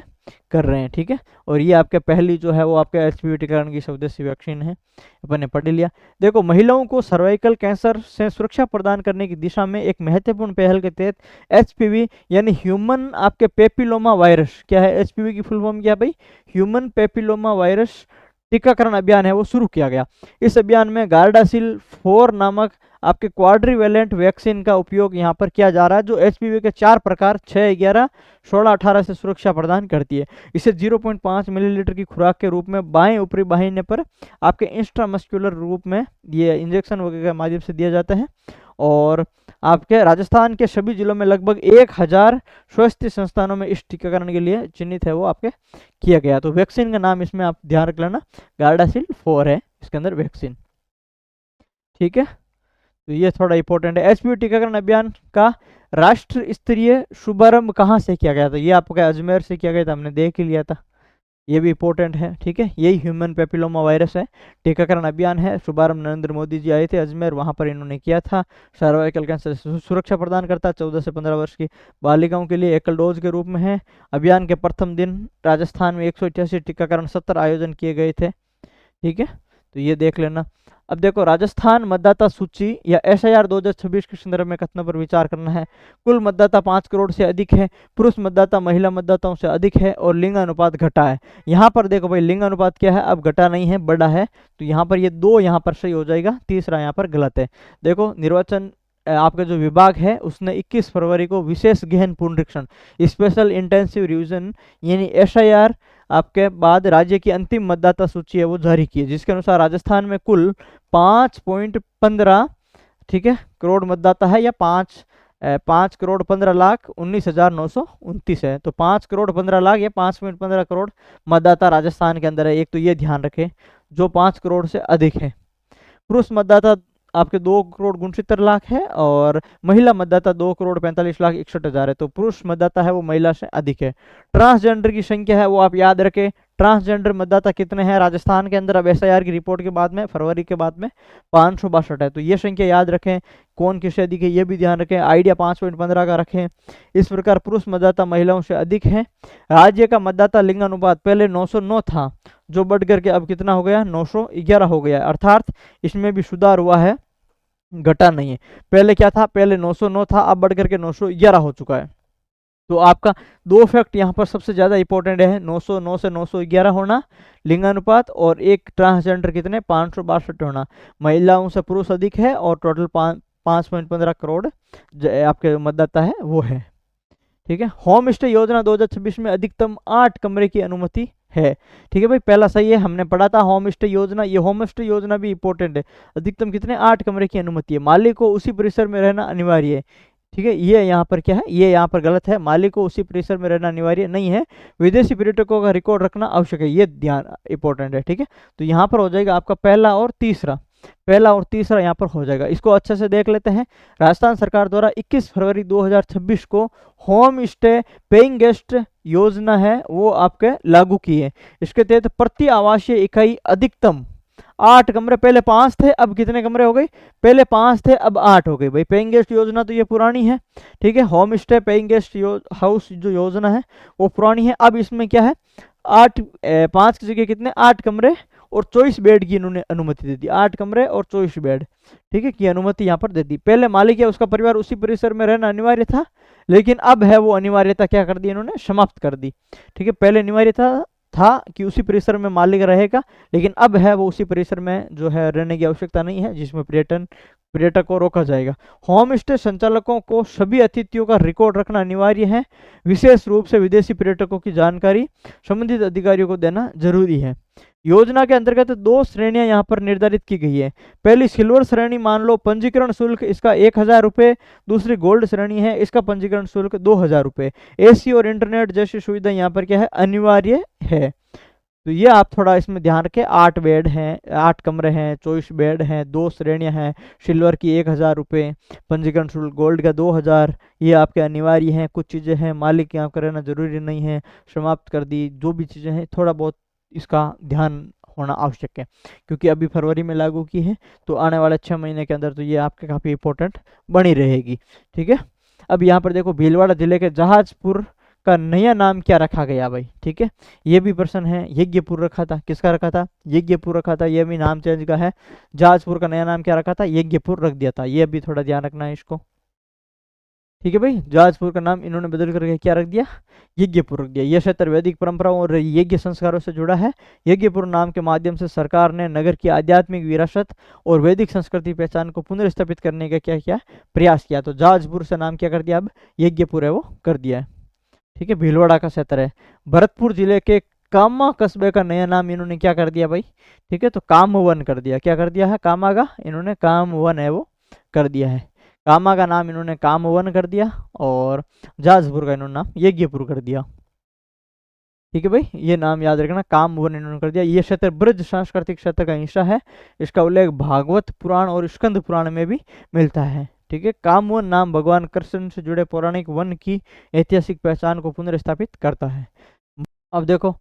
कर रहे हैं। ठीक है, और ये आपके पहली जो है वो आपके एचपीवी टीकाकरण की स्वदेशी वैक्सीन है, अपन ने पढ़ लिया। देखो, महिलाओं को सर्वाइकल कैंसर से सुरक्षा प्रदान करने की दिशा में एक महत्वपूर्ण पहल के तहत एचपीवी यानी ह्यूमन आपके पेपिलोमा वायरस, क्या है एचपीवी की फुल फॉर्म क्या है भाई, ह्यूमन पेपिलोमा वायरस टीकाकरण अभियान है वो शुरू किया गया। इस अभियान में गार्डासिल 4 नामक आपके क्वाड्रीवेलेंट वैक्सीन का उपयोग यहाँ पर किया जा रहा है, जो एचपीवी के 4 प्रकार 6, 11, 16, 18 से सुरक्षा प्रदान करती है। इसे 0.5 मिलीलीटर की खुराक के रूप में बाएं ऊपरी बाहिनी पर आपके इंस्ट्रामस्कुलर रूप में ये इंजेक्शन वगैरह के माध्यम से दिया जाता है। और आपके राजस्थान के सभी जिलों में लगभग 1000 स्वास्थ्य संस्थानों में इस टीकाकरण के लिए चिन्हित है वो आपके किया गया। तो वैक्सीन का नाम इसमें आप ध्यान रख लेना, गार्डासिल 4 है इसके अंदर वैक्सीन। ठीक है, तो ये थोड़ा इंपॉर्टेंट है। एचपीवी टीकाकरण अभियान का राष्ट्र स्तरीय शुभारंभ कहाँ से किया गया था? ये आपका अजमेर से किया गया था, हमने देख ही लिया था, ये भी इंपॉर्टेंट है। ठीक है, यही ह्यूमन पेपिलोमा वायरस है, टीकाकरण अभियान है, शुभारंभ नरेंद्र मोदी जी आए थे अजमेर, वहां पर इन्होंने किया था। सर्वाइकल कैंसर से सुरक्षा प्रदान करता है 14 से 15 वर्ष की बालिकाओं के लिए एकल डोज के रूप में है। अभियान के प्रथम दिन राजस्थान में 188 टीकाकरण सत्र आयोजन किए गए थे। ठीक है, तो ये देख लेना। अब देखो, राजस्थान मतदाता सूची या एसआईआर 2026 के संदर्भ में कथनों पर विचार करना है। कुल मतदाता 5 करोड़ से अधिक है, पुरुष मतदाता महिला मतदाताओं से अधिक है और लिंग अनुपात घटा है। यहाँ पर देखो भाई, लिंग अनुपात क्या है, अब घटा नहीं है, बढ़ा है। तो यहाँ पर ये 2 यहाँ पर सही हो जाएगा, तीसरा यहाँ पर गलत है। देखो, निर्वाचन आपका जो विभाग है उसने 21 फरवरी को विशेष गहन पुनरीक्षण, स्पेशल इंटेंसिव रिवीजन यानी एसआईआर आपके बाद राज्य की अंतिम मतदाता सूची है वो जारी की है, जिसके अनुसार राजस्थान में कुल 5.15 ठीक है करोड़ मतदाता है, या 5,15,19,929 है। तो 5 करोड़ 15 लाख या 5.15 करोड़ मतदाता राजस्थान के अंदर है। एक तो ये ध्यान रखें, जो 5 करोड़ से अधिक है। पुरुष मतदाता आपके 2 करोड़ 69 लाख है और महिला मतदाता 2 करोड़ 45 लाख 61 हजार है। तो पुरुष मतदाता है वो महिला से अधिक है। ट्रांसजेंडर की संख्या है वो आप याद रखें, ट्रांसजेंडर मतदाता कितने हैं राजस्थान के अंदर अब एसआईआर की रिपोर्ट के बाद में, फरवरी के बाद में 562 है। तो ये संख्या याद रखें, कौन किससे अधिक है ये भी ध्यान रखें, आइडिया 5.15 का रखें। इस प्रकार पुरुष मतदाता महिलाओं से अधिक है। राज्य का मतदाता लिंग अनुपात पहले 909 था, जो बढ़ करके अब कितना हो गया, 911 हो गया, अर्थात इसमें भी सुधार हुआ है, घटा नहीं है। पहले क्या था, पहले 909 था, अब बढ़ करके 911 हो चुका है। तो आपका 2 फैक्ट यहाँ पर सबसे ज्यादा इंपॉर्टेंट है, 909 से 911 होना लिंगानुपात, और एक ट्रांसजेंडर कितने 562 होना। महिलाओं से पुरुष अधिक है और टोटल 5.15 करोड़ आपके मतदाता है वो है। ठीक है, होम स्टे योजना 2026 में अधिकतम 8 कमरे की अनुमति है। ठीक है भाई, पहला सही है, हमने पढ़ा था होम स्टे योजना, ये होम स्टे योजना भी इंपॉर्टेंट है। अधिकतम कितने 8 कमरे की अनुमति है, मालिक को उसी परिसर में रहना अनिवार्य है। ठीक है, ये यहाँ पर क्या है, ये यहाँ पर गलत है, मालिक को उसी परिसर में रहना अनिवार्य नहीं है। विदेशी पर्यटकों का रिकॉर्ड रखना आवश्यक है, ये ध्यान इंपॉर्टेंट है। ठीक है, तो यहाँ पर हो जाएगा आपका पहला और तीसरा, पहला और तीसरा यहाँ पर हो जाएगा। इसको अच्छे से देख लेते हैं। राजस्थान सरकार द्वारा 21 फरवरी 2026 को होम स्टे पेइंग गेस्ट योजना है वो आपके लागू की है। इसके तहत प्रति आवासीय इकाई अधिकतम 8 कमरे, पहले 5 थे अब कितने कमरे हो गए, पहले 5 थे अब 8 हो गए। भाई पेइंग गेस्ट योजना तो ये पुरानी है। ठीक है, home stay paying guest house जो योजना है वो पुरानी है। अब इसमें क्या है, 5 की जगह कितने 8 कमरे और 24 बेड की इन्होंने अनुमति दे दी, 8 कमरे और 24 बेड ठीक है की अनुमति यहाँ पर दे दी। पहले मालिक या उसका परिवार उसी परिसर में रहना अनिवार्य था, लेकिन अब है वो अनिवार्यता क्या कर दी इन्होंने, समाप्त कर दी। ठीक है, पहले अनिवार्यता था कि उसी परिसर में मालिक रहेगा, लेकिन अब है वो उसी परिसर में जो है रहने की आवश्यकता नहीं है, जिसमें पर्यटक को रोका जाएगा। होम स्टे संचालकों को सभी अतिथियों का रिकॉर्ड रखना अनिवार्य है। विशेष रूप से विदेशी पर्यटकों की जानकारी संबंधित अधिकारियों को देना जरूरी है। योजना के अंतर्गत 2 श्रेणियां यहाँ पर निर्धारित की गई है। पहली सिल्वर श्रेणी मान लो, पंजीकरण शुल्क इसका 1000 रुपये। दूसरी गोल्ड श्रेणी है, इसका पंजीकरण शुल्क 2000 रुपये। एसी और इंटरनेट जैसी सुविधा यहाँ पर क्या है, अनिवार्य है। तो ये आप थोड़ा इसमें ध्यान रखें, 8 बेड हैं, 8 कमरे हैं, 24 बेड हैं, 2 श्रेणियां हैं, सिल्वर की 1000 रुपये, पंजीकरण शुल्क गोल्ड का 2000, ये आपके अनिवार्य हैं। कुछ चीज़ें हैं मालिक यहाँ पर रहना जरूरी नहीं है, समाप्त कर दी। जो भी चीज़ें हैं थोड़ा बहुत इसका ध्यान होना आवश्यक है, क्योंकि अभी फरवरी में लागू की है, तो आने वाले 6 महीने के अंदर तो ये आपके काफ़ी इंपॉर्टेंट बनी रहेगी। ठीक है, अब यहाँ पर देखो, भीलवाड़ा जिले के जहाजपुर का नया नाम क्या रखा गया भाई। ठीक है, ये भी प्रश्न है। यज्ञपुर रखा था, किसका रखा था, यज्ञपुर रखा था, ये भी नाम चेंज का है। जहाजपुर का नया नाम क्या रखा था, यज्ञपुर रख दिया था, ये भी थोड़ा ध्यान रखना है इसको। ठीक है भाई, जहाजपुर का नाम इन्होंने बदल करके क्या रख दिया, यज्ञपुर रख दिया। यह क्षेत्र वैदिक परंपराओं और यज्ञ संस्कारों से जुड़ा है। यज्ञपुर नाम के माध्यम से सरकार ने नगर की आध्यात्मिक विरासत और वैदिक संस्कृति पहचान को पुनर्स्थापित करने का क्या किया, प्रयास किया। तो जहाजपुर से नाम क्या कर दिया, अब यज्ञपुर है वो कर दिया है। ठीक है, भीलवाड़ा का क्षेत्र है। भरतपुर जिले के कामा कस्बे का नया नाम इन्होंने क्या कर दिया भाई। ठीक है, तो कामवन कर दिया, क्या कर दिया है, कामा का इन्होंने कामवन है वो कर दिया है। कामा का नाम इन्होंने कामवन कर दिया और जहाजपुर का इन्होंने नाम यज्ञपुर कर दिया। ठीक है भाई, ये नाम याद रखना, काम वन इन्होंने कर दिया। ये क्षेत्र ब्रज सांस्कृतिक क्षेत्र का हिस्सा है। इसका उल्लेख भागवत पुराण और स्कंद पुराण में भी मिलता है। ठीक है, कामवन नाम भगवान कृष्ण से जुड़े पौराणिक वन की ऐतिहासिक पहचान को पुनर्स्थापित करता है। अब देखो,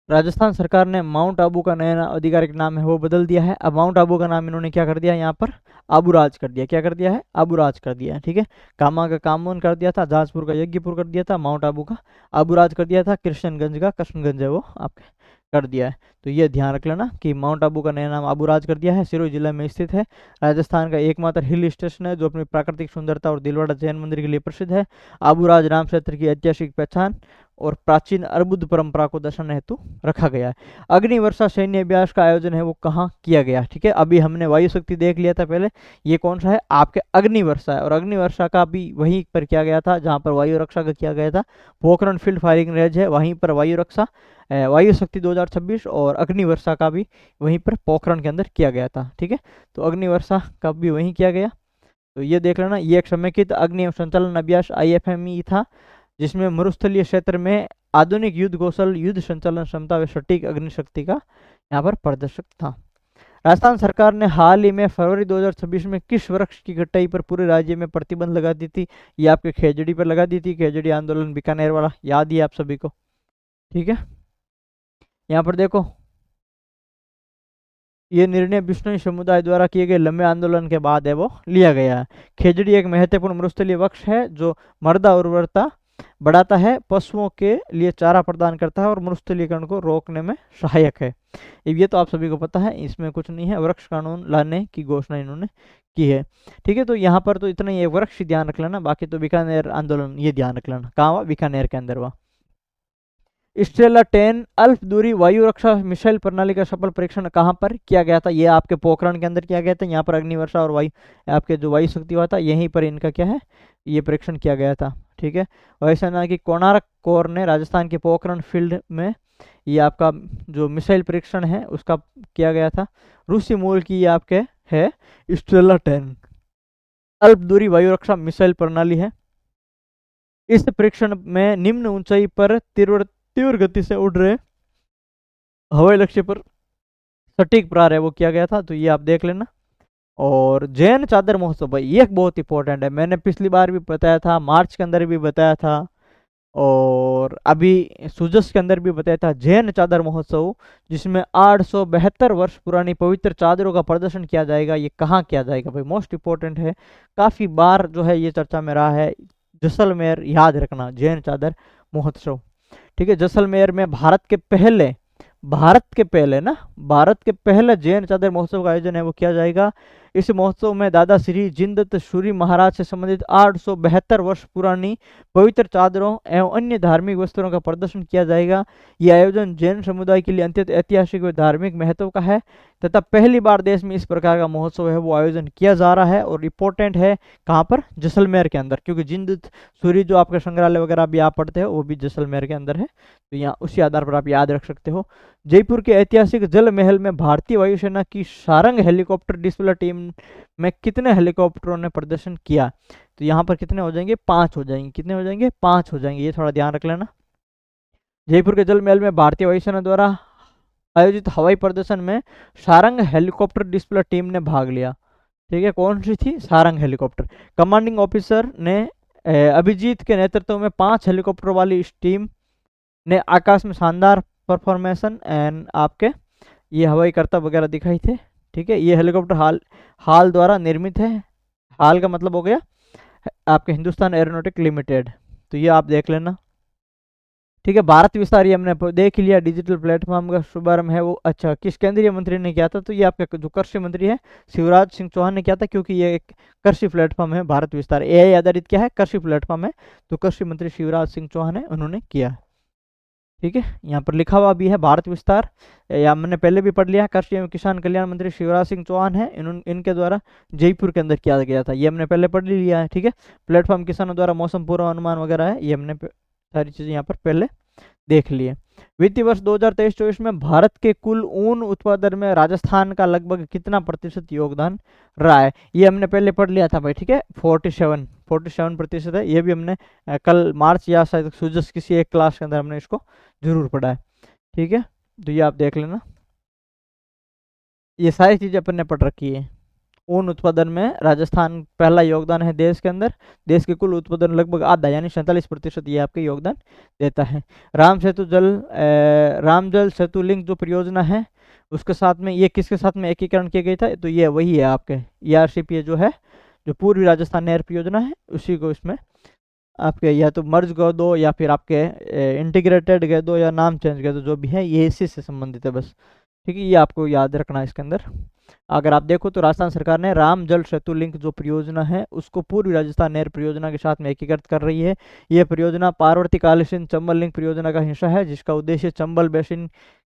राजस्थान सरकार ने माउंट आबू का नया आधिकारिक नाम है वो बदल दिया है। अब माउंट आबू का नाम इन्होंने क्या कर दिया, यहाँ पर आबूराज कर दिया। क्या कर दिया है, आबूराज कर दिया है। ठीक है, कामा का कामवन कर दिया था, जाजपुर का यज्ञपुर कर दिया था, माउंट आबू का आबूराज कर दिया था, कृष्णगंज का कृष्णगंज है वो आपके कर दिया है। तो ये ध्यान रख लेना कि माउंट आबू का नया नाम आबूराज कर दिया है। सिरोही जिला में स्थित है, राजस्थान का एकमात्र हिल स्टेशन है जो अपनी प्राकृतिक सुंदरता और दिलवाड़ा जैन मंदिर के लिए प्रसिद्ध है। आबूराज राम क्षेत्र की ऐतिहासिक पहचान और प्राचीन अर्बुद परंपरा को दर्शाने हेतु रखा गया है। अग्निवर्षा सैन्य अभ्यास का आयोजन है वो कहाँ किया गया। ठीक है, अभी हमने वायु शक्ति देख लिया था पहले, ये कौन सा है आपके अग्निवर्षा है, और अग्निवर्षा का भी वहीं पर किया गया था जहाँ पर वायु रक्षा का किया गया था। पोखरण फील्ड फायरिंग रेंज है, वहीं पर वायु रक्षा वायु शक्ति 2026 और अग्निवर्षा का भी वहीं पर पोखरण के अंदर किया गया था। ठीक है, तो अग्निवर्षा का भी वहीं किया गया। तो ये देख लेना, ये एक समेकित अग्नि संचालन अभ्यास IFME था, जिसमें मरुस्थलीय क्षेत्र में आधुनिक युद्ध कौशल, युद्ध संचालन क्षमता व सटीक अग्निशक्ति का यहाँ पर प्रदर्शक था। राजस्थान सरकार ने हाल ही में फरवरी 2026 में किस वृक्ष की कटाई पर पूरे राज्य में प्रतिबंध लगा दी थी, ये आपके खेजड़ी पर लगा दी थी। खेजड़ी आंदोलन बीकानेर वाला याद ही आप सभी को। ठीक है, यहाँ पर देखो, ये निर्णय बिश्नोई समुदाय द्वारा किए गए लंबे आंदोलन के बाद है वो लिया गया है। खेजड़ी एक महत्वपूर्ण मरुस्थलीय वृक्ष है जो मृदा उर्वरता बढ़ाता है, पशुओं के लिए चारा प्रदान करता है और मरुस्थलीकरण को रोकने में सहायक है। ये तो आप सभी को पता है, इसमें कुछ नहीं है। वृक्ष कानून लाने की घोषणा इन्होंने की है। ठीक है, तो यहाँ पर तो इतना ही वृक्ष ध्यान रख लेना, बाकी तो बीकानेर आंदोलन ये ध्यान रख लेना कहाँ हुआ, बीकानेर के अंदर हुआ। स्टेला 10 अल्प दूरी वायु रक्षा मिसाइल प्रणाली का सफल परीक्षण कहाँ पर किया गया था, ये आपके पोखरण के अंदर किया गया था। यहाँ पर अग्निवर्षा और वायु आपके जो वायु शक्ति हुआ था, यहीं पर इनका क्या है, ये परीक्षण किया गया था। ठीक है, वायुसेना की कोणार्क कोर ने राजस्थान के पोखरण फील्ड में ये आपका जो मिसाइल परीक्षण है उसका किया गया था। रूसी मूल की ये आपके है स्टेला 10 अल्प दूरी वायु रक्षा मिसाइल प्रणाली है। इस परीक्षण में निम्न ऊंचाई पर तीव्र गति से उड़ रहे हवाई लक्ष्य पर सटीक प्रहार है वो किया गया था। तो ये आप देख लेना। और जैन चादर महोत्सव भाई ये बहुत इंपॉर्टेंट है, मैंने पिछली बार भी बताया था, मार्च के अंदर भी बताया था और अभी सुजस के अंदर भी बताया था। जैन चादर महोत्सव जिसमें 872 वर्ष पुरानी पवित्र चादरों का प्रदर्शन किया जाएगा, ये कहाँ किया जाएगा भाई, मोस्ट इंपॉर्टेंट है, काफी बार जो है ये चर्चा में रहा है। जैसलमेर याद रखना, जैन चादर महोत्सव। ठीक है, जैसलमेर में भारत के पहले जैन चादर महोत्सव का आयोजन है वो किया जाएगा। इस महोत्सव में दादा श्री जिंदत सूरी महाराज से संबंधित 872 वर्ष पुरानी पवित्र चादरों एवं अन्य धार्मिक वस्त्रों का प्रदर्शन किया जाएगा। यह आयोजन जैन समुदाय के लिए अत्यंत ऐतिहासिक व धार्मिक महत्व का है तथा पहली बार देश में इस प्रकार का महोत्सव है वो आयोजन किया जा रहा है। और इम्पोर्टेंट है कहाँ पर, जैसलमेर के अंदर, क्योंकि जिंदत सूरी जो आपके संग्रहालय वगैरह भी आप पढ़ते हो वो भी जैसलमेर के अंदर है। तो यहाँ उसी आधार पर आप याद रख सकते हो। जयपुर के ऐतिहासिक जल महल में भारतीय वायुसेना की सारंग हेलीकॉप्टर डिस्प्ले टीम में कितने हेलीकॉप्टरों ने प्रदर्शन किया, तो यहाँ पर कितने हो जाएंगे, 5 हो जाएंगे। कितने हो जाएंगे, 5 हो जाएंगे, ये थोड़ा ध्यान रख लेना। जयपुर के जल महल में भारतीय वायुसेना द्वारा आयोजित हवाई प्रदर्शन में सारंग हेलीकॉप्टर डिस्प्ले टीम ने भाग लिया। ठीक है, कौन सी थी, सारंग हेलीकॉप्टर। कमांडिंग ऑफिसर ने अभिजीत के नेतृत्व में 5 हेलीकॉप्टर वाली इस टीम ने आकाश में शानदार परफॉर्मेशन एंड आपके ये हवाई करतब वगैरह दिखाई थे। ठीक है, ये हेलीकॉप्टर हाल द्वारा निर्मित है। हाल का मतलब हो गया आपके हिंदुस्तान एरोनॉटिक लिमिटेड। तो ये आप देख लेना। ठीक है, भारत विस्तार ये हमने देख लिया। डिजिटल प्लेटफॉर्म का शुभारंभ है वो अच्छा किस केंद्रीय मंत्री ने किया था, तो ये आपका जो कृषि मंत्री है शिवराज सिंह चौहान ने किया था, क्योंकि ये एक कृषि प्लेटफॉर्म है। भारत विस्तार AI आधारित क्या है, कृषि प्लेटफॉर्म है, तो कृषि मंत्री शिवराज सिंह चौहान है उन्होंने किया। ठीक है, यहाँ पर लिखा हुआ भी है भारत विस्तार, या मैंने पहले भी पढ़ लिया। कृषि एवं किसान कल्याण मंत्री शिवराज सिंह चौहान है, इनके द्वारा जयपुर के अंदर किया गया था, ये हमने पहले पढ़ लिया है। ठीक है, प्लेटफॉर्म किसानों द्वारा मौसम पूर्वानुमान वगैरह है, ये हमने सारी चीजें यहाँ पर पहले देख लिए। वित्तीय वर्ष 2023-24 में भारत के कुल ऊन उत्पादन में राजस्थान का लगभग कितना प्रतिशत योगदान रहा है, ये हमने पहले पढ़ लिया था भाई, ठीक है, 47% है। ये भी हमने कल मार्च या शायद सुजस किसी एक क्लास के अंदर हमने इसको जरूर पढ़ा है, ठीक है। तो ये आप देख लेना, ये सारी चीजें अपन ने पढ़ रखी है। ऊन उत्पादन में राजस्थान पहला योगदान है देश के अंदर, देश के कुल उत्पादन लगभग आधा यानी 47% ये आपके योगदान देता है। राम जल सेतु लिंक जो परियोजना है उसके साथ में ये किसके साथ में एकीकरण किया गया था, तो ये वही है आपके ERCP जो है, जो पूर्वी राजस्थान नहर परियोजना है, उसी को इसमें आपके या तो मर्ज कर दो या फिर आपके इंटीग्रेटेड कर दो या नाम चेंज कर दो, जो भी है ये इसी से संबंधित है बस, ठीक है। ये आपको याद रखना है इसके अंदर। अगर आप देखो तो राजस्थान सरकार ने राम जल सेतु लिंक जो परियोजना है उसको पूर्वी राजस्थान नहर परियोजना के साथ में एकीकृत कर रही है। यह परियोजना पार्वती कालीसिंध चंबल लिंक परियोजना का हिस्सा है, जिसका उद्देश्य चंबल बेसिन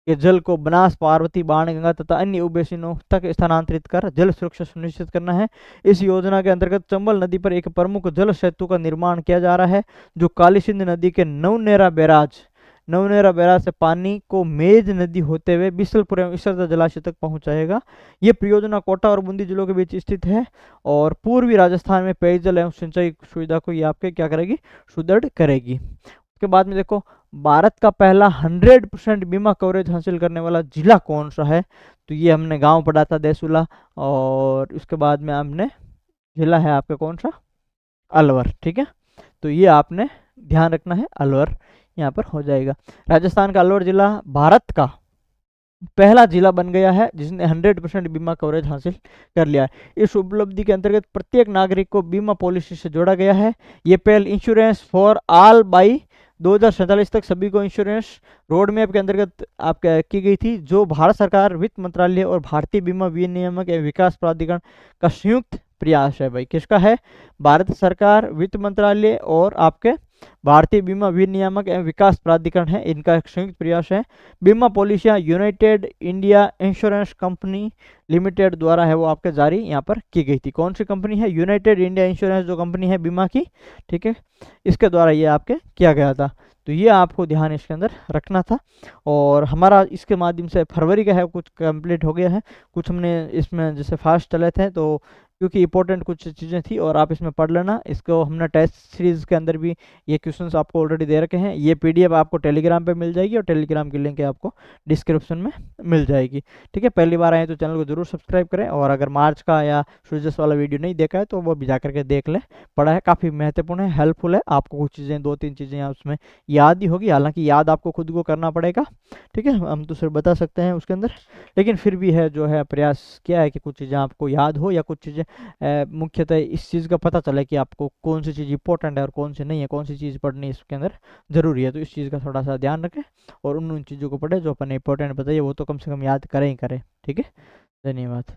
के जल को बनास, पार्वती, बाणगंगा तथा अन्य उपबेसिनों तक स्थानांतरित कर जल सुरक्षा सुनिश्चित करना है। इस योजना के अंतर्गत चंबल नदी पर एक प्रमुख जल सेतु का निर्माण किया जा रहा है, जो कालीसिंध नदी के नवनेरा बैराज से पानी को मेज नदी होते हुए बिसलपुर एवं इसरदा जलाशय तक पहुंचाएगा। ये परियोजना कोटा और बूंदी जिलों के बीच स्थित है और पूर्वी राजस्थान में पेयजल एवं सिंचाई सुविधा को ये आपके क्या करेगी, सुदृढ़ करेगी। उसके बाद में देखो, भारत का पहला 100% बीमा कवरेज हासिल करने वाला जिला कौन सा है, तो ये हमने गांव पढ़ा था देसुला, और उसके बाद में हमने जिला है आपका कौन सा, अलवर, ठीक है। तो ये आपने ध्यान रखना है, अलवर यहाँ पर हो जाएगा। राजस्थान का अलवर जिला भारत का पहला जिला बन गया है जिसने 100% बीमा कवरेज हासिल कर लिया है। इस उपलब्धि के अंतर्गत प्रत्येक नागरिक को बीमा पॉलिसी से जोड़ा गया है। ये पहल इंश्योरेंस फॉर ऑल बाई 2047 तक सभी को इंश्योरेंस रोड मैप के अंतर्गत आपके की गई थी, जो भारत सरकार, वित्त मंत्रालय और भारतीय बीमा विनियामक एवं विकास प्राधिकरण का संयुक्त प्रयास है। भाई किसका है, भारत सरकार, वित्त मंत्रालय और आपके भारतीय बीमा विनियामक एवं विकास प्राधिकरण है, इनका एक संयुक्त प्रयास है। बीमा पॉलिसियां United India insurance company limited द्वारा है वो आपके जारी यहाँ पर की गई थी। कौन सी कंपनी है, यूनाइटेड इंडिया इंश्योरेंस जो कंपनी है बीमा की, ठीक है, इसके द्वारा ये आपके किया गया था। तो ये आपको ध्यान इसके अंदर रखना था। और हमारा इसके माध्यम से फरवरी का है कुछ कंप्लीट हो गया है, कुछ हमने इसमें जैसे फास्ट चले थे तो क्योंकि इंपॉर्टेंट कुछ चीज़ें थी और आप इसमें पढ़ लेना। इसको हमने टेस्ट सीरीज के अंदर भी ये क्वेश्चंस आपको ऑलरेडी दे रखे हैं। ये PDF आपको टेलीग्राम पे मिल जाएगी और टेलीग्राम की लिंक आपको डिस्क्रिप्शन में मिल जाएगी, ठीक है। पहली बार आए तो चैनल को जरूर सब्सक्राइब करें, और अगर मार्च का या सूजस वाला वीडियो नहीं देखा है तो वो भी जा करके देख ले, पढ़ा है, काफ़ी महत्वपूर्ण है, हेल्पफुल है। आपको कुछ चीज़ें 2-3 चीज़ें उसमें याद ही होगी, हालांकि याद आपको खुद को करना पड़ेगा, ठीक है। हम तो सिर्फ बता सकते हैं उसके अंदर, लेकिन फिर भी है जो है प्रयास किया है कि कुछ चीज़ें आपको याद हो या कुछ चीज़ें मुख्यतः इस चीज़ का पता चले कि आपको कौन सी चीज़ इंपॉर्टेंट है और कौन सी नहीं है, कौन सी चीज़ पढ़नी इसके अंदर ज़रूरी है। तो इस चीज़ का थोड़ा सा ध्यान रखें और उन चीज़ों को पढ़े जो अपन ने इंपॉर्टेंट बताइए, वो तो कम से कम याद करें ही करें, ठीक है। धन्यवाद।